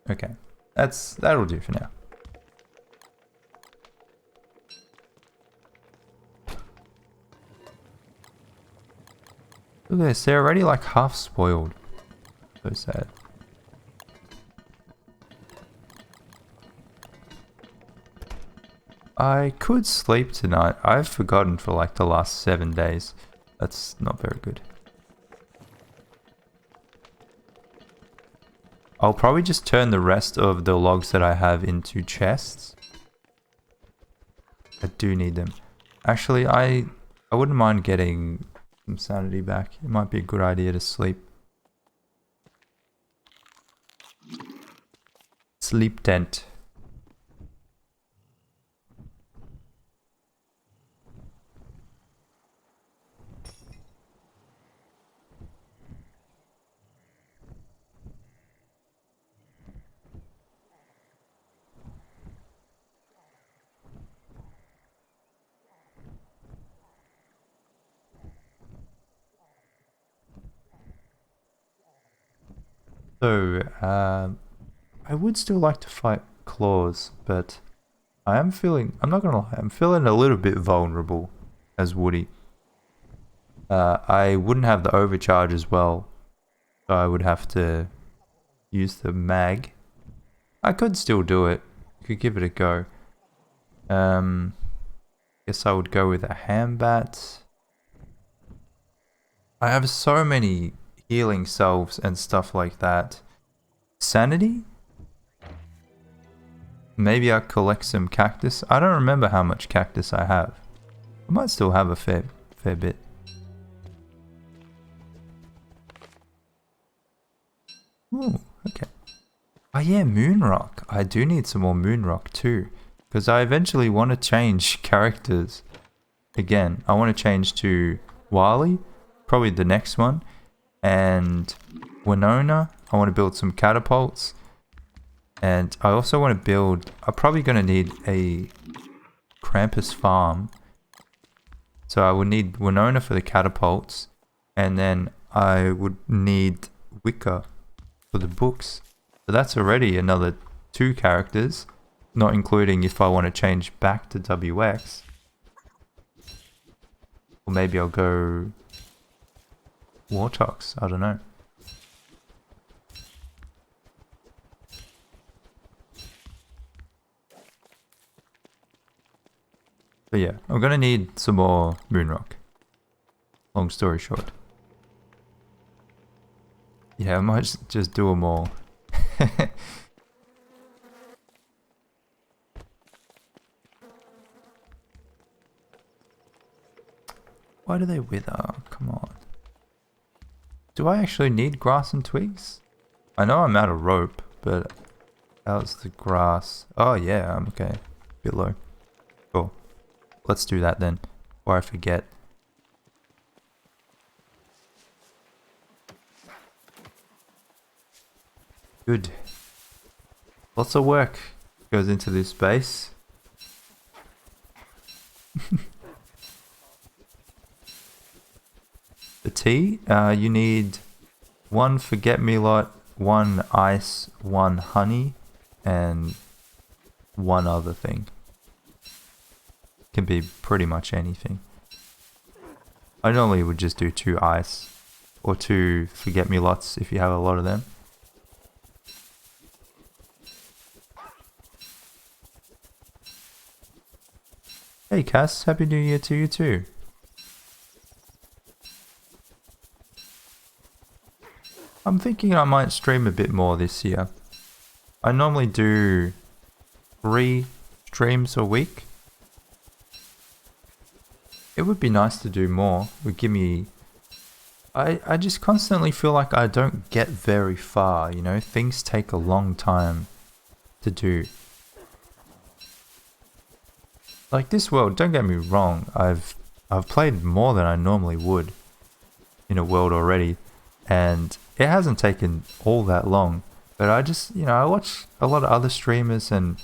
Okay, that'll do for now. Look at this, they're already like half spoiled. So sad. I could sleep tonight. I've forgotten for like the last 7 days. That's not very good. I'll probably just turn the rest of the logs that I have into chests. I do need them. Actually, I wouldn't mind getting some sanity back. It might be a good idea to sleep. Sleep tent. So, I would still like to fight claws, but I'm not gonna lie, I'm feeling a little bit vulnerable as Woody. I wouldn't have the overcharge as well, so I would have to use the mag. I could still do it, could give it a go. Guess I would go with a Hambat. I have so many healing salves and stuff like that. Sanity? Maybe I'll collect some cactus. I don't remember how much cactus I have. I might still have a fair bit. Ooh, okay. Oh yeah, Moonrock. I do need some more Moonrock too. Because I eventually want to change characters. Again, I want to change to Wily. Probably the next one. And Winona. I want to build some catapults. And I also want to build... I'm probably going to need a Krampus farm. So I would need Winona for the catapults. And then I would need Wicca for the books. So that's already another 2 characters. Not including if I want to change back to WX. Or maybe I'll go... Wartox, I don't know. But yeah, I'm gonna need some more Moonrock. Long story short. Yeah, I might just do them all. Why do they wither? Come on. Do I actually need grass and twigs? I know I'm out of rope, but how's the grass? Oh yeah, I'm okay. Bit low. Cool. Let's do that then, before I forget. Good. Lots of work goes into this base. The tea, you need 1 forget-me-lot, 1 ice, 1 honey, and 1 other thing. Can be pretty much anything. I normally would just do 2 ice, or 2 forget-me-lots if you have a lot of them. Hey Cass, Happy New Year to you too. I'm thinking I might stream a bit more this year. I normally do 3 streams a week. It would be nice to do more. It would give me... I just constantly feel like I don't get very far, you know? Things take a long time to do. Like this world, don't get me wrong, I've played more than I normally would in a world already. And it hasn't taken all that long, but I just, you know, I watch a lot of other streamers, and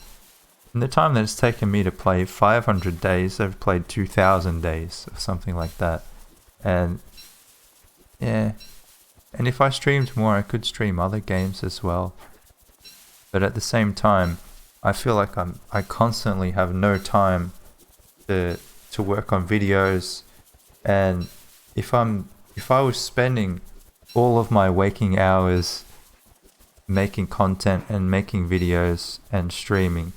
in the time that it's taken me to play 500 days, I've played 2,000 days or something like that. And yeah, and if I streamed more, I could stream other games as well. But at the same time, I feel like I constantly have no time to work on videos, and if I was spending all of my waking hours making content and making videos and streaming,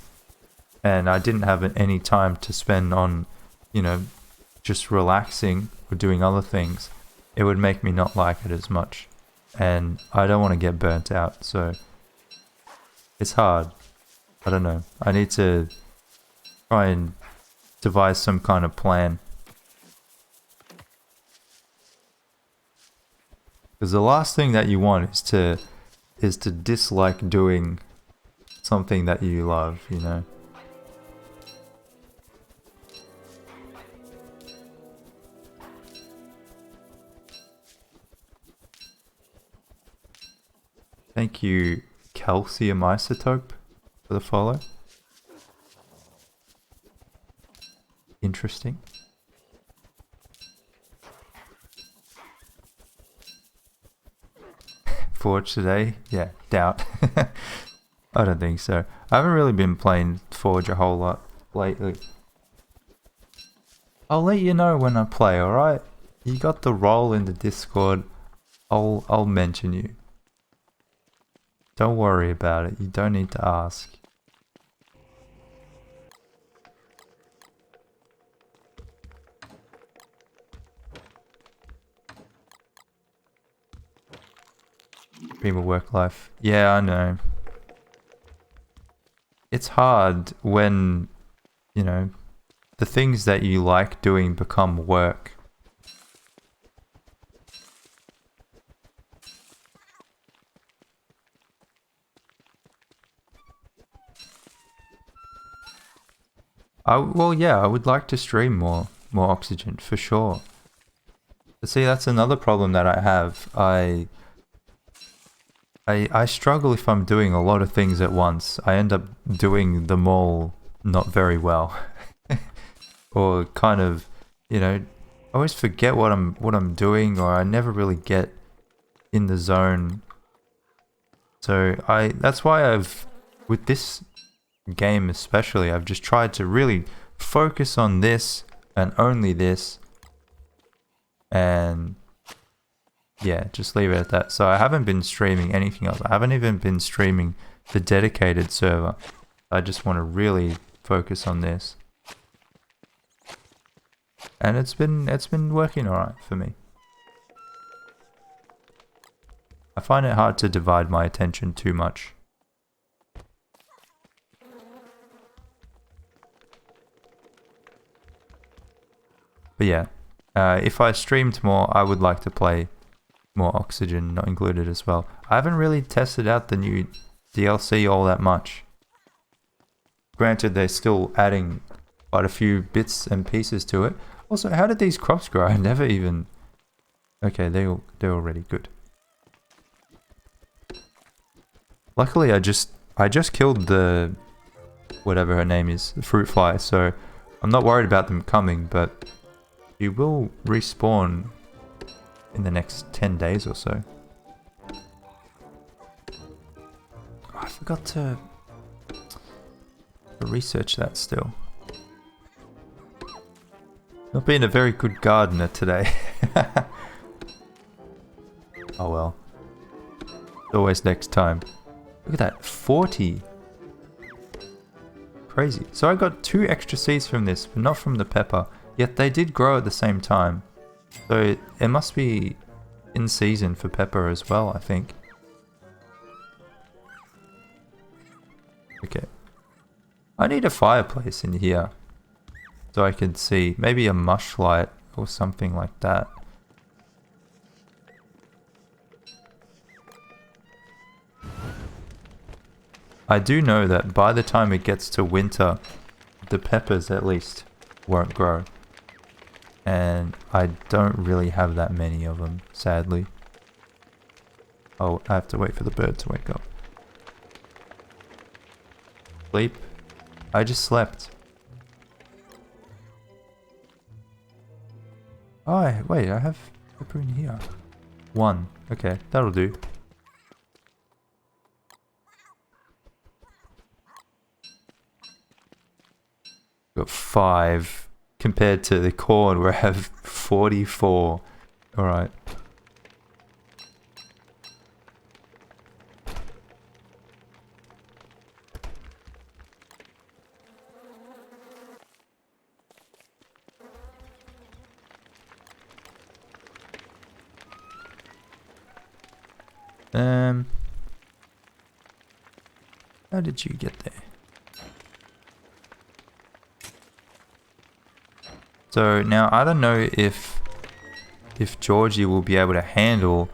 and I didn't have any time to spend on, you know, just relaxing or doing other things, it would make me not like it as much. And I don't want to get burnt out, so it's hard. I don't know. I need to try and devise some kind of plan. Because the last thing that you want is to dislike doing something that you love, you know? Thank you, Calcium Isotope, for the follow. Interesting. Forge today? Yeah, doubt. I don't think so. I haven't really been playing Forge a whole lot lately. I'll let you know when I play, alright? You got the role in the Discord. I'll mention you. Don't worry about it. You don't need to ask. Dream of work life. Yeah, I know. It's hard when, you know, the things that you like doing become work. Well, yeah, I would like to stream more Oxygen, for sure. But see, that's another problem that I have. I struggle if I'm doing a lot of things at once. I end up doing them all not very well. Or kind of, you know, I always forget what I'm doing, or I never really get in the zone. So that's why with this game especially, I've just tried to really focus on this and only this, and yeah, just leave it at that. So I haven't been streaming anything else. I haven't even been streaming the dedicated server. I just want to really focus on this, and it's been working alright for me. I find it hard to divide my attention too much. But yeah, if I streamed more, I would like to play more Oxygen, not included as well. I haven't really tested out the new DLC all that much. Granted, they're still adding quite a few bits and pieces to it. Also, how did these crops grow? I never even... Okay, they're already good. Luckily, I just killed the... whatever her name is, the fruit fly, so I'm not worried about them coming, but you will respawn in the next 10 days or so. Oh, I forgot to research that still. Not being a very good gardener today. Oh well. Always next time. Look at that, 40. Crazy. So I got 2 extra seeds from this, but not from the pepper. Yet they did grow at the same time. So it must be in season for pepper as well, I think. Okay. I need a fireplace in here, so I can see. Maybe a mush light or something like that. I do know that by the time it gets to winter, the peppers at least won't grow. And I don't really have that many of them, sadly. Oh, I have to wait for the bird to wake up. Sleep? I just slept. Oh, wait, I have pepper in here. 1. Okay, that'll do. Got 5. Compared to the corn where I have 44. Alright. How did you get there? So now I don't know if Georgie will be able to handle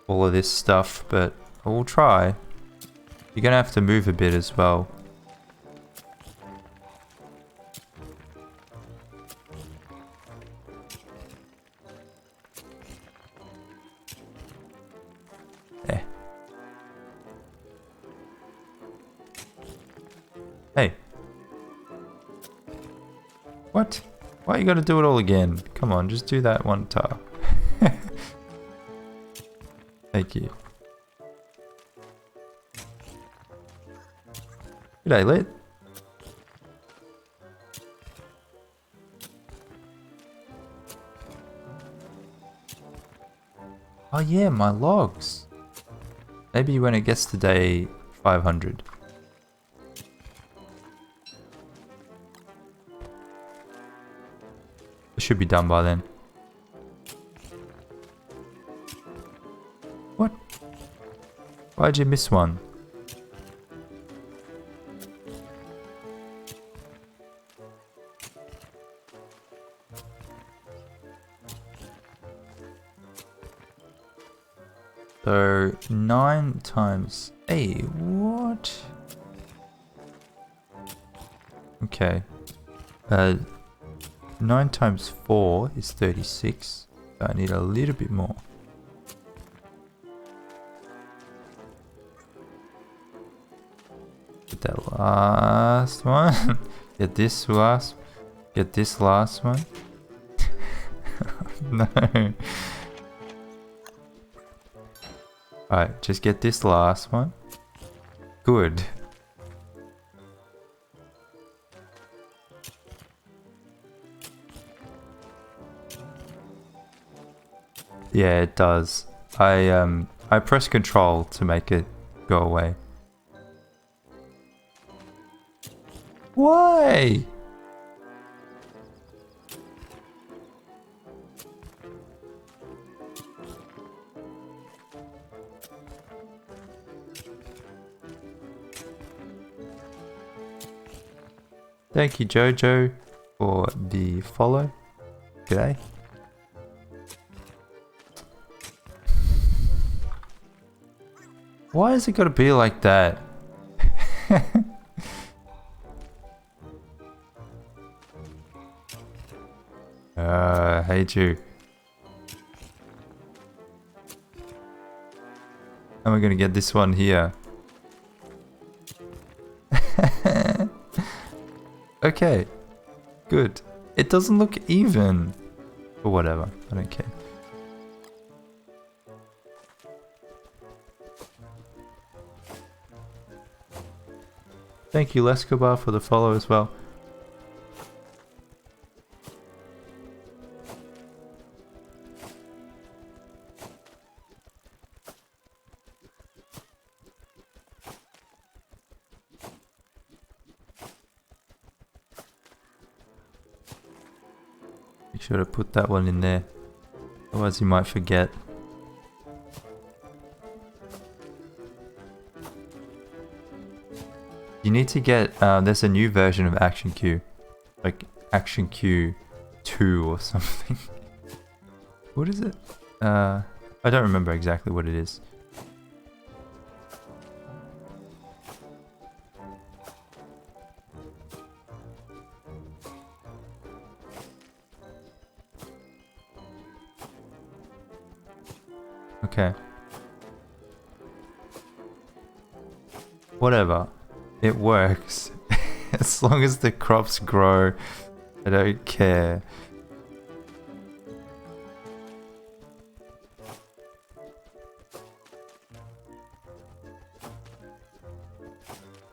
all of this stuff, but I will try. You're gonna have to move a bit as well. Eh. Hey. What? Why you gotta do it all again? Come on, just do that one tile. Thank you. G'day, Lit. Oh yeah, my logs. Maybe when it gets to day 500. It should be done by then. What? Why'd you miss one? So 9 times 8, what? Okay. 9 times 4 is 36. I need a little bit more. Get that last one. Get this last. Get this last one. No. Alright, just get this last one. Good. Yeah, it does. I press control to make it go away. Why? Thank you, Jojo, for the follow. G'day. Why is it gotta be like that? I hate you. How am I gonna get this one here? Okay, good. It doesn't look even. Or whatever, I don't care. Thank you, Lescobar, for the follow as well. Make sure to put that one in there, otherwise you might forget. You need to get, there's a new version of Action Q, like Action Q 2 or something. What is it? I don't remember exactly what it is. Okay. Whatever. It works. As long as the crops grow, I don't care.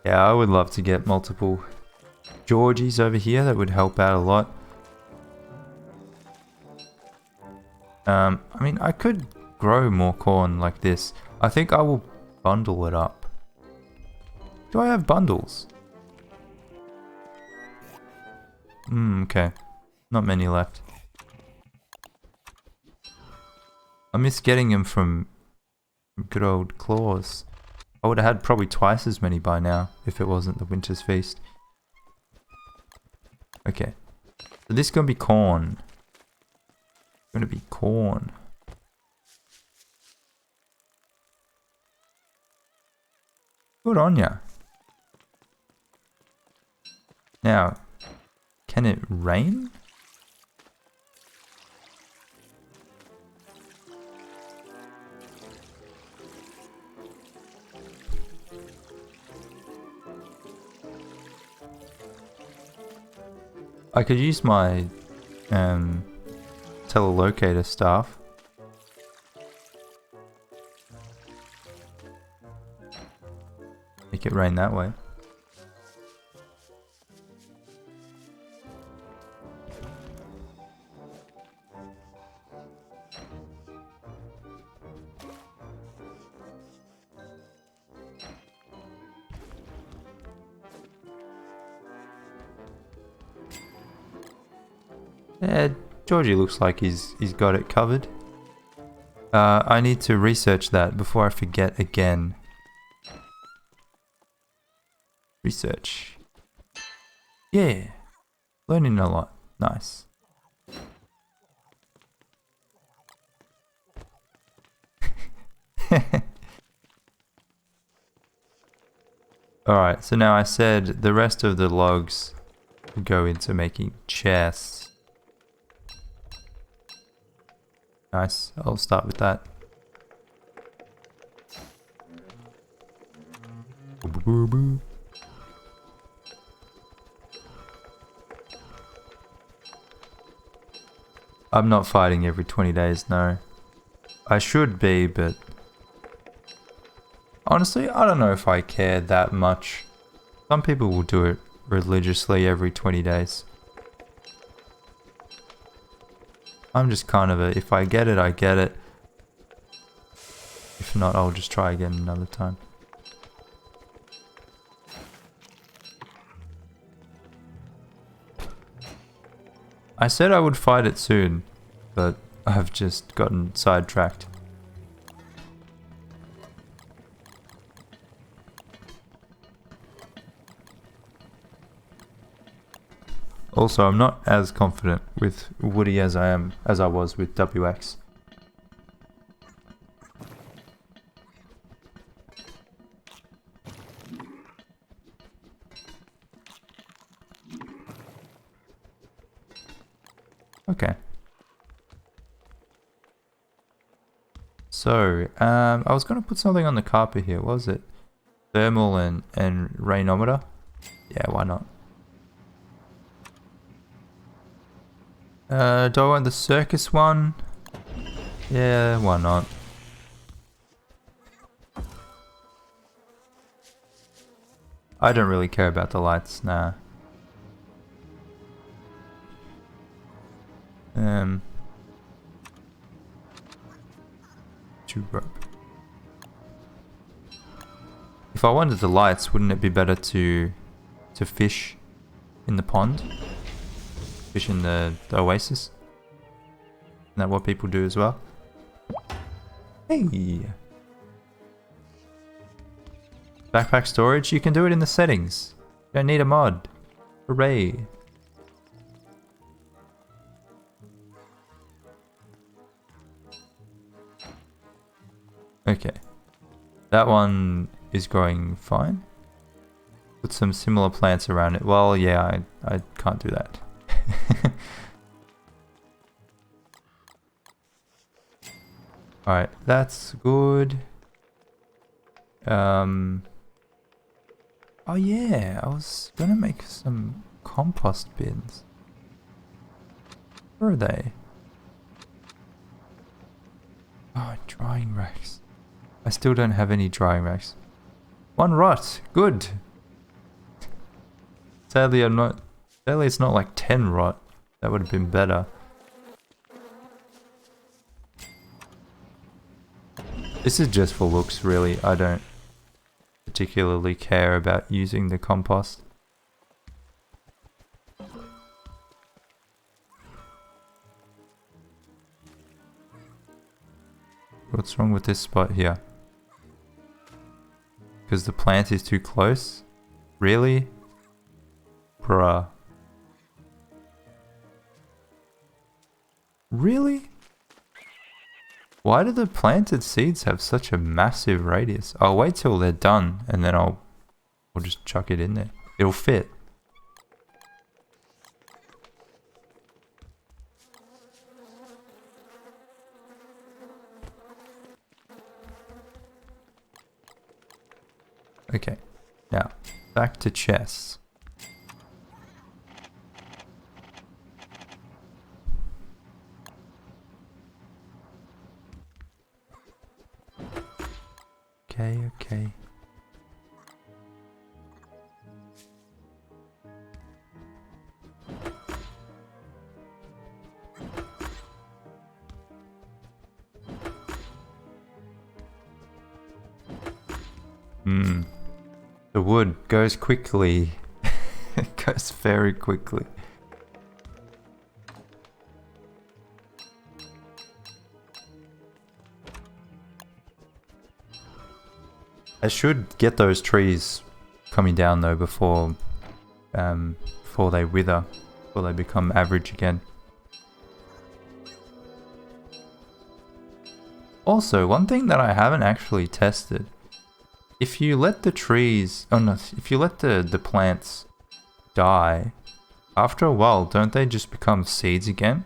Yeah, I would love to get multiple Georgies over here. That would help out a lot. I mean, I could grow more corn like this. I think I will bundle it up. Do I have bundles? Okay. Not many left. I miss getting them from good old Claus. I would have had probably twice as many by now if it wasn't the Winter's Feast. Okay. So this is gonna be corn. It's gonna be corn. Good on ya. Now, can it rain? I could use my telelocator staff. Make it rain that way. Yeah, Georgie looks like he's got it covered. I need to research that before I forget again. Research. Yeah, learning a lot. Nice. Alright, so now I said the rest of the logs go into making chests. Nice, I'll start with that. I'm not fighting every 20 days, no. I should be, but honestly, I don't know if I care that much. Some people will do it religiously every 20 days. I'm just kind of a, if I get it, I get it. If not, I'll just try again another time. I said I would fight it soon, but I've just gotten sidetracked. Also, I'm not as confident with Woody as I was with WX. Okay. So, I was going to put something on the carpet here. What was it? Thermal and rainometer? Yeah, why not? Do I want the circus one? Yeah, why not? I don't really care about the lights, nah. Rope. If I wanted the lights, wouldn't it be better to fish in the pond? Fish in the oasis? Isn't that what people do as well? Hey! Backpack storage? You can do it in the settings. You don't need a mod. Hooray! Okay. That one is growing fine. Put some similar plants around it. Well, yeah, I can't do that. Alright, that's good. Oh yeah, I was gonna make some compost bins. Where are they? Oh, drying racks. I still don't have any drying racks. One rot, good. Sadly, it's not like 10 rot. That would have been better. This is just for looks, really. I don't particularly care about using the compost. What's wrong with this spot here? Because the plant is too close? Really? Bruh. Really? Why do the planted seeds have such a massive radius? I'll wait till they're done and then I'll just chuck it in there. It'll fit. Okay, now back to chests. Okay. The wood goes quickly. It goes very quickly. I should get those trees coming down though before they wither, before they become average again. Also, one thing that I haven't actually tested, if you let the trees, oh no, if you let the plants die, after a while, don't they just become seeds again?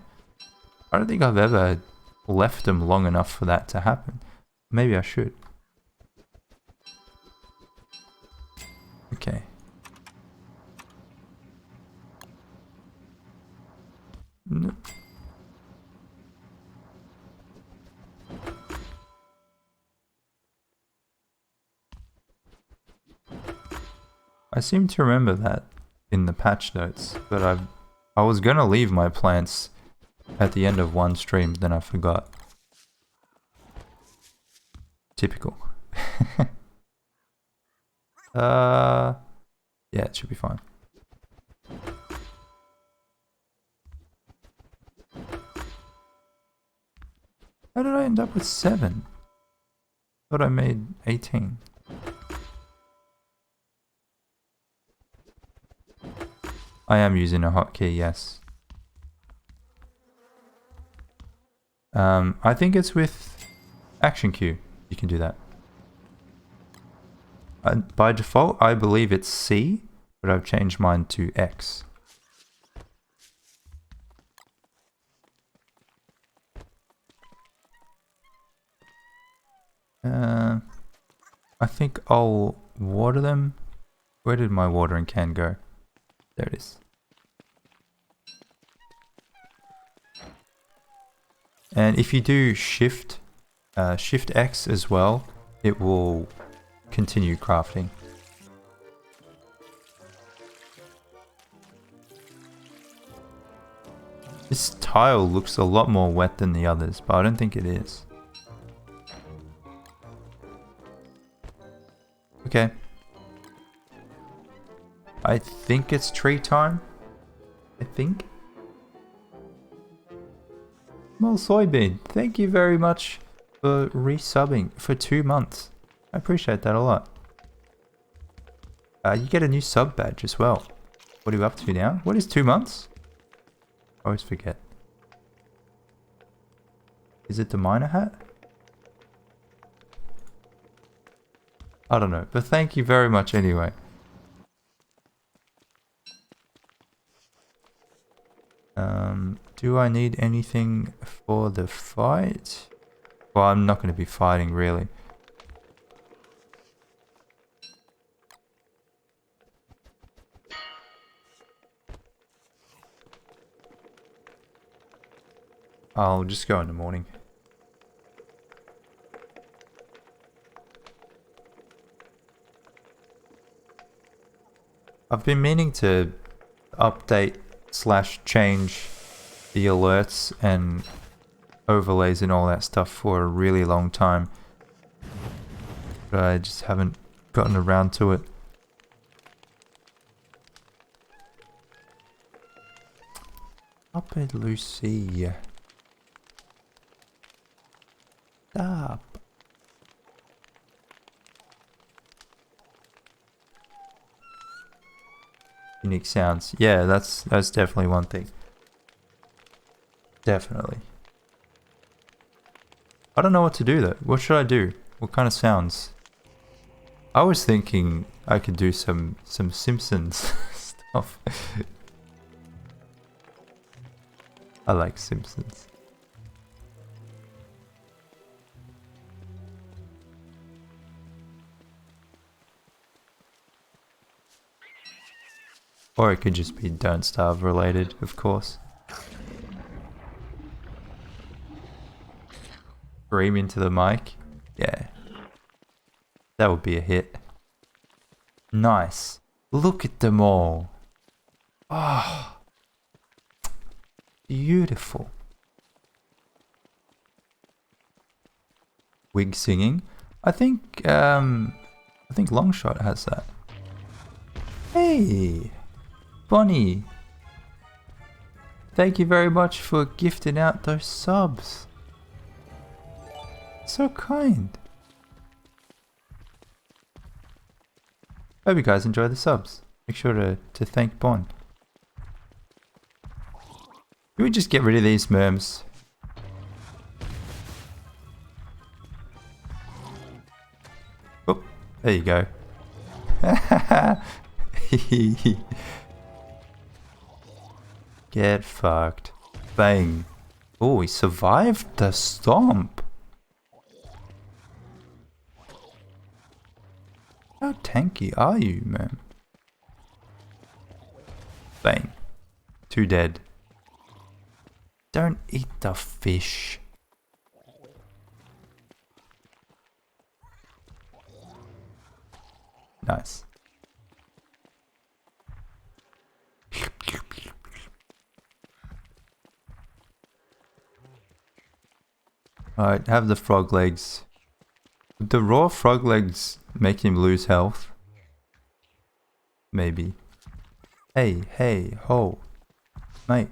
I don't think I've ever left them long enough for that to happen. Maybe I should. Okay. No. I seem to remember that in the patch notes, but I was gonna leave my plants at the end of one stream, then I forgot. Typical. Yeah, it should be fine. How did I end up with 7? Thought I made 18. I am using a hotkey, yes. I think it's with Action Q. You can do that. By default, I believe it's C, but I've changed mine to X. I think I'll water them. Where did my watering can go? There it is. And if you do Shift X as well, it will continue crafting. This tile looks a lot more wet than the others, but I don't think it is. Okay. I think it's tree time. I think. Well, Soybean, thank you very much for resubbing for 2 months. I appreciate that a lot. You get a new sub badge as well. What are you up to now? What is 2 months? I always forget. Is it the miner hat? I don't know, but thank you very much anyway. Do I need anything for the fight? Well, I'm not going to be fighting really. I'll just go in the morning. I've been meaning to update / change the alerts and overlays and all that stuff for a really long time, but I just haven't gotten around to it. Up at Lucy. Stop. Unique sounds. Yeah, that's definitely one thing. Definitely. I don't know what to do though. What should I do? What kind of sounds? I was thinking I could do some Simpsons stuff. I like Simpsons. Or it could just be Don't Starve related, of course. Scream into the mic. Yeah. That would be a hit. Nice. Look at them all. Oh. Beautiful. Wig singing. I think Longshot has that. Hey, Bonnie. Thank you very much for gifting out those subs. So kind. Hope you guys enjoy the subs. Make sure to thank Bon. Can we just get rid of these merms? Oh, there you go. Get fucked. Bang. Oh, he survived the stomp. How tanky are you, man? Bang. 2 dead. Don't eat the fish. Nice. Alright, have the frog legs. Would the raw frog legs make him lose health? Maybe. Hey, ho. Mate.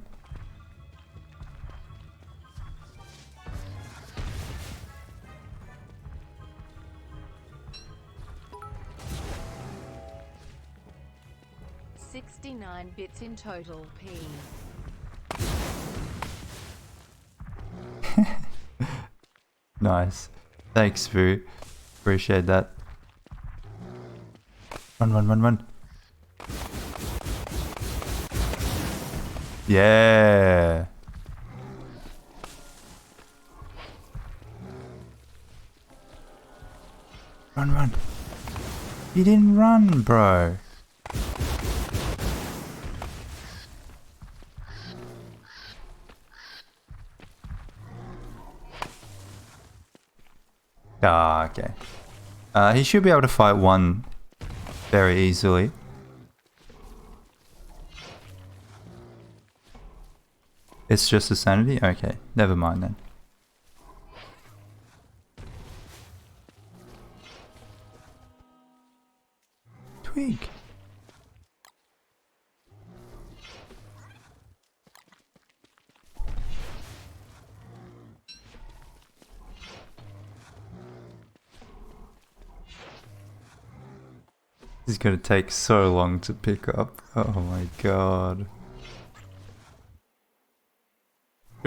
Bits in total, P. Nice. Thanks, Vu. Appreciate that. Run. Yeah. Run. You didn't run, bro. Ah, okay. He should be able to fight one very easily. It's just a sanity? Okay, never mind then. Twig. This is gonna take so long to pick up. Oh my god.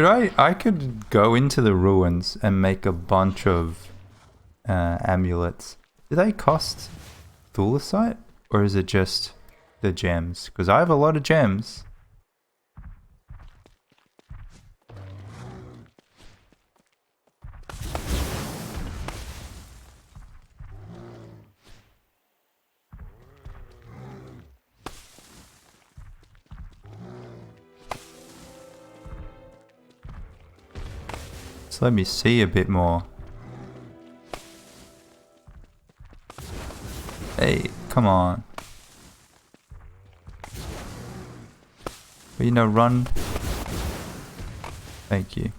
I could go into the ruins and make a bunch of amulets. Do they cost Thulecite? Or is it just the gems? Because I have a lot of gems. So let me see a bit more. Hey, come on. But you know, run. Thank you.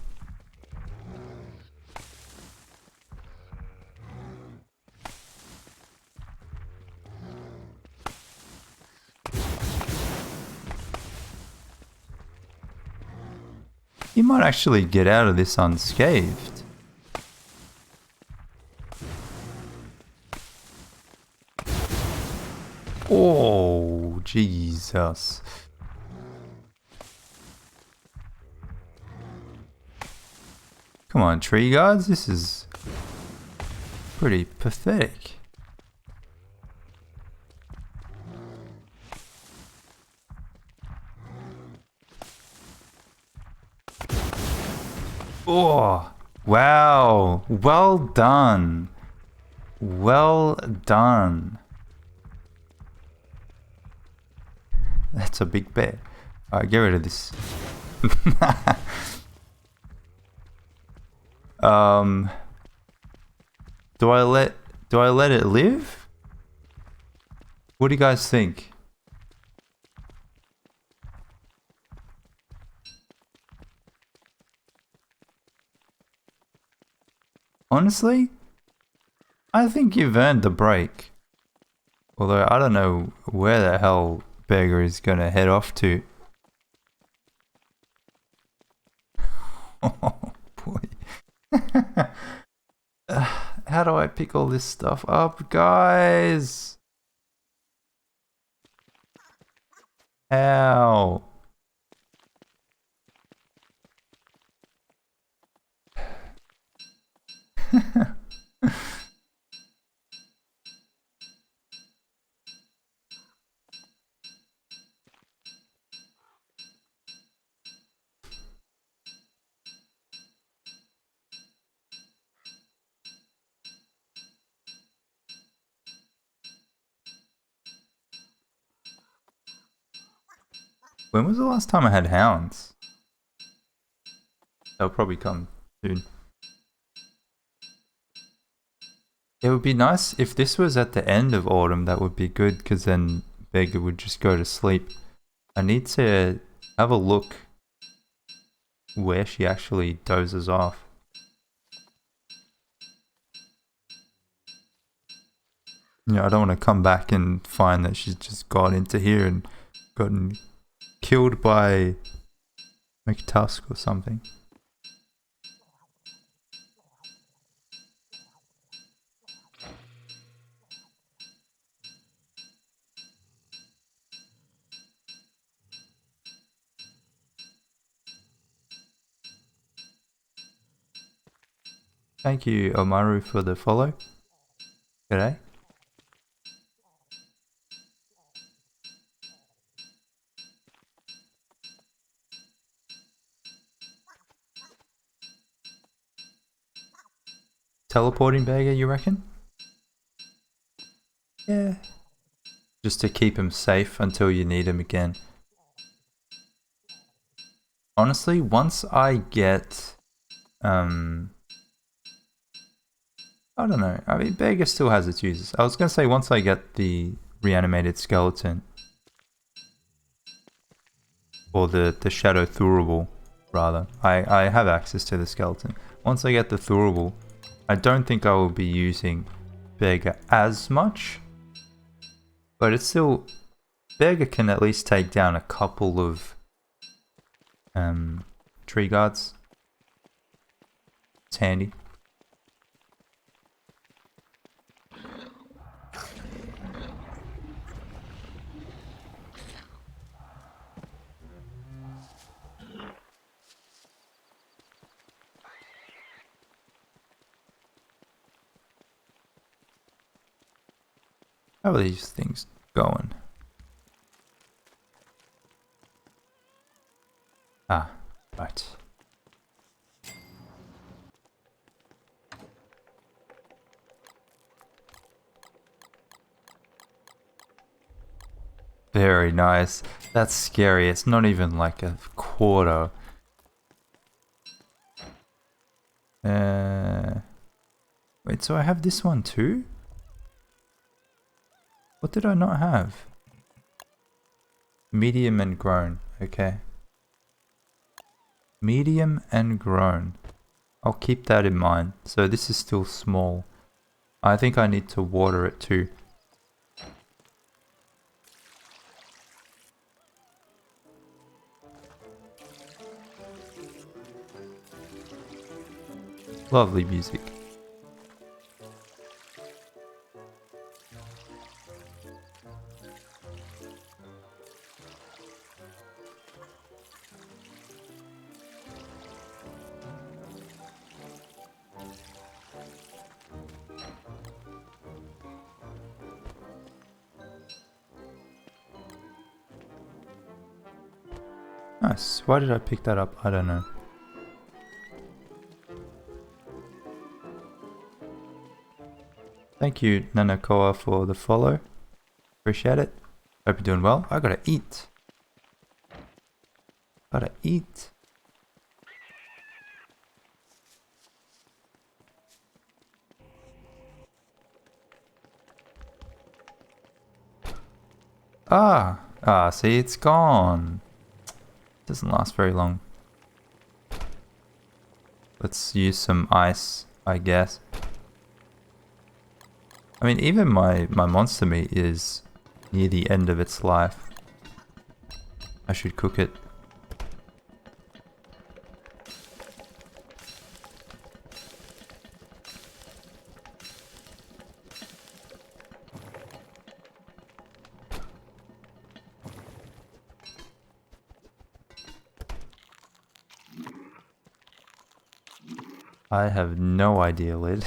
You might actually get out of this unscathed. Oh, Jesus. Come on, tree guards, this is pretty pathetic. Oh, wow. Well done. Well done. That's a big bear. Alright, get rid of this. Do I let it live? What do you guys think? Honestly, I think you've earned the break. Although I don't know where the hell Beggar is gonna head off to. Oh boy. How do I pick all this stuff up, guys? How? When was the last time I had hounds? They'll probably come soon. It would be nice if this was at the end of autumn, that would be good, because then Beggar would just go to sleep. I need to have a look where she actually dozes off. Yeah, I don't want to come back and find that she's just got into here and gotten killed by McTusk or something. Thank you, Omaru, for the follow. G'day. Teleporting Beggar, you reckon? Yeah. Just to keep him safe until you need him again. Honestly, once I get... I don't know. I mean, Beggar still has its uses. I was going to say once I get the reanimated skeleton. Or the Shadow Thurable, rather. I have access to the skeleton. Once I get the Thurable, I don't think I will be using Beggar as much. But it's still... Beggar can at least take down a couple of tree guards. It's handy. How are these things going? Ah, right. Very nice. That's scary. It's not even like a quarter. Wait, so I have this one too? What did I not have? Medium and grown. Okay. Medium and grown. I'll keep that in mind. So this is still small. I think I need to water it too. Lovely music. Nice. Why did I pick that up? I don't know. Thank you, Nanakoa, for the follow. Appreciate it. Hope you're doing well. I gotta eat. Gotta eat. See, it's gone. Doesn't last very long. Let's use some ice, I guess. I mean, even my monster meat is near the end of its life. I should cook it. I have no idea, Lid.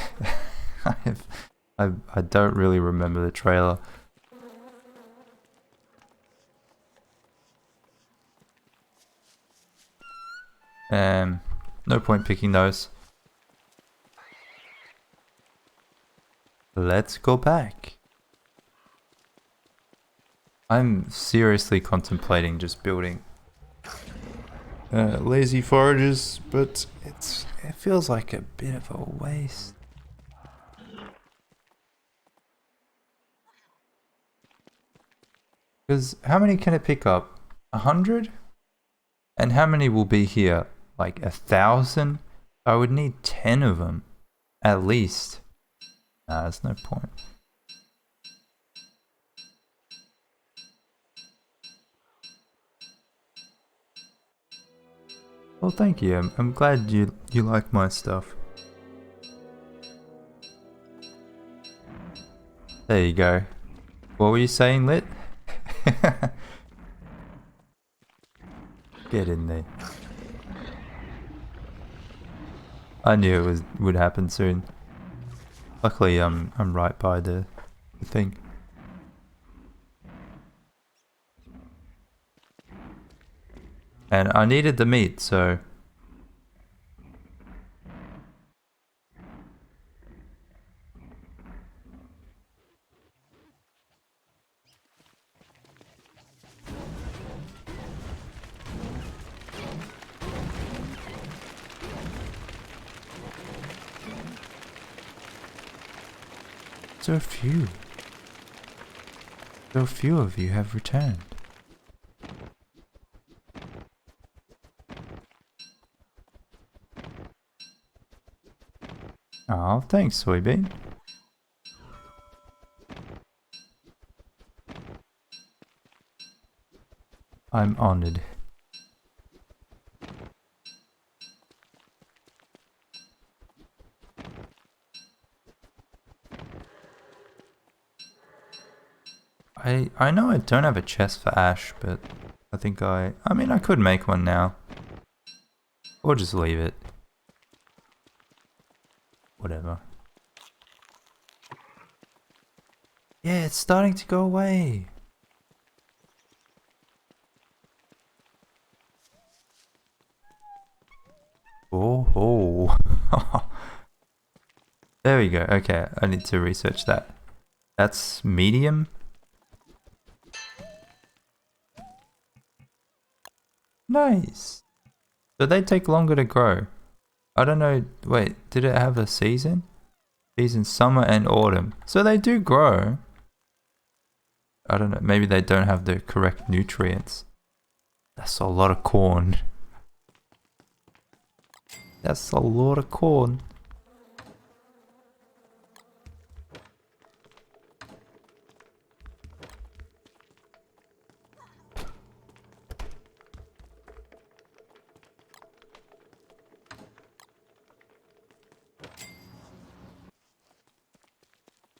I don't really remember the trailer. No point picking those. Let's go back. I'm seriously contemplating just building lazy forages, but it feels like a bit of a waste. Because how many can it pick up? 100? And how many will be here? Like 1,000? I would need 10 of them, at least. Nah, there's no point. Well, thank you. I'm glad you like my stuff. There you go. What were you saying, Lit? Get in there. I knew it would happen soon. Luckily, I'm right by the thing. And I needed the meat, so... So few of you have returned. Oh, thanks, Soybean. I'm honored. I know I don't have a chest for Ash, but I think I mean I could make one now. Or just leave it. Whatever. Yeah, it's starting to go away. Oh. There we go. Okay, I need to research that. That's medium. Nice. So they take longer to grow. I don't know. Wait, did it have a season? Season summer and autumn. So they do grow. I don't know. Maybe they don't have the correct nutrients. That's a lot of corn. That's a lot of corn.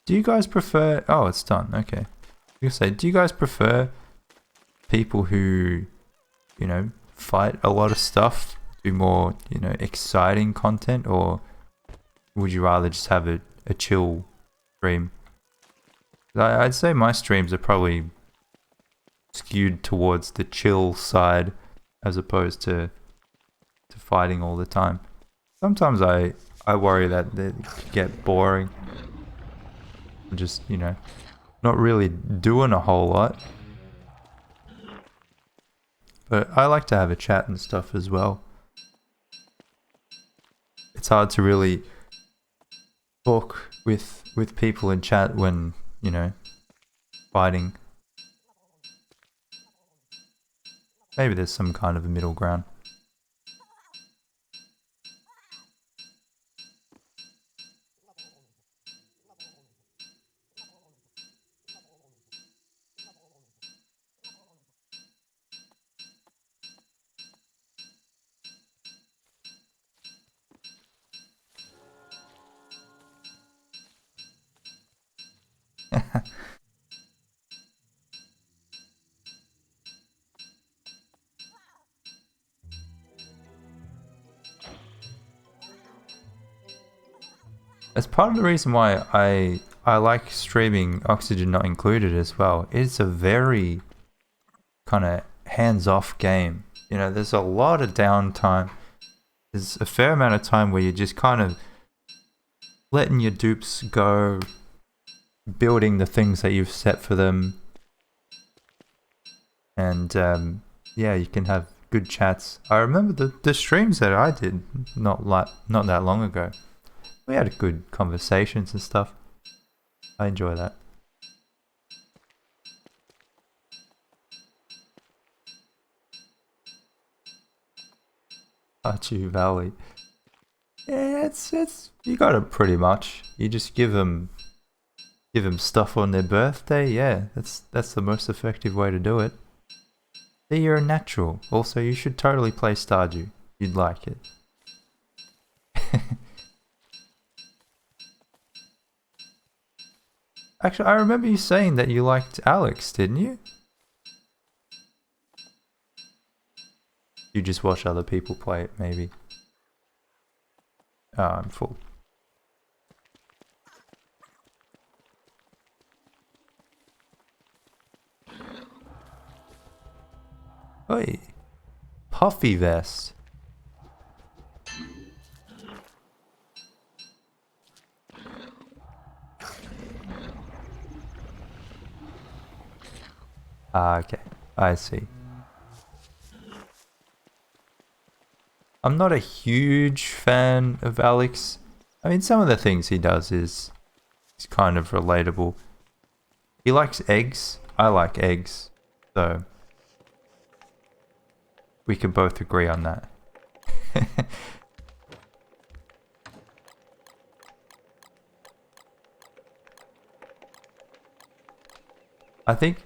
Do you guys prefer... Oh, it's done. Okay. You say, do you guys prefer people who, you know, fight a lot of stuff, do more, you know, exciting content, or would you rather just have a chill stream? I'd say my streams are probably skewed towards the chill side as opposed to fighting all the time. Sometimes I worry that they get boring. Just, you know, not really doing a whole lot. But I like to have a chat and stuff as well. It's hard to really talk with people in chat when, you know, fighting. Maybe there's some kind of a middle ground. That's part of the reason why I like streaming Oxygen Not Included as well. It's a very kind of hands-off game. You know, there's a lot of downtime. There's a fair amount of time where you're just kind of letting your dupes go, building the things that you've set for them. And yeah, you can have good chats. I remember the streams that I did not that long ago. We had good conversations and stuff. I enjoy that. Archie Valley. Yeah, it's you got it pretty much. You just give them stuff on their birthday. Yeah, that's the most effective way to do it. See, you're a natural. Also, you should totally play Stardew. You'd like it. Actually, I remember you saying that you liked Alex, didn't you? You just watch other people play it, maybe. Oh, I'm full. Oi! Puffy vest. Ah, okay. I see. I'm not a huge fan of Alex. I mean, some of the things he does is kind of relatable. He likes eggs. I like eggs. So we can both agree on that. I think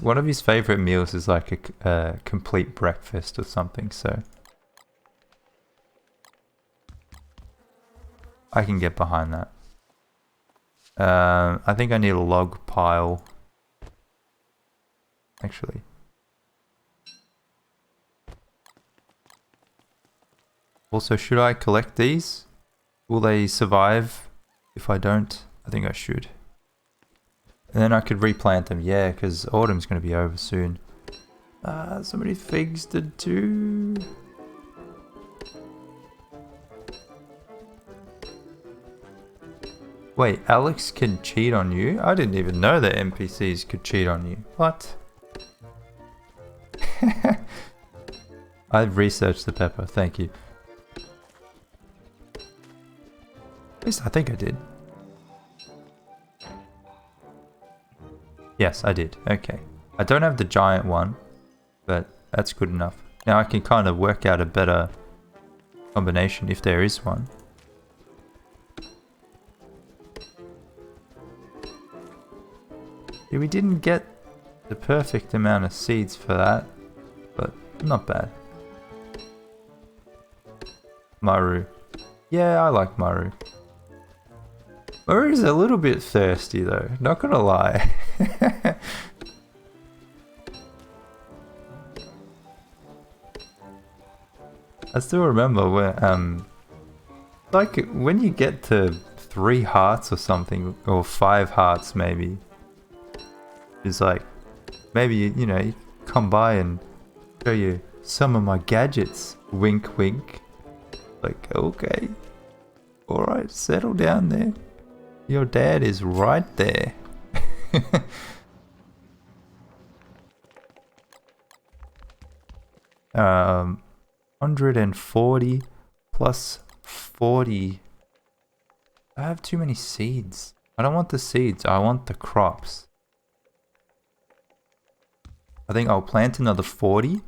one of his favorite meals is like a complete breakfast or something, so I can get behind that. I think I need a log pile. Actually. Also, should I collect these? Will they survive if I don't? I think I should. And then I could replant them, yeah, because autumn's going to be over soon. So many figs to do. Wait, Alex can cheat on you? I didn't even know that NPCs could cheat on you. What? I've researched the pepper, thank you. At least I think I did. Yes, I did. Okay. I don't have the giant one, but that's good enough. Now I can kind of work out a better combination if there is one. Yeah, we didn't get the perfect amount of seeds for that, but not bad. Maru. Yeah, I like Maru. Maru's a little bit thirsty though, not gonna lie. I still remember when, like when you get to 3 hearts or something, or 5 hearts maybe, it's like, maybe you know, you come by and show some of my gadgets. Wink, wink. Like, okay. Alright, settle down there. Your dad is right there. 140 plus 40. I have too many seeds. I don't want the seeds, I want the crops. I think I'll plant another 40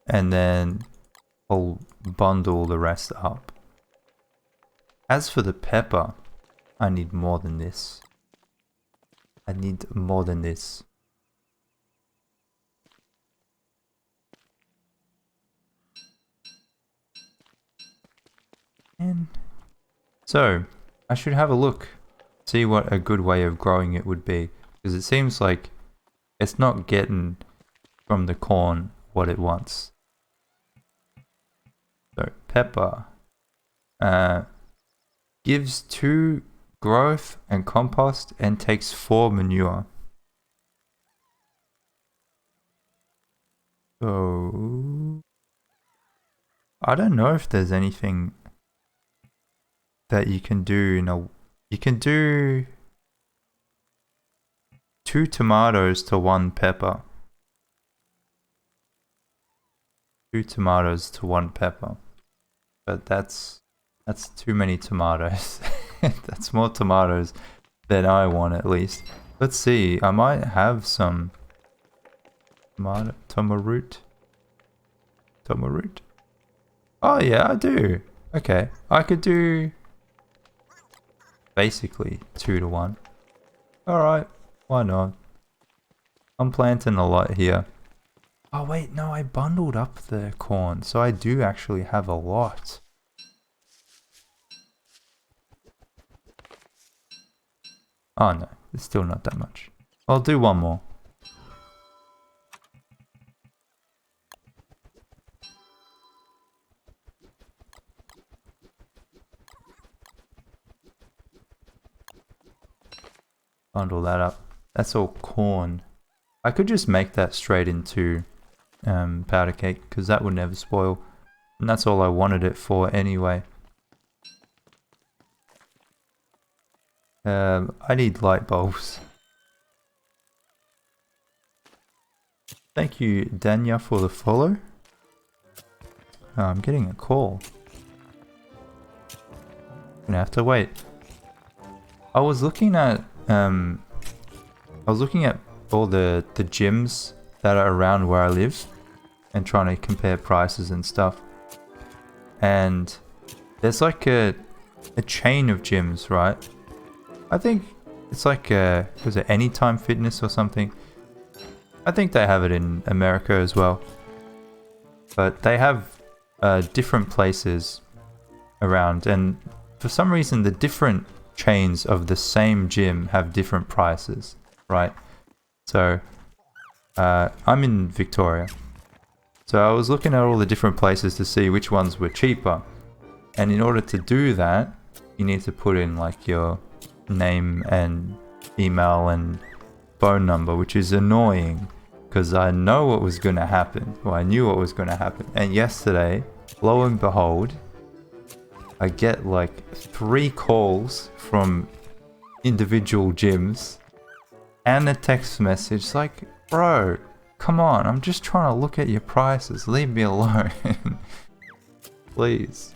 and then I'll bundle the rest up. As for the pepper, I need more than this. I need more than this. And so, I should have a look, see what a good way of growing it would be. Because it seems like it's not getting from the corn what it wants. So, pepper gives 2 growth and compost and takes 4 manure. So, I don't know if there's anything that you can do. You can do 2 tomatoes to 1 pepper. 2 tomatoes to 1 pepper. But that's too many tomatoes. That's more tomatoes than I want, at least. Let's see, I might have some tomaroot. Oh yeah, I do. Okay, I could do basically 2 to 1. Alright, why not? I'm planting a lot here. Oh wait, no, I bundled up the corn, so I do actually have a lot. Oh no, it's still not that much. I'll do one more. Bundle that up. That's all corn. I could just make that straight into powder cake, because that would never spoil. And that's all I wanted it for anyway. I need light bulbs. Thank you, Danya, for the follow. I'm getting a call. Gonna have to wait. I was looking at all the gyms that are around where I live and trying to compare prices and stuff. And there's like a chain of gyms, right? I think it's like was it Anytime Fitness or something? I think they have it in America as well. But they have different places around, and for some reason the different chains of the same gym have different prices, right? So I'm in Victoria, so I was looking at all the different places to see which ones were cheaper, and in order to do that you need to put in like your name and email and phone number, which is annoying because I know what was going to happen. Well, I knew what was going to happen, and yesterday, lo and behold, I get like 3 calls from individual gyms and a text message like, bro, come on, I'm just trying to look at your prices, leave me alone. Please.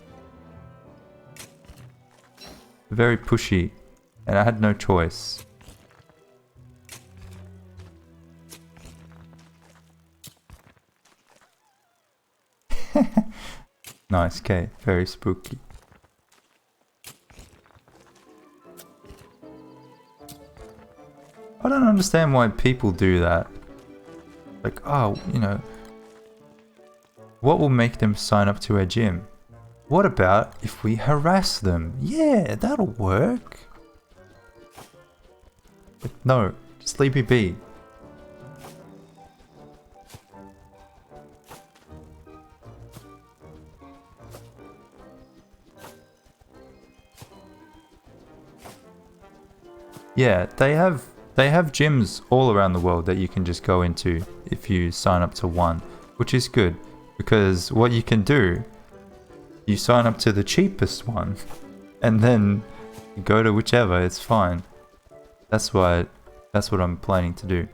Very pushy, and I had no choice. Nice, okay, very spooky. I don't understand why people do that. Like, oh, you know, what will make them sign up to our gym? What about if we harass them? Yeah, that'll work. But no, just leave me be. Yeah, they have gyms all around the world that you can just go into if you sign up to one, which is good. Because what you can do, you sign up to the cheapest one, and then you go to whichever, it's fine. That's what I'm planning to do.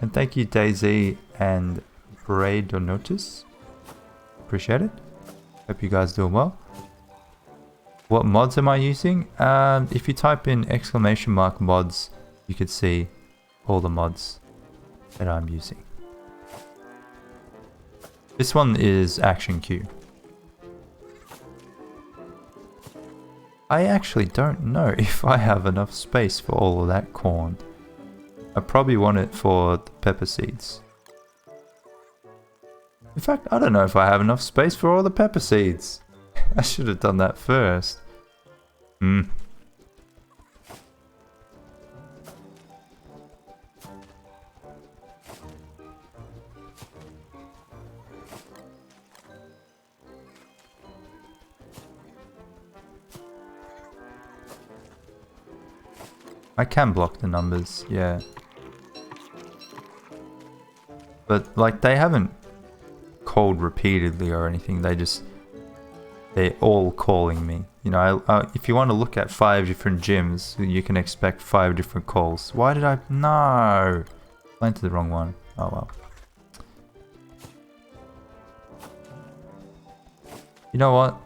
And thank you Daisy and Braid or Notice. Appreciate it. Hope you guys doing well. What mods am I using? If you type in !mods, you could see all the mods that I'm using. This one is Action Q. I actually don't know if I have enough space for all of that corn. I probably want it for the pepper seeds. In fact, I don't know if I have enough space for all the pepper seeds. I should have done that first. I can block the numbers, yeah. But like they haven't called repeatedly or anything, they're all calling me. You know, if you want to look at 5 different gyms, you can expect 5 different calls. Why did I... No! Went to the wrong one. Oh well. You know what?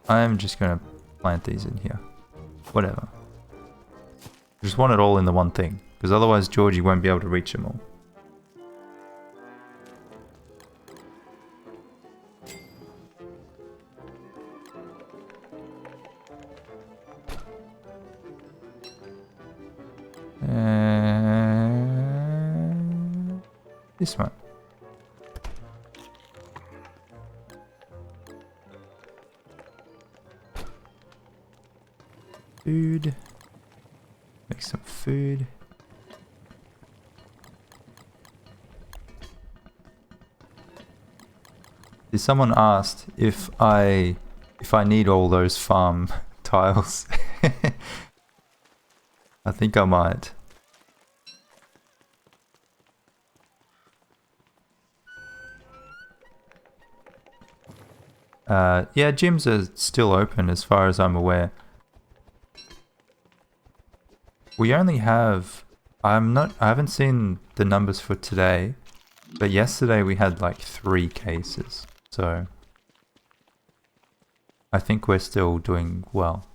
I am just gonna plant these in here. Whatever. Just want it all in the one thing, because otherwise Georgie won't be able to reach them all. This one. Food. Make some food. Someone asked if I need all those farm tiles. I think I might. Yeah, gyms are still open as far as I'm aware. We only have... I haven't seen the numbers for today, but yesterday we had like 3 cases, so I think we're still doing well.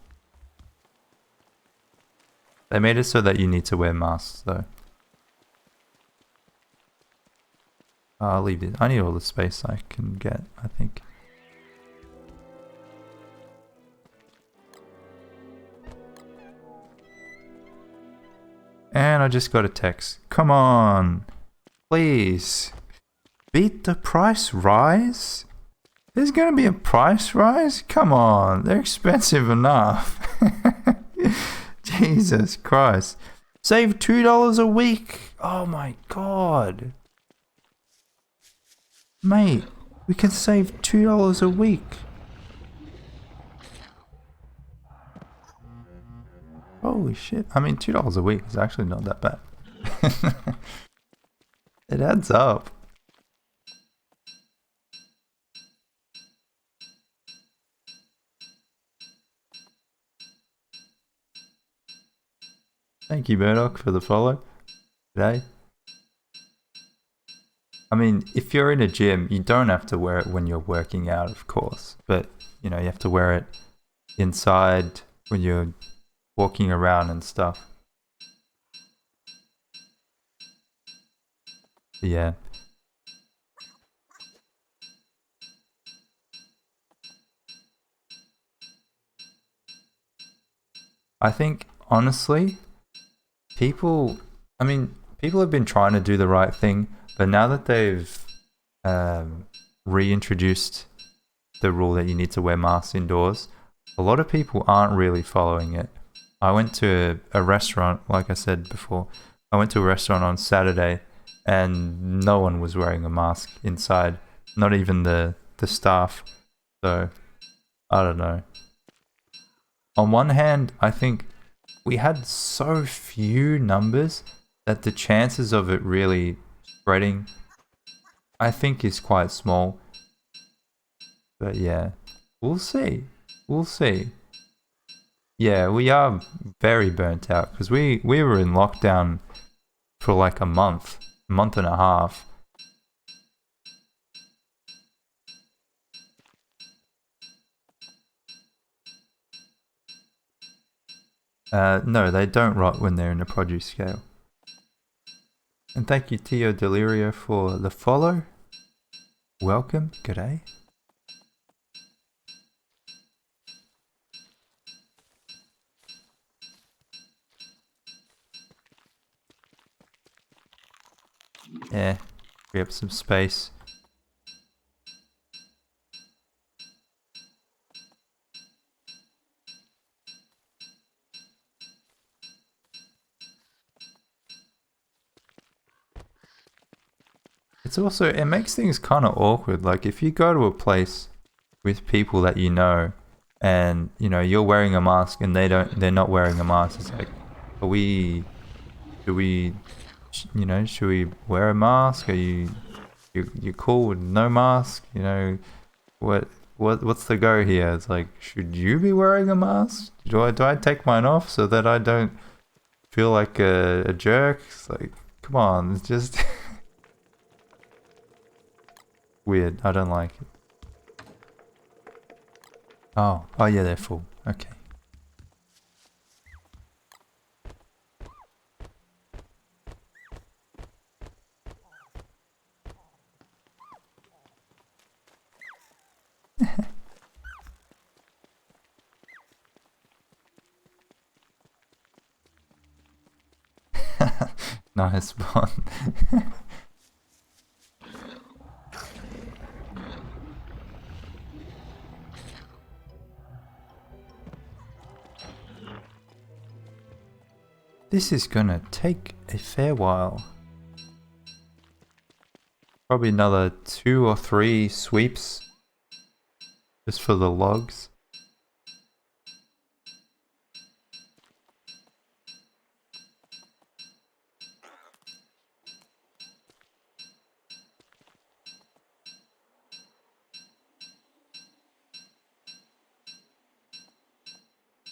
They made it so that you need to wear masks though. I'll leave it. I need all the space I can get, I think. And I just got a text. Come on, please, beat the price rise? There's gonna be a price rise? Come on, they're expensive enough. Jesus Christ. Save $2 a week. Oh my god. Mate, we can save $2 a week. Holy shit. I mean, $2 a week is actually not that bad. It adds up. Thank you, Murdoch, for the follow today. I mean, if you're in a gym, you don't have to wear it when you're working out, of course. But, you know, you have to wear it inside when you're walking around and stuff. Yeah. I think, honestly, people have been trying to do the right thing, but now that they've reintroduced the rule that you need to wear masks indoors, a lot of people aren't really following it. I went to a restaurant, like I said before, I went to a restaurant on Saturday and no one was wearing a mask inside, not even the staff. So, I don't know. On one hand, I think we had so few numbers that the chances of it really spreading I think is quite small. But yeah, we'll see. We'll see. Yeah, we are very burnt out because we were in lockdown for like a month and a half. No, they don't rot when they're in the produce scale. And thank you, Tio Delirio, for the follow. Welcome. G'day. Yeah, free up some space. It's also, it makes things kind of awkward. Like if you go to a place with people that you know and, you know, you're wearing a mask and they're not wearing a mask. It's like, do we, you know, should we wear a mask? Are you cool with no mask? You know, what's the go here? It's like, should you be wearing a mask? Do I take mine off so that I don't feel like a jerk? It's like, come on, it's just weird. I don't like it. Oh yeah, they're full. Okay. Nice one. This is gonna take a fair while. Probably another 2 or 3 sweeps just for the logs.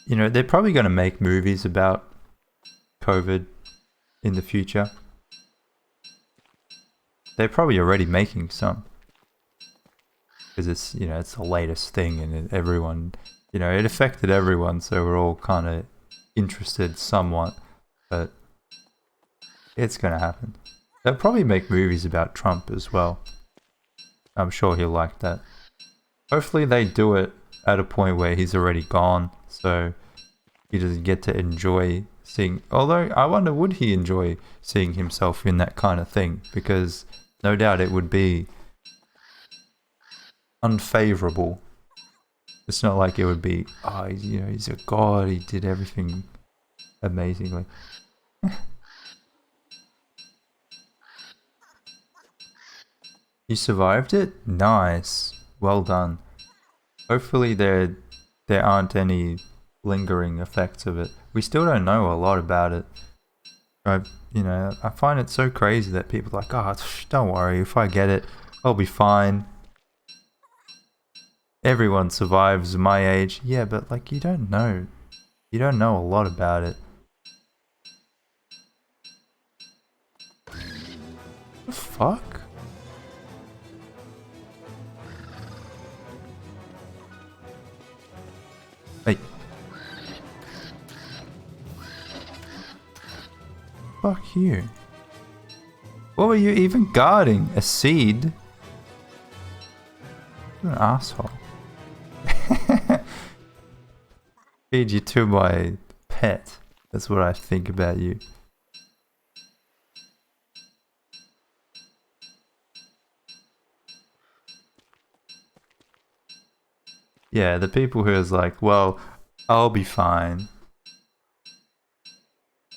You know, they're probably going to make movies about COVID in the future. They're probably already making some. Because it's, you know, it's the latest thing and everyone, you know, it affected everyone, so we're all kind of interested somewhat. But it's going to happen. They'll probably make movies about Trump as well. I'm sure he'll like that. Hopefully they do it at a point where he's already gone, so he doesn't get to enjoy seeing... Although, I wonder, would he enjoy seeing himself in that kind of thing? Because no doubt it would be unfavorable. It's not like it would be, oh, you know, he's a god, he did everything amazingly. You survived it? Nice. Well done. Hopefully there aren't any lingering effects of it. We still don't know a lot about it. You know, I find it so crazy that people are like, oh, don't worry, if I get it, I'll be fine. Everyone survives my age. Yeah, but like, you don't know. You don't know a lot about it. The fuck? Hey. Fuck you. What were you even guarding? A seed? You're an asshole. Feed you to my pet. That's what I think about you. Yeah, the people who is like, well, I'll be fine.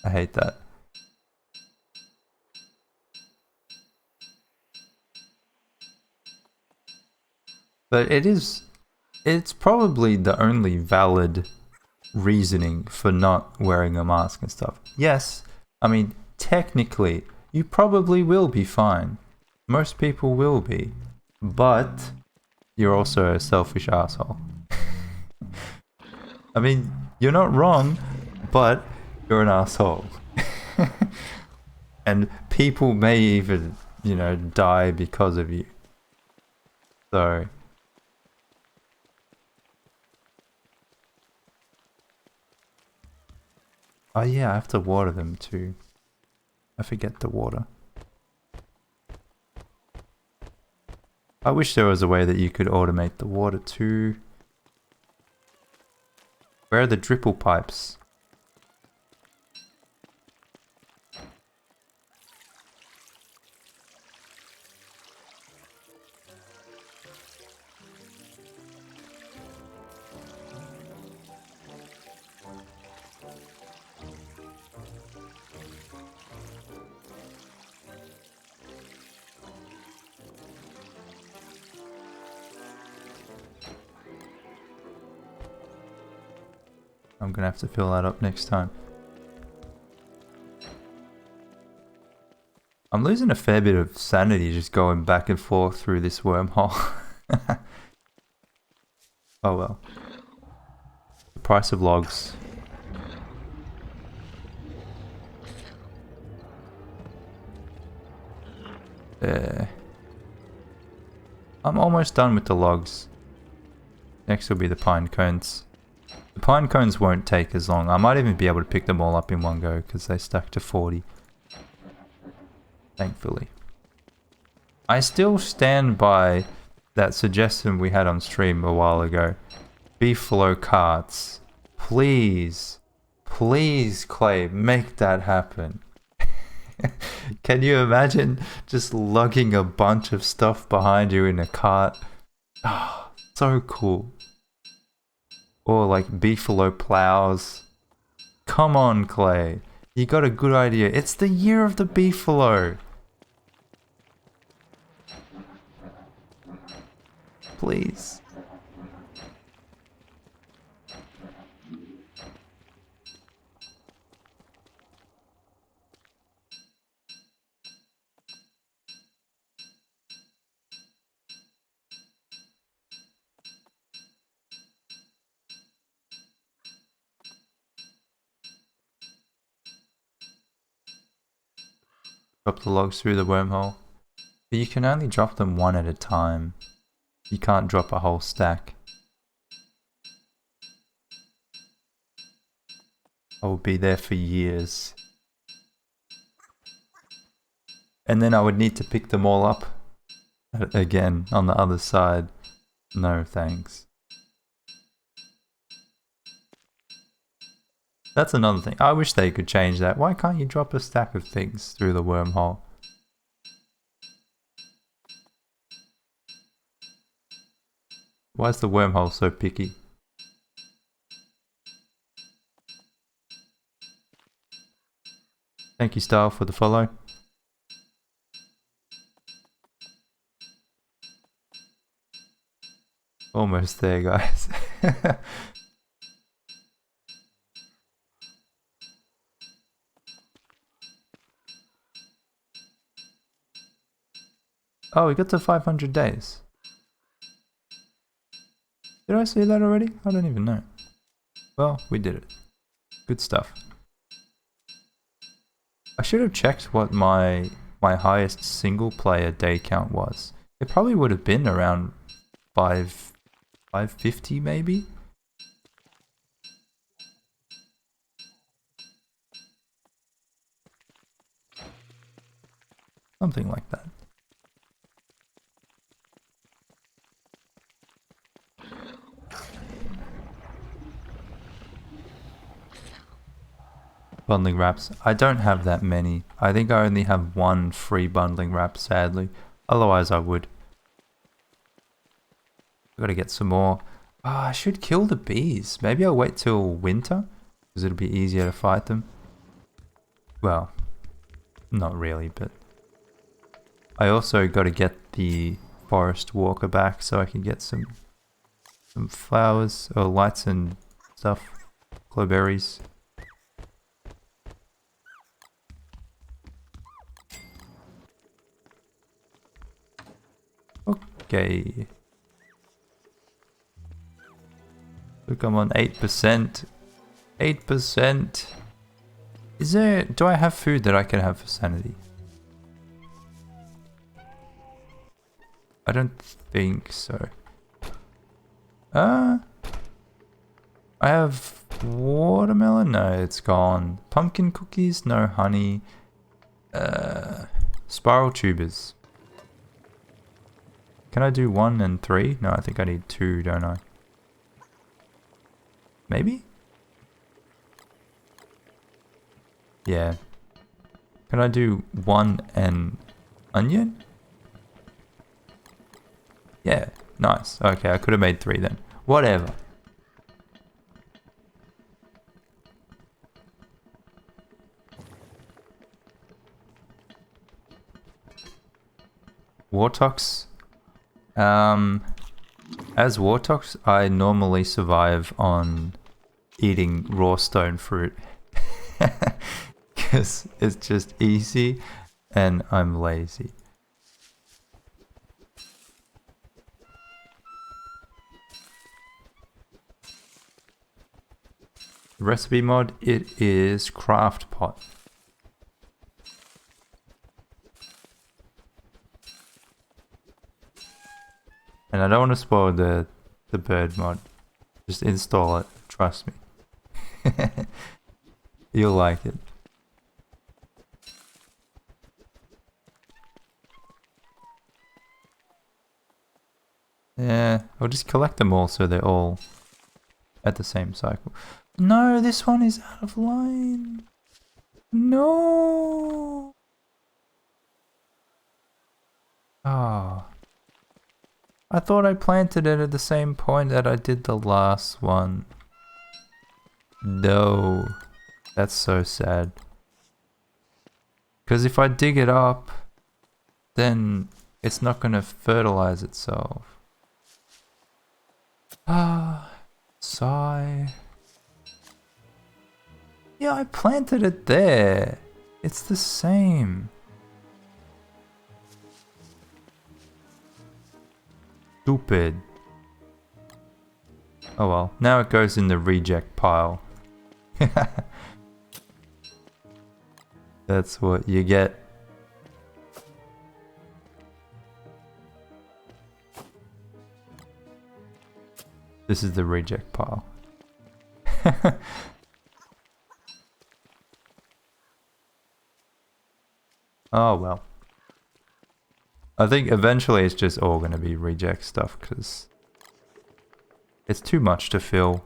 I hate that. But it's probably the only valid reasoning for not wearing a mask and stuff. Yes, I mean, technically, you probably will be fine. Most people will be. But you're also a selfish asshole. I mean, you're not wrong, but you're an asshole. And people may even, you know, die because of you. So... Oh yeah, I have to water them too. I forget to water. I wish there was a way that you could automate the water too. Where are the dripple pipes? I'm gonna have to fill that up next time. I'm losing a fair bit of sanity just going back and forth through this wormhole. Oh well. The price of logs. There. I'm almost done with the logs. Next will be the pine cones. The pine cones won't take as long. I might even be able to pick them all up in one go because they stack to 40. Thankfully. I still stand by that suggestion we had on stream a while ago. Beefalo carts. Please. Please, Klei, make that happen. Can you imagine just lugging a bunch of stuff behind you in a cart? Ah, oh, so cool. Or like beefalo plows. Come on, Klei. You got a good idea. It's the year of the beefalo. Please. Drop the logs through the wormhole. But you can only drop them one at a time. You can't drop a whole stack. I will be there for years. And then I would need to pick them all up again on the other side. No thanks. That's another thing. I wish they could change that. Why can't you drop a stack of things through the wormhole? Why is the wormhole so picky? Thank you, Style, for the follow. Almost there, guys. Oh, we got to 500 days. Did I see that already? I don't even know. Well, we did it. Good stuff. I should have checked what my highest single player day count was. It probably would have been around 550 maybe? Something like that. Bundling wraps. I don't have that many. I think I only have one free bundling wrap, sadly. Otherwise I would. I gotta get some more. I should kill the bees. Maybe I'll wait till winter, because it'll be easier to fight them. Well, not really, but... I also gotta get the forest walker back so I can get some flowers, or lights and stuff. Glowberries. Okay. Look, I'm on 8%. 8%. Is there... Do I have food that I can have for sanity? I don't think so. I have watermelon? No, it's gone. Pumpkin cookies? No. Honey. Spiral tubers. Can I do 1 and 3? No, I think I need 2, don't I? Maybe? Yeah. Can I do 1 and onion? Yeah, nice. Okay, I could have made 3 then. Whatever. Wartox. As Wartox, I normally survive on eating raw stone fruit. Because it's just easy and I'm lazy. Recipe mod, it is craft pot. And I don't want to spoil the bird mod. Just install it, trust me. You'll like it. Yeah, I'll just collect them all so they're all at the same cycle. No, this one is out of line. No. Ah. I thought I planted it at the same point that I did the last one. No. That's so sad. Because if I dig it up, then it's not going to fertilize itself. Ah. Sigh. Yeah, I planted it there. It's the same. Stupid. Oh well, now it goes in the reject pile. That's what you get. This is the reject pile. Oh well. I think eventually it's just all going to be reject stuff because it's too much to fill.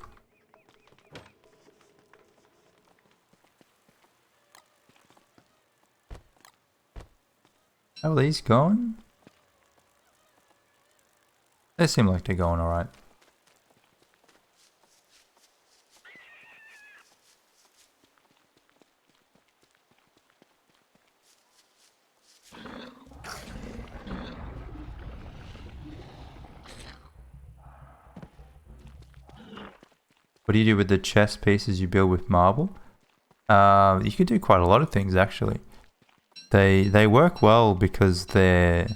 How are these going? They seem like they're going alright. What do you do with the chess pieces you build with marble? You could do quite a lot of things actually. They work well because they're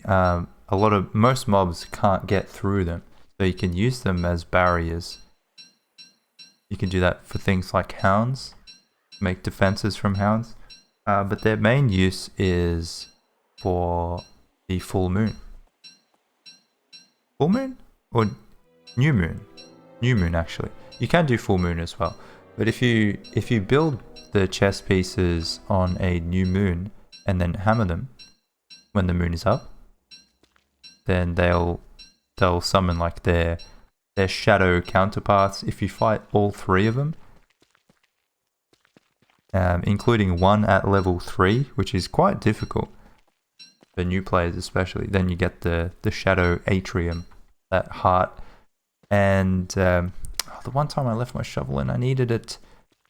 most mobs can't get through them, so you can use them as barriers. You can do that for things like hounds, make defenses from hounds, but their main use is for the full moon. Full moon or new moon? New moon actually. You can do full moon as well, but if you build the chess pieces on a new moon and then hammer them when the moon is up, then they'll summon like their shadow counterparts if you fight all 3 of them, including one at level 3, which is quite difficult for new players especially. Then you get the shadow atrium, that heart, and the one time I left my shovel and I needed it.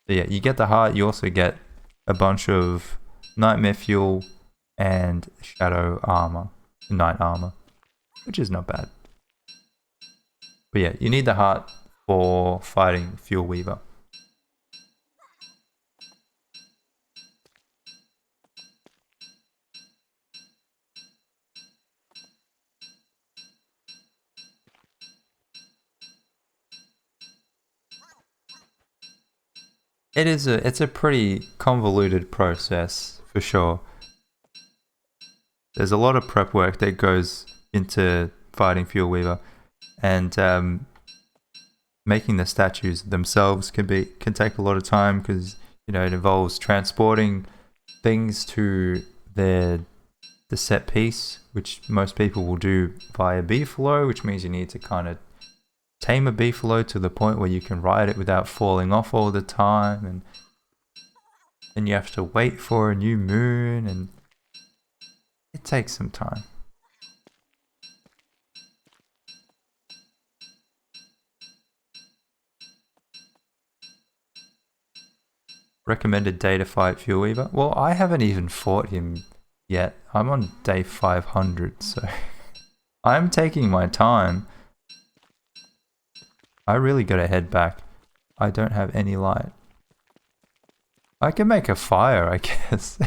So yeah, you get the heart, you also get a bunch of nightmare fuel and shadow armor, knight armor, which is not bad. But yeah, you need the heart for fighting Fuel Weaver. it's a pretty convoluted process for sure. There's a lot of prep work that goes into fighting Fuel Weaver, and making the statues themselves can take a lot of time because it involves transporting things to the set piece, which most people will do via beefalo, which means you need to kind of tame a beefalo to the point where you can ride it without falling off all the time, and then you have to wait for a new moon, and it takes some time. Recommended day to fight Fuel Weaver? Well, I haven't even fought him yet. I'm on day 500, so I'm taking my time. I really gotta head back. I don't have any light. I can make a fire, I guess.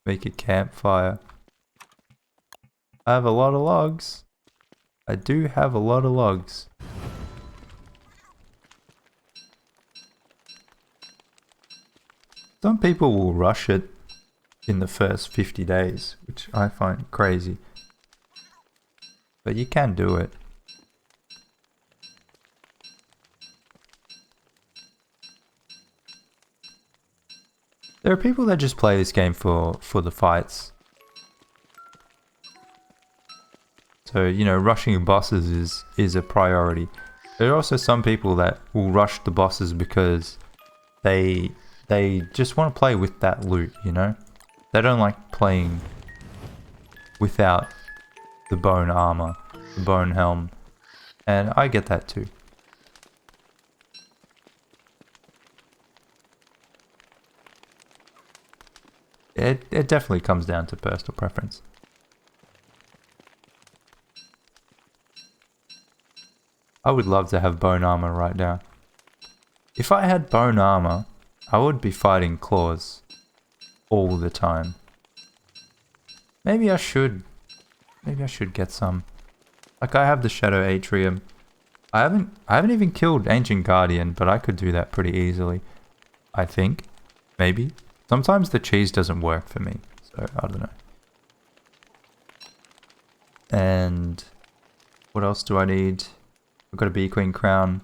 Make a campfire. I have a lot of logs. I do have a lot of logs. Some people will rush it in the first 50 days, which I find crazy. But you can do it. There are people that just play this game for the fights. So, rushing bosses is a priority. There are also some people that will rush the bosses because they just want to play with that loot, They don't like playing without the bone armor, the bone helm. And I get that too. It definitely comes down to personal preference. I would love to have bone armor right now. If I had bone armor, I would be fighting claws all the time. Maybe I should get some. Like, I have the Shadow Atrium. I haven't even killed Ancient Guardian, but I could do that pretty easily. I think. Maybe. Sometimes the cheese doesn't work for me, so I don't know. And what else do I need? I've got a Bee Queen crown.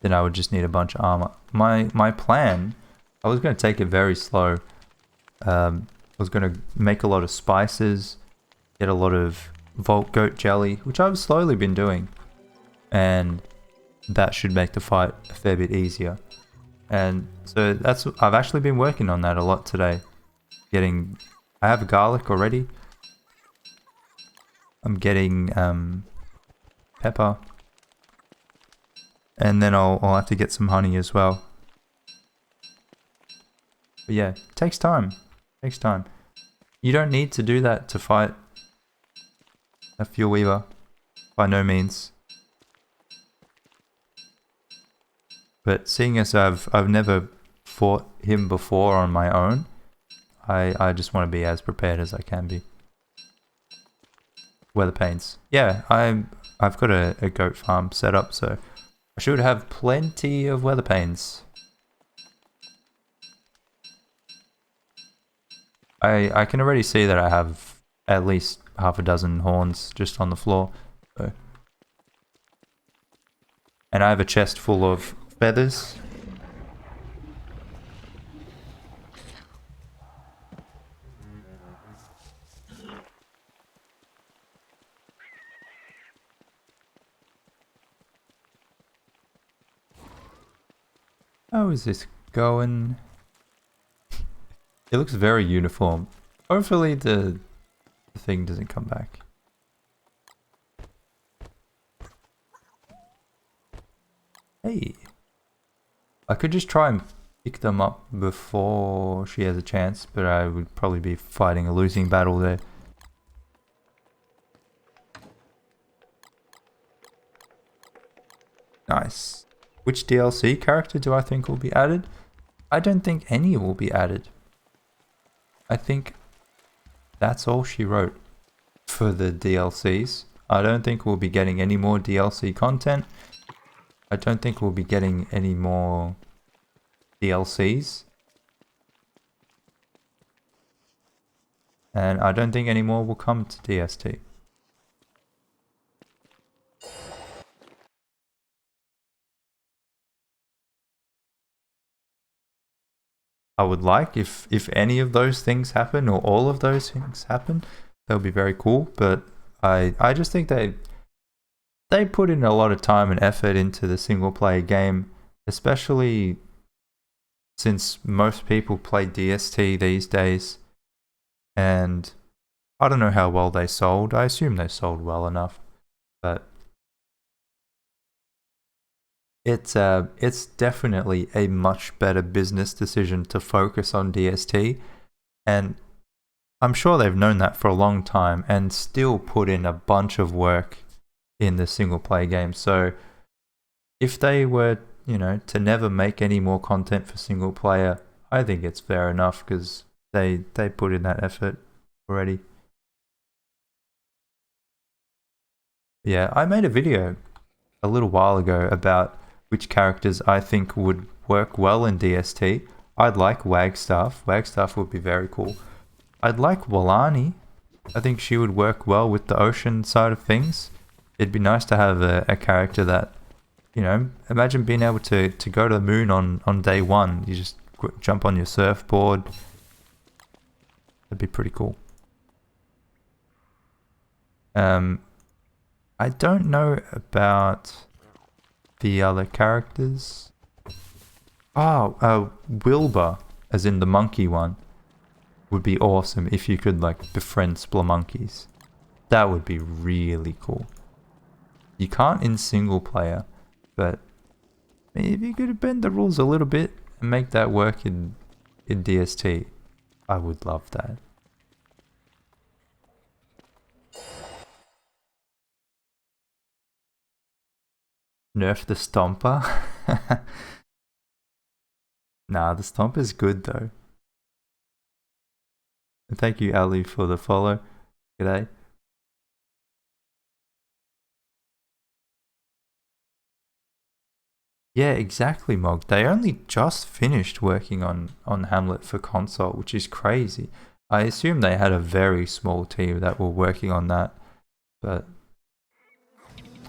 Then I would just need a bunch of armor. My plan, I was going to take it very slow. I was going to make a lot of spices, get a lot of Vault Goat jelly, which I've slowly been doing. And that should make the fight a fair bit easier. And so I've actually been working on that a lot today. I have garlic already. I'm getting pepper. And then I'll have to get some honey as well. But yeah, it takes time. It takes time. You don't need to do that to fight a Fuel Weaver. By no means. But seeing as I've never fought him before on my own, I just want to be as prepared as I can be. Weather panes. Yeah, I've got a goat farm set up, so I should have plenty of weather panes. I can already see that I have at least half a dozen horns just on the floor. So. And I have a chest full of feathers. How is this going? It looks very uniform. Hopefully the thing doesn't come back. Hey. I could just try and pick them up before she has a chance, but I would probably be fighting a losing battle there. Nice. Which DLC character do I think will be added? I don't think any will be added. I think that's all she wrote for the DLCs. I don't think we'll be getting any more DLC content. I don't think we'll be getting any more DLCs. And I don't think any more will come to DST. I would like if any of those things happen or all of those things happen, that would be very cool. But I just think they put in a lot of time and effort into the single player game, especially since most people play DST these days. And I don't know how well they sold. I assume they sold well enough, but it's definitely a much better business decision to focus on DST, and I'm sure they've known that for a long time and still put in a bunch of work in the single player game. So if they were, to never make any more content for single player, I think it's fair enough because they put in that effort already. Yeah, I made a video a little while ago about which characters I think would work well in DST. I'd like Wagstaff. Wagstaff would be very cool. I'd like Walani. I think she would work well with the ocean side of things. It'd be nice to have a character that, imagine being able to go to the moon on day one. You just jump on your surfboard. That'd be pretty cool. I don't know about the other characters. Oh, Wilbur, as in the monkey one, would be awesome if you could befriend Spelunkies. That would be really cool. You can't in single player, but if you could bend the rules a little bit and make that work in DST, I would love that. Nerf the Stomper? Nah, the Stomper's good though. And thank you, Ali, for the follow. G'day. Yeah, exactly, Mog. They only just finished working on Hamlet for console, which is crazy. I assume they had a very small team that were working on that, but...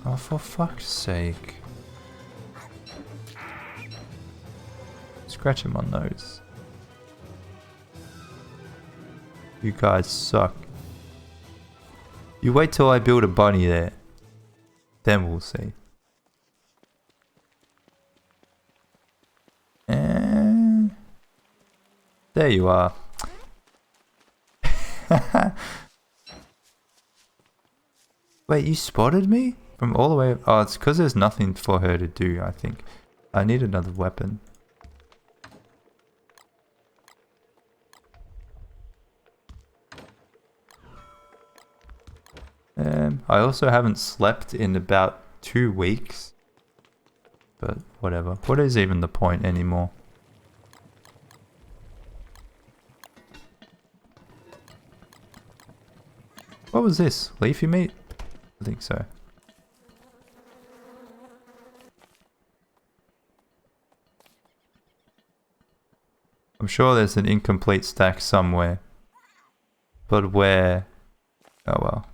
Oh, for fuck's sake. Scratch him on those. You guys suck. You wait till I build a bunny there. Then we'll see. And... there you are. Wait, you spotted me? From all the way... oh, it's because there's nothing for her to do, I think. I need another weapon. I also haven't slept in about 2 weeks. But whatever. What is even the point anymore? What was this? Leafy meat? I think so. I'm sure there's an incomplete stack somewhere. But where? Oh well.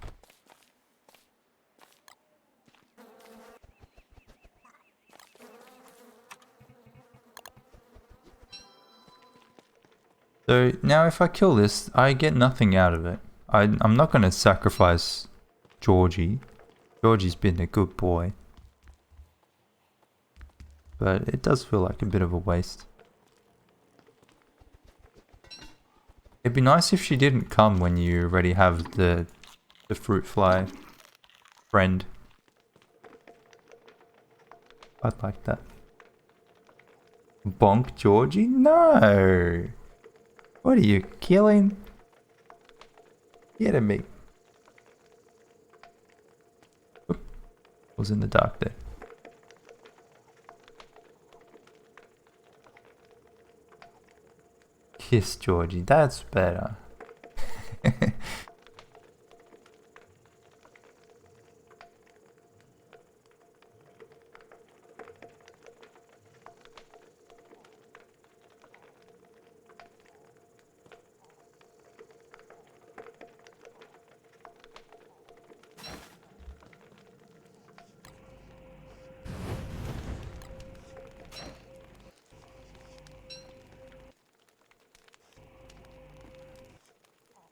So now if I kill this, I get nothing out of it. I'm not going to sacrifice Georgie. Georgie's been a good boy. But it does feel like a bit of a waste. It'd be nice if she didn't come when you already have the fruit fly friend. I'd like that. Bonk Georgie? No! What are you killing? Get at me. Oop. Was in the dark there. Kiss Georgie, that's better.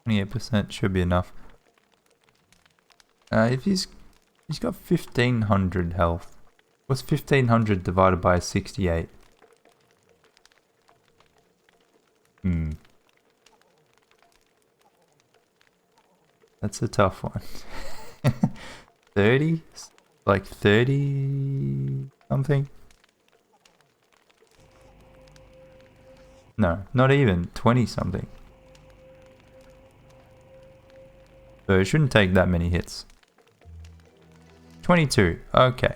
28% should be enough. If he's got 1500 health. What's 1500 divided by 68? That's a tough one. 30? Like 30 something? No, not even 20 something. So it shouldn't take that many hits. 22, okay.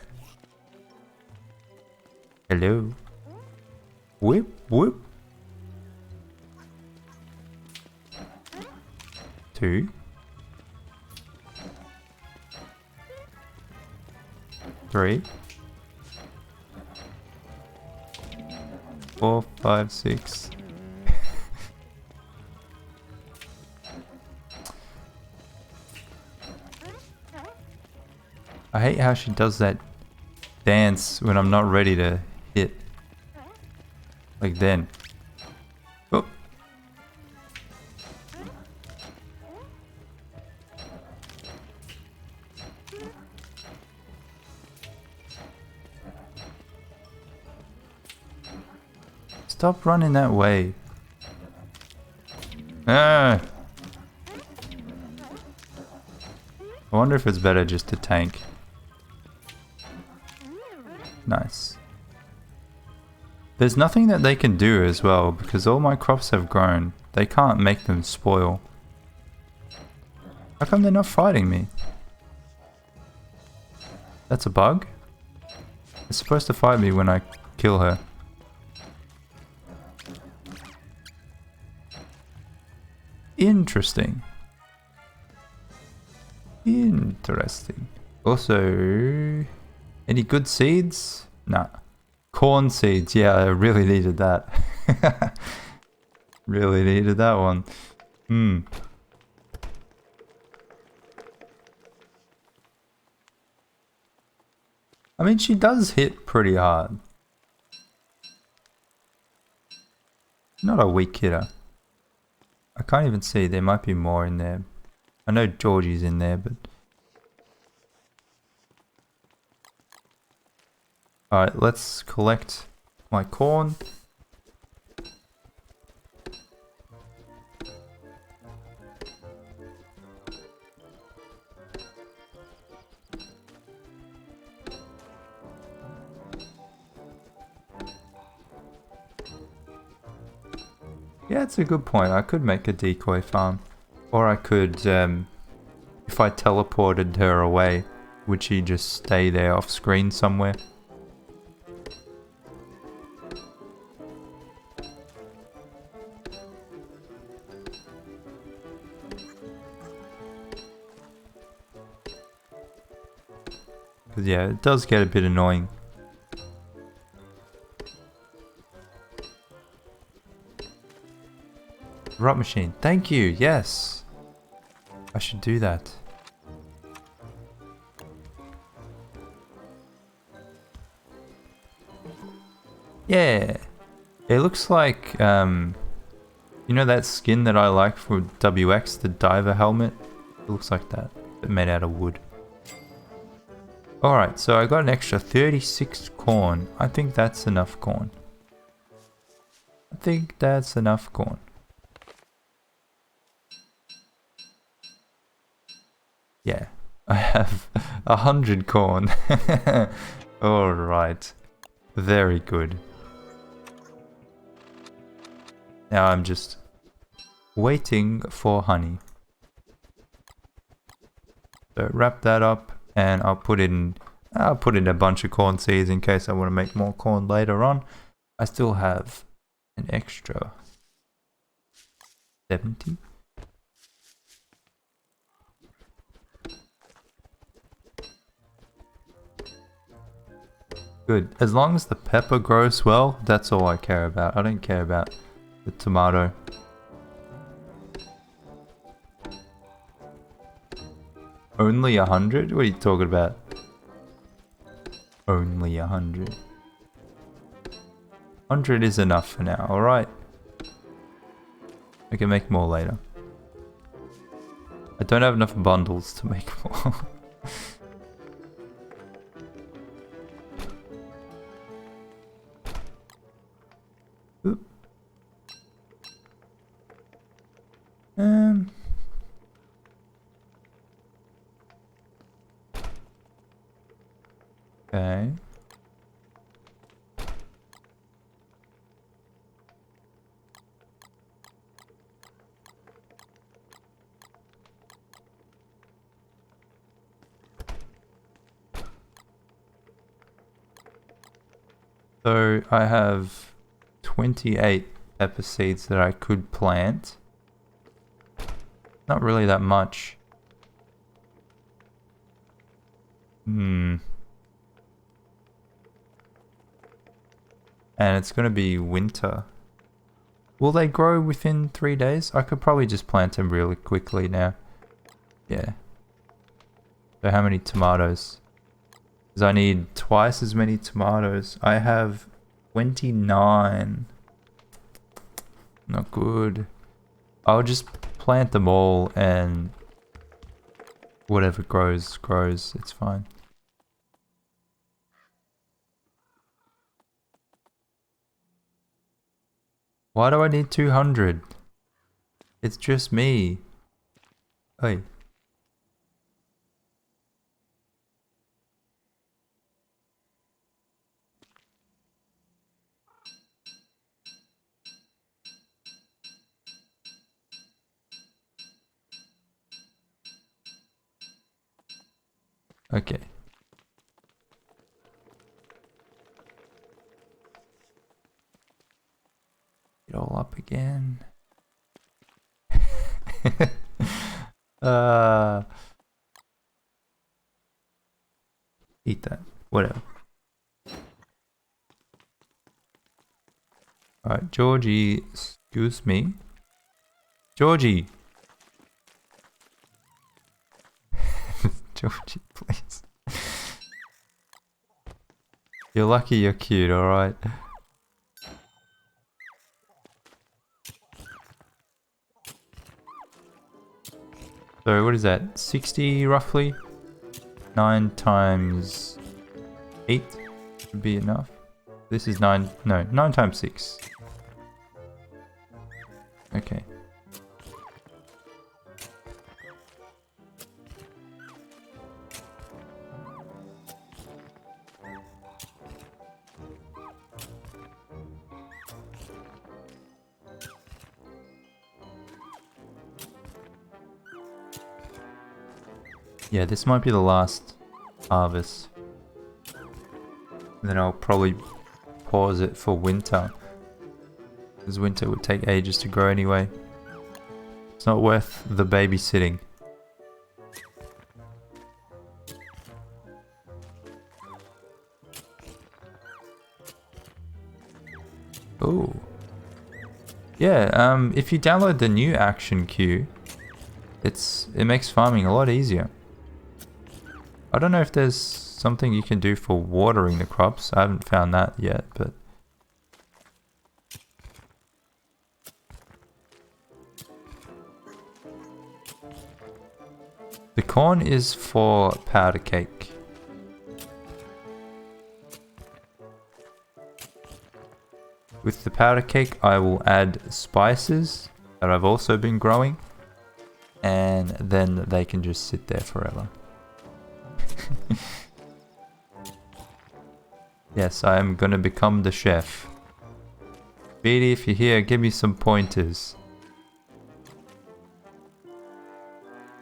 Hello. Whoop, whoop. 2. 3. 4, 5, 6. I hate how she does that dance when I'm not ready to hit. Like then. Oh. Stop running that way. Ah. I wonder if it's better just to tank. Nice. There's nothing that they can do as well because all my crops have grown. They can't make them spoil. How come they're not fighting me? That's a bug? It's supposed to fight me when I kill her. Interesting. Interesting. Also, any good seeds? Nah. Corn seeds. Yeah, I really needed that. Really needed that one. I mean, she does hit pretty hard. Not a weak hitter. I can't even see. There might be more in there. I know Georgie's in there, but... Alright, let's collect my corn. Yeah, that's a good point. I could make a decoy farm. Or I could, if I teleported her away, would she just stay there off screen somewhere? Because yeah, it does get a bit annoying. Rot machine, thank you, yes! I should do that. Yeah! It looks like, you know that skin that I like for WX, the diver helmet? It looks like that, but made out of wood. Alright, so I got an extra 36 corn. I think that's enough corn. I think that's enough corn. Yeah, I have 100 corn. Alright, very good. Now I'm just waiting for honey. So wrap that up and I'll put in a bunch of corn seeds in case I want to make more corn later on. I still have an extra 70. Good. As long as the pepper grows well, that's all I care about. I don't care about the tomato. Only 100? What are you talking about? Only 100. 100 is enough for now, alright? I can make more later. I don't have enough bundles to make more. Oop. Okay. So I have 28 pepper seeds that I could plant. Not really that much. And it's gonna be winter. Will they grow within 3 days? I could probably just plant them really quickly now. Yeah. So how many tomatoes? Because I need twice as many tomatoes. I have 29. Not good. I'll just plant them all and whatever grows, grows. It's fine. Why do I need 200? It's just me. Hey. Okay. It all up again. Eat that. Whatever. Alright, Georgie, excuse me. Georgie! Georgie, please. You're lucky you're cute, alright? So what is that? 60 roughly? 9 times 8 would be enough. This is 9, no, 9 times 6. Okay. Yeah, this might be the last harvest. Then I'll probably pause it for winter. Because winter would take ages to grow anyway. It's not worth the babysitting. Oh. Yeah, if you download the new action queue, it makes farming a lot easier. I don't know if there's something you can do for watering the crops. I haven't found that yet, but... The corn is for powder cake. With the powder cake, I will add spices that I've also been growing. And then they can just sit there forever. Yes, I am gonna become the chef. Beatty, if you're here, give me some pointers.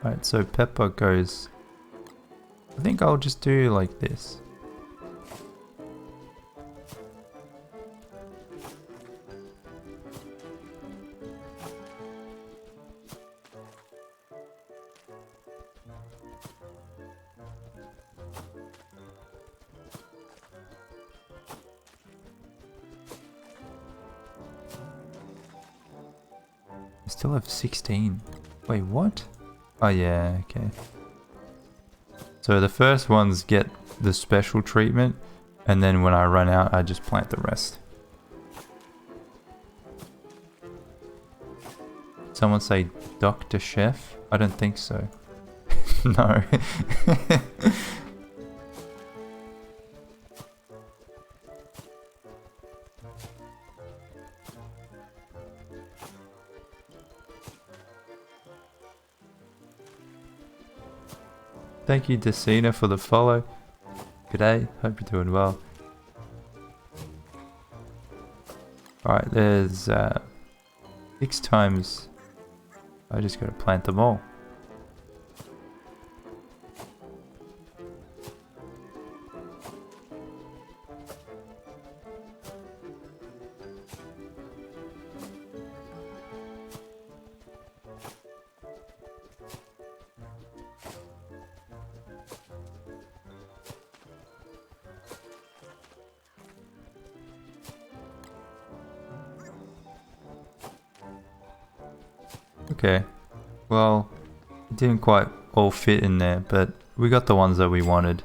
Alright, so pepper goes... I think I'll just do like this. I still have 16. Wait, what? Oh yeah, okay. So the first ones get the special treatment, and then when I run out, I just plant the rest. Someone say Dr. Chef? I don't think so. No. Thank you, Decina, for the follow. G'day, hope you're doing well. Alright, there's 6 times. I just gotta plant them all. Okay, well, it didn't quite all fit in there, but we got the ones that we wanted.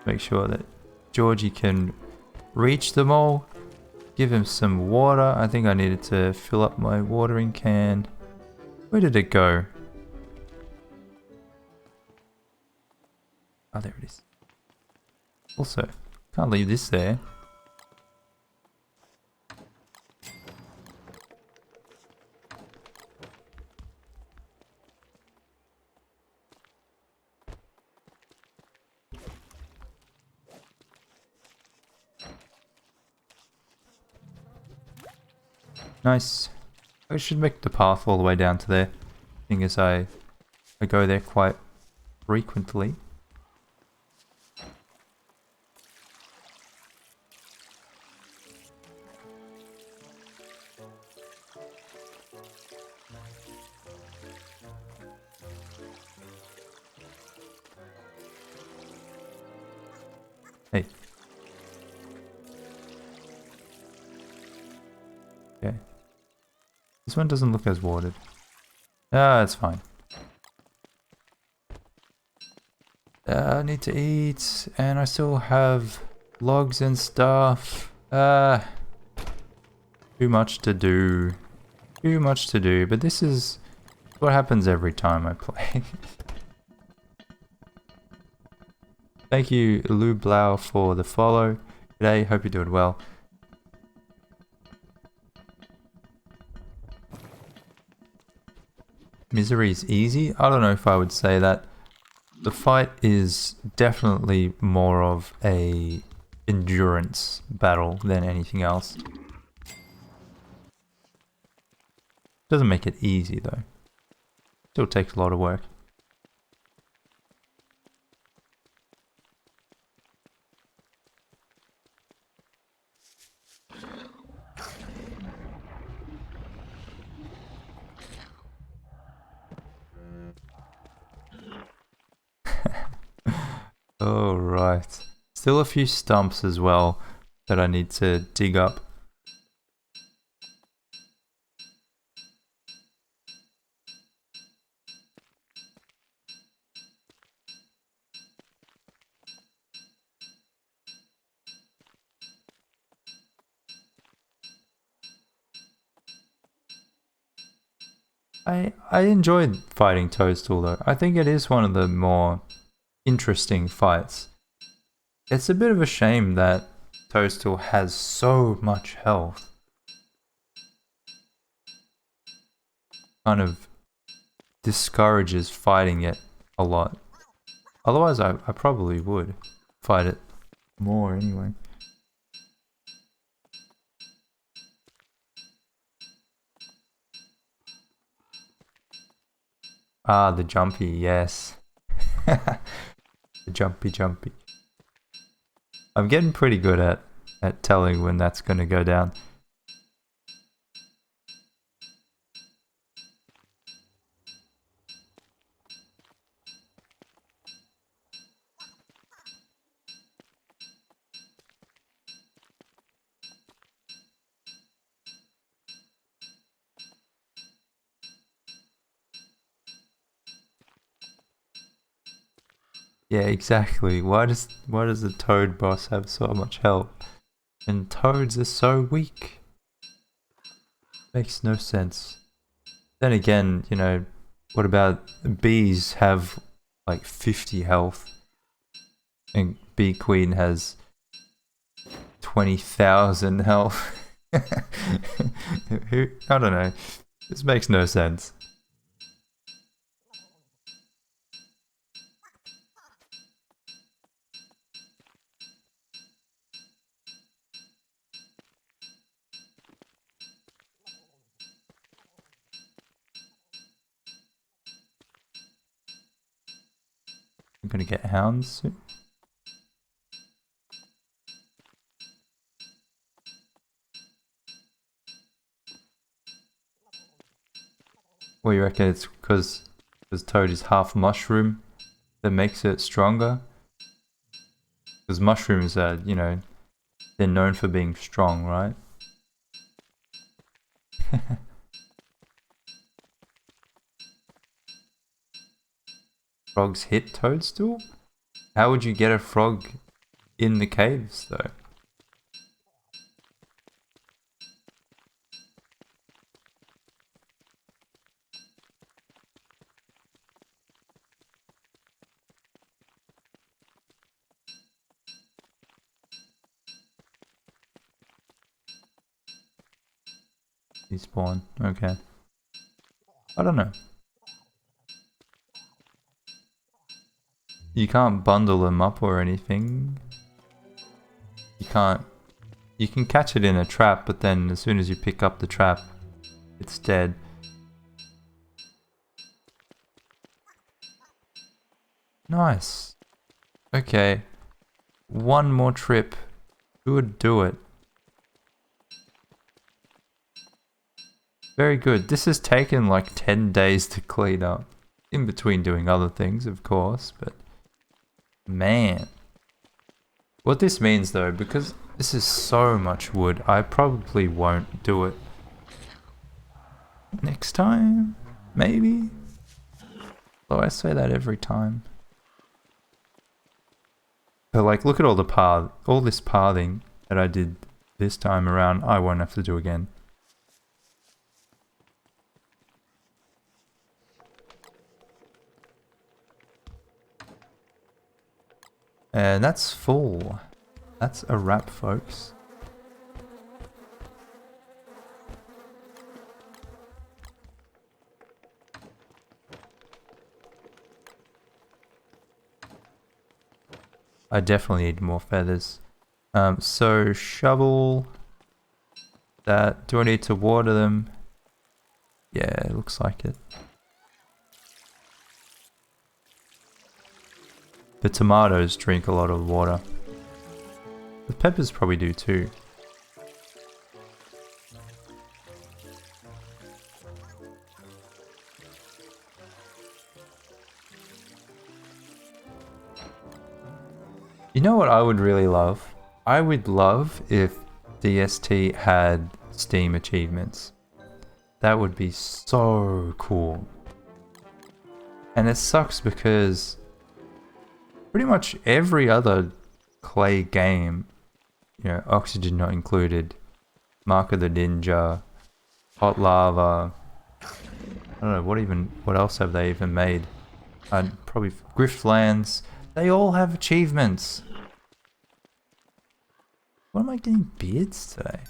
Make sure that Georgie can reach them all. Give him some water. I think I needed to fill up my watering can. Where did it go? Oh, there it is. Also, can't leave this there. Nice. I should make the path all the way down to there, seeing as I go there quite frequently. Hey. Okay. This one doesn't look as watered. Ah, it's fine. I need to eat, and I still have logs and stuff. Too much to do. Too much to do, but this is what happens every time I play. Thank you, Lou Blau, for the follow. G'day, hope you're doing well. Misery is easy? I don't know if I would say that. The fight is definitely more of a endurance battle than anything else. Doesn't make it easy though. Still takes a lot of work. Oh, right. Still a few stumps as well that I need to dig up. I enjoyed fighting Toadstool though. I think it is one of the more interesting fights. It's a bit of a shame that Toadstool has so much health. Kind of discourages fighting it a lot. Otherwise I probably would fight it more anyway. Ah, the jumpy, yes. The jumpy. I'm getting pretty good at telling when that's gonna go down. Yeah, exactly. Why does the Toad boss have so much health? And Toads are so weak. Makes no sense. Then again, you know, what about bees have like 50 health and Bee Queen has 20,000 health? I don't know. This makes no sense. I'm gonna get hounds soon. Well, you reckon it's because Toad is half mushroom that makes it stronger? Because mushrooms are, you know, they're known for being strong, right? Frogs hit Toadstool? How would you get a frog in the caves, though? Despawn, okay. I don't know. You can't bundle them up or anything. You can't... You can catch it in a trap, but then as soon as you pick up the trap, it's dead. Nice. Okay. One more trip. Who would do it? Very good. This has taken like 10 days to clean up. In between doing other things, of course, but... Man. What this means though, because this is so much wood, I probably won't do it. Next time? Maybe? Though I say that every time. But like, look at all the all this pathing that I did this time around, I won't have to do again. And that's full. That's a wrap, folks. I definitely need more feathers. So shovel that. Do I need to water them? Yeah, it looks like it. The tomatoes drink a lot of water. The peppers probably do too. You know what I would really love? I would love if DST had Steam achievements. That would be so cool. And it sucks because pretty much every other Klei game, you know, Oxygen not included, Mark of the Ninja, Hot Lava, I don't know, what else have they even made? Probably Griftlands. They all have achievements. What am I getting beards today?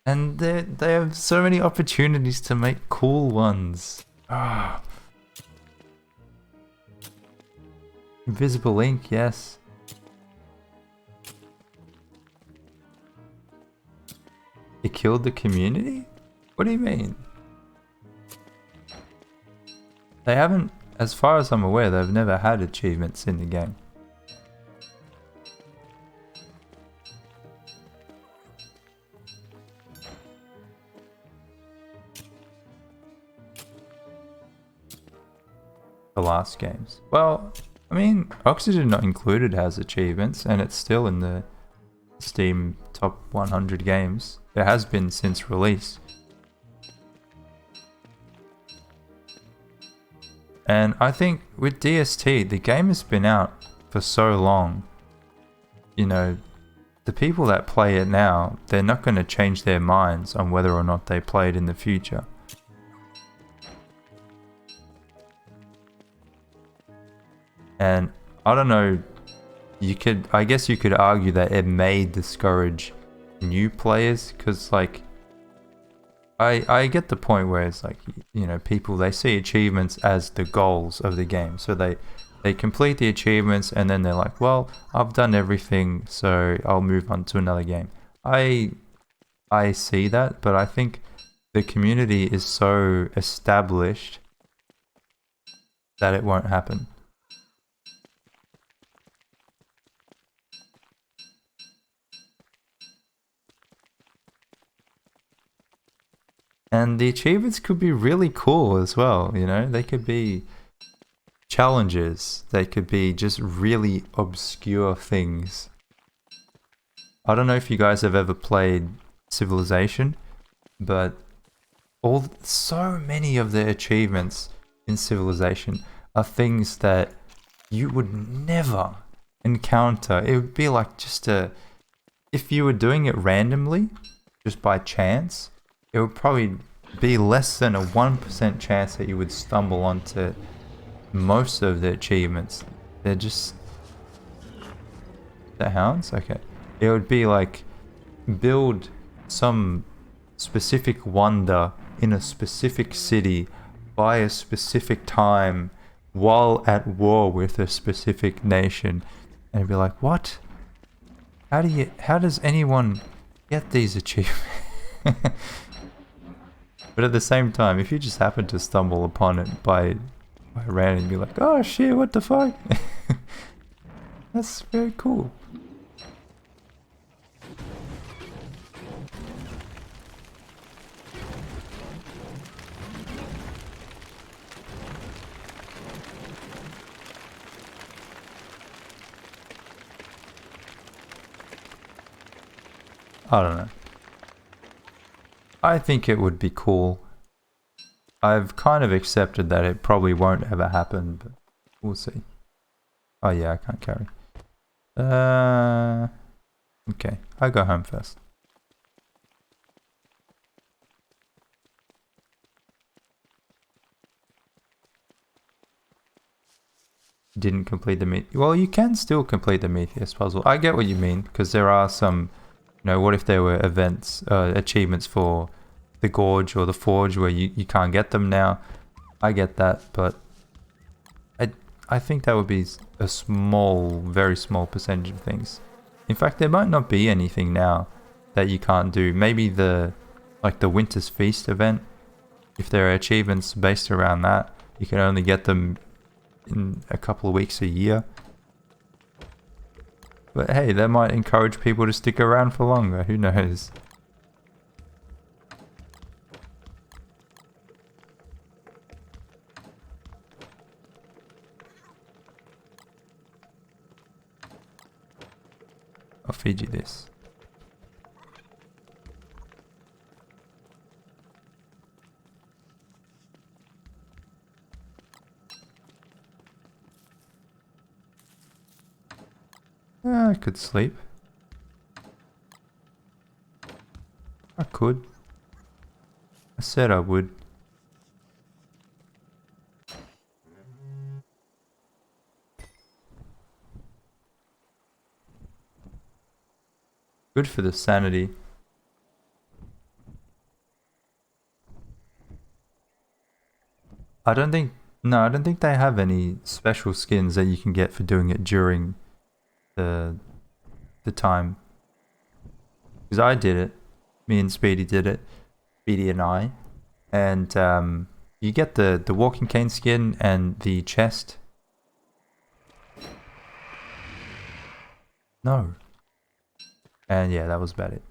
And they have so many opportunities to make cool ones. Ah. Invisible ink, yes. It killed the community? What do you mean? They haven't, as far as I'm aware, they've never had achievements in the game. The last games. Well, I mean, Oxygen Not Included has achievements, and it's still in the Steam top 100 games. It has been since release. And I think with DST, the game has been out for so long. You know, the people that play it now, they're not going to change their minds on whether or not they play it in the future. And I don't know, I guess you could argue that it may discourage new players, because like I get the point where it's like, you know, people, they see achievements as the goals of the game, so they complete the achievements and then they're like, well, I've done everything, so I'll move on to another game. I see that, but I think the community is so established that it won't happen. And the achievements could be really cool as well, you know? They could be challenges. They could be just really obscure things. I don't know if you guys have ever played Civilization, but so many of the achievements in Civilization are things that you would never encounter. It would be like if you were doing it randomly, just by chance, it would probably be less than a 1% chance that you would stumble onto most of the achievements. They're just... The hounds? Okay. It would be like, build some specific wonder in a specific city by a specific time while at war with a specific nation. And it'd be like, what? How does anyone get these achievements? But at the same time, if you just happen to stumble upon it by random, you're like, oh shit, what the fuck? That's very cool. I don't know. I think it would be cool. I've kind of accepted that it probably won't ever happen, but we'll see. Oh yeah, I can't carry. Okay, I go home first. Didn't complete the well, you can still complete the Metheus puzzle. I get what you mean, because there are some, you know, what if there were events, achievements for the Gorge or the Forge where you can't get them now. I get that, but I think that would be a small, very small percentage of things. In fact, there might not be anything now that you can't do. Maybe like the Winter's Feast event, if there are achievements based around that, you can only get them in a couple of weeks a year. But hey, that might encourage people to stick around for longer, who knows? I'll feed you this. I could sleep. I could. I said I would. Good for the sanity. I don't think they have any special skins that you can get for doing it during the time. Because I did it. Me and Speedy did it. Speedy and I. And you get the walking cane skin and the chest. No. And yeah, that was about it.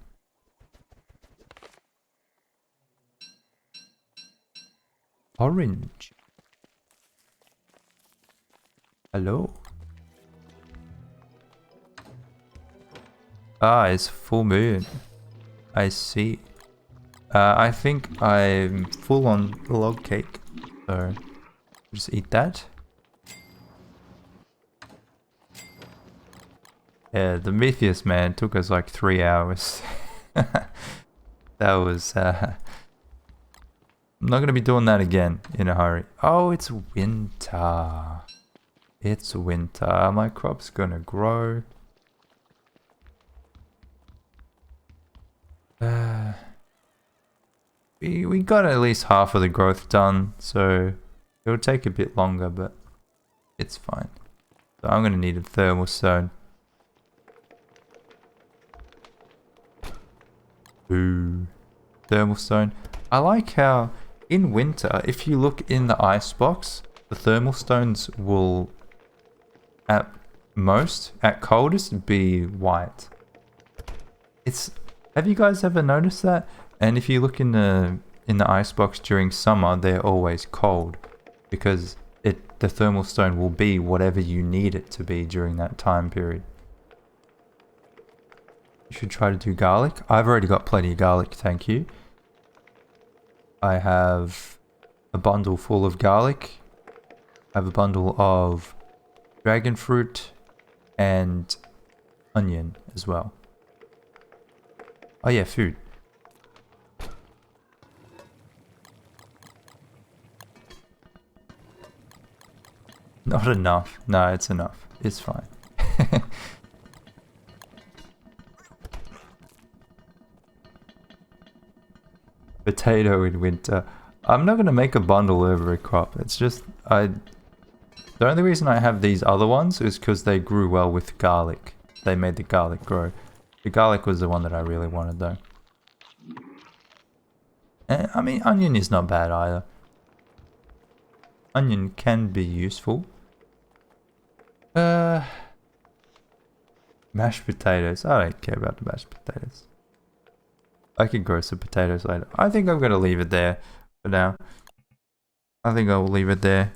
Orange. Hello. Ah, it's full moon. I see. I think I'm full on log cake. So just eat that. Yeah, the Metheus, man, took us like 3 hours. That was... I'm not going to be doing that again in a hurry. Oh, it's winter. It's winter. My crop's gonna grow. We got at least half of the growth done, so it'll take a bit longer, but it's fine. So I'm gonna need a thermal stone. Ooh, thermal stone. I like how in winter, if you look in the icebox, the thermal stones will at most, at coldest, be white. Have you guys ever noticed that? And if you look in the icebox during summer, they're always cold because the thermal stone will be whatever you need it to be during that time period. You should try to do garlic. I've already got plenty of garlic, thank you. I have a bundle full of garlic. I have a bundle of dragon fruit and onion as well. Oh yeah, food. Not enough. No, it's enough. It's fine. Potato in winter. I'm not going to make a bundle over a crop. It's just, the only reason I have these other ones is because they grew well with garlic. They made the garlic grow. The garlic was the one that I really wanted though. And, I mean, onion is not bad either. Onion can be useful. Mashed potatoes. I don't care about the mashed potatoes. I can grow some potatoes later. I think I'm going to leave it there for now. I think I will leave it there.